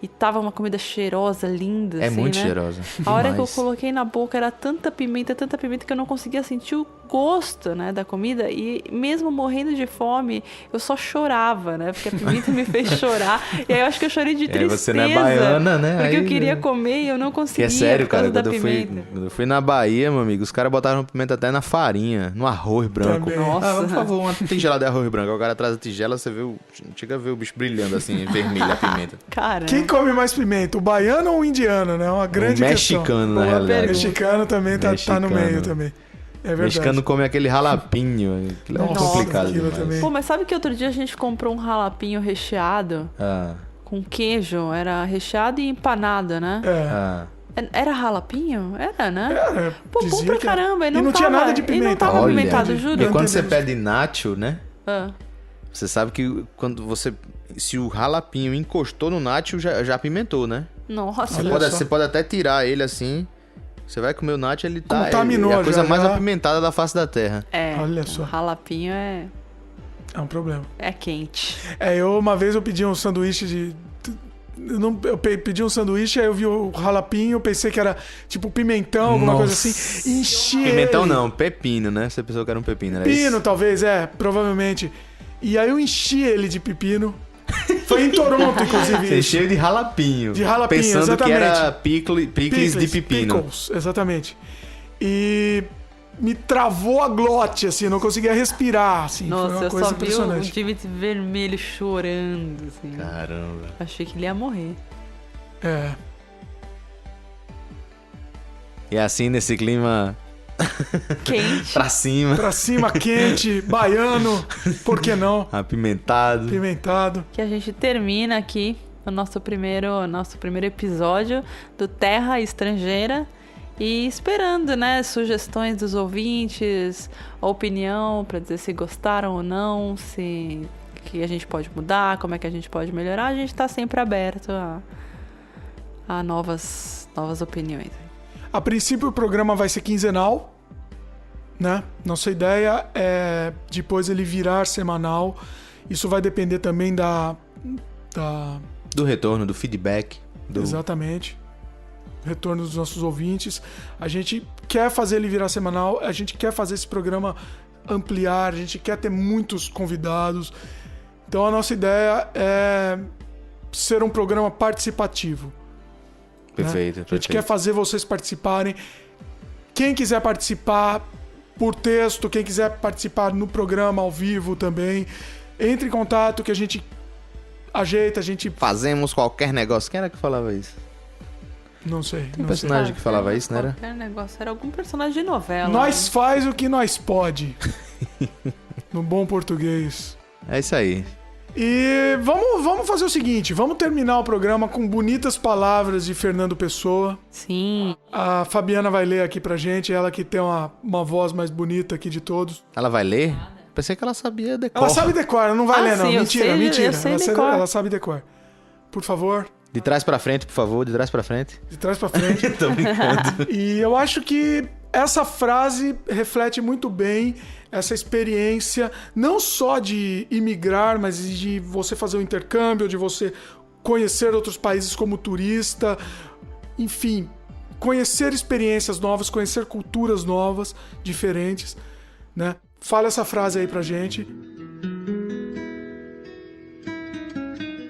Speaker 4: E tava uma comida cheirosa, linda,
Speaker 2: É
Speaker 4: assim,
Speaker 2: muito
Speaker 4: né?
Speaker 2: cheirosa.
Speaker 4: A hora que eu
Speaker 2: Demais.
Speaker 4: coloquei na boca era tanta pimenta que eu não conseguia sentir o gosto, né, da comida. E mesmo morrendo de fome, eu só chorava, né? Porque a pimenta me fez chorar. E aí eu acho que eu chorei de tristeza.
Speaker 2: Você não é baiana, né?
Speaker 4: Porque
Speaker 2: Aí,
Speaker 4: eu queria comer e eu não
Speaker 2: Que
Speaker 4: conseguia
Speaker 2: é sério,
Speaker 4: por causa
Speaker 2: cara,
Speaker 4: da
Speaker 2: quando
Speaker 4: pimenta.
Speaker 2: eu fui na Bahia, meu amigo, os caras botaram pimenta até na farinha, no arroz branco.
Speaker 3: Também.
Speaker 4: Nossa.
Speaker 2: Por favor, uma tigela de arroz branco. O cara traz a tigela, você vê chega a ver o bicho brilhando assim, vermelho a pimenta.
Speaker 4: Cara,
Speaker 3: Quem come mais pimenta, o baiano ou o indiano, né? É uma grande
Speaker 2: O
Speaker 3: questão.
Speaker 2: mexicano, na
Speaker 4: Boa
Speaker 2: realidade.
Speaker 3: O
Speaker 4: pergunta.
Speaker 3: mexicano também tá no
Speaker 2: Mexicano.
Speaker 3: meio também. É
Speaker 2: O
Speaker 3: verdade.
Speaker 2: mexicano come aquele jalapinho. Aquilo é
Speaker 3: Nossa,
Speaker 2: complicado
Speaker 3: aquilo
Speaker 2: demais.
Speaker 3: também.
Speaker 4: Pô, mas sabe que outro dia a gente comprou um jalapinho recheado
Speaker 2: Ah,
Speaker 4: com queijo? Era recheado e empanado, né?
Speaker 2: ah.
Speaker 4: Era jalapinho? Era, né?
Speaker 3: É,
Speaker 4: Pô, bom
Speaker 3: dizia
Speaker 4: pra
Speaker 3: que-
Speaker 4: caramba. E não
Speaker 3: tinha
Speaker 4: tava,
Speaker 3: nada de
Speaker 4: E não
Speaker 3: pimenta.
Speaker 4: tava
Speaker 2: Olha,
Speaker 4: apimentado, juro.
Speaker 2: E quando você
Speaker 3: entendemos.
Speaker 2: pede nacho, né?
Speaker 4: Ah,
Speaker 2: Você sabe que quando você... Se o jalapinho encostou no nacho, já apimentou, né?
Speaker 4: nossa.
Speaker 3: Olha só.
Speaker 2: Você pode até tirar ele assim. Você vai comer o nacho, ele tá...
Speaker 3: Contaminou
Speaker 2: é a coisa
Speaker 3: já,
Speaker 2: mais
Speaker 3: já.
Speaker 2: apimentada da face da terra.
Speaker 4: É,
Speaker 3: Olha
Speaker 4: o
Speaker 3: só.
Speaker 4: jalapinho é
Speaker 3: É um problema.
Speaker 4: É quente.
Speaker 3: Uma vez eu pedi um sanduíche de... Eu pedi um sanduíche, aí eu vi o jalapinho, eu pensei que era tipo pimentão, alguma coisa assim. Enchi
Speaker 2: Pimentão
Speaker 3: ele.
Speaker 2: não, pepino, né? Você pensou que era um pepino, era
Speaker 3: Pepino,
Speaker 2: isso?
Speaker 3: talvez, provavelmente. E aí eu enchi ele de pepino. Foi em Toronto, inclusive.
Speaker 2: Você
Speaker 3: isso.
Speaker 2: encheu de jalapinho.
Speaker 3: De jalapinho,
Speaker 2: pensando
Speaker 3: exatamente.
Speaker 2: que era picles de pepino.
Speaker 3: Pickles, exatamente. E me travou a glote, assim, eu não conseguia respirar, assim. Foi
Speaker 4: Nossa,
Speaker 3: uma
Speaker 4: eu
Speaker 3: coisa
Speaker 4: só vi o
Speaker 3: impressionante.
Speaker 4: Dimitri vermelho chorando, assim.
Speaker 2: Caramba.
Speaker 4: Achei que ele ia morrer.
Speaker 3: É.
Speaker 2: E assim, nesse clima
Speaker 4: Quente.
Speaker 2: pra cima,
Speaker 3: Pra cima, quente, baiano, por que não?
Speaker 2: apimentado.
Speaker 3: Pimentado.
Speaker 4: Que a gente termina aqui o nosso primeiro episódio do Terra Estrangeira. E esperando, né, sugestões dos ouvintes, opinião para dizer se gostaram ou não, se que a gente pode mudar, como é que a gente pode melhorar. A gente está sempre aberto a novas opiniões.
Speaker 3: A princípio o programa vai ser quinzenal, né? Nossa ideia é depois ele virar semanal. Isso vai depender também
Speaker 2: Do retorno, do feedback.
Speaker 3: Exatamente. Retorno dos nossos ouvintes. A gente quer fazer ele virar semanal, a gente quer fazer esse programa ampliar, a gente quer ter muitos convidados. Então a nossa ideia é ser um programa participativo.
Speaker 2: Perfeito,
Speaker 3: Né? A gente quer fazer vocês participarem. Quem quiser participar por texto, quem quiser participar no programa ao vivo também, entre em contato que a gente ajeita, a gente...
Speaker 2: Fazemos qualquer negócio. Quem era que falava isso?
Speaker 3: Não sei.
Speaker 2: Tem um personagem que falava isso, não era?
Speaker 4: Qualquer negócio, era algum personagem de novela.
Speaker 3: Nós
Speaker 4: né?
Speaker 3: faz o que nós pode. No bom português.
Speaker 2: É isso aí.
Speaker 3: E vamos fazer o seguinte, vamos terminar o programa com bonitas palavras de Fernando Pessoa.
Speaker 4: Sim.
Speaker 3: A Fabiana vai ler aqui pra gente, ela que tem uma voz mais bonita aqui de todos.
Speaker 2: Ela vai ler? Pensei que ela sabia decor.
Speaker 3: Ela sabe decor, ela não vai ler não,
Speaker 4: sim, eu
Speaker 3: mentira,
Speaker 4: sei,
Speaker 3: mentira.
Speaker 4: eu sei decor.
Speaker 3: Ela sabe decor. Por favor,
Speaker 2: De trás pra frente, por favor, de trás pra frente.
Speaker 3: de trás pra frente.
Speaker 2: Tô brincando.
Speaker 3: E eu acho que essa frase reflete muito bem essa experiência, não só de imigrar, mas de você fazer um intercâmbio, de você conhecer outros países como turista, enfim, conhecer experiências novas, conhecer culturas novas, diferentes, né? Fala essa frase aí pra gente.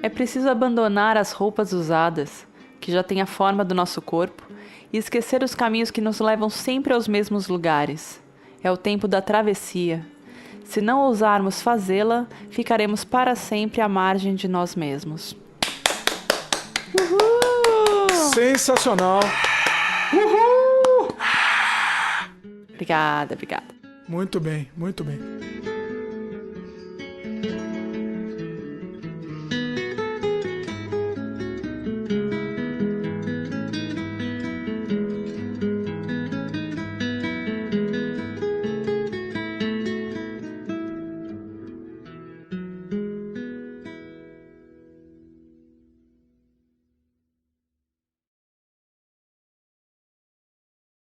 Speaker 4: É preciso abandonar as roupas usadas, que já têm a forma do nosso corpo, e esquecer os caminhos que nos levam sempre aos mesmos lugares. É o tempo da travessia. Se não ousarmos fazê-la, ficaremos para sempre à margem de nós mesmos. Uhul!
Speaker 3: Sensacional.
Speaker 4: Obrigada.
Speaker 3: Muito bem, muito bem.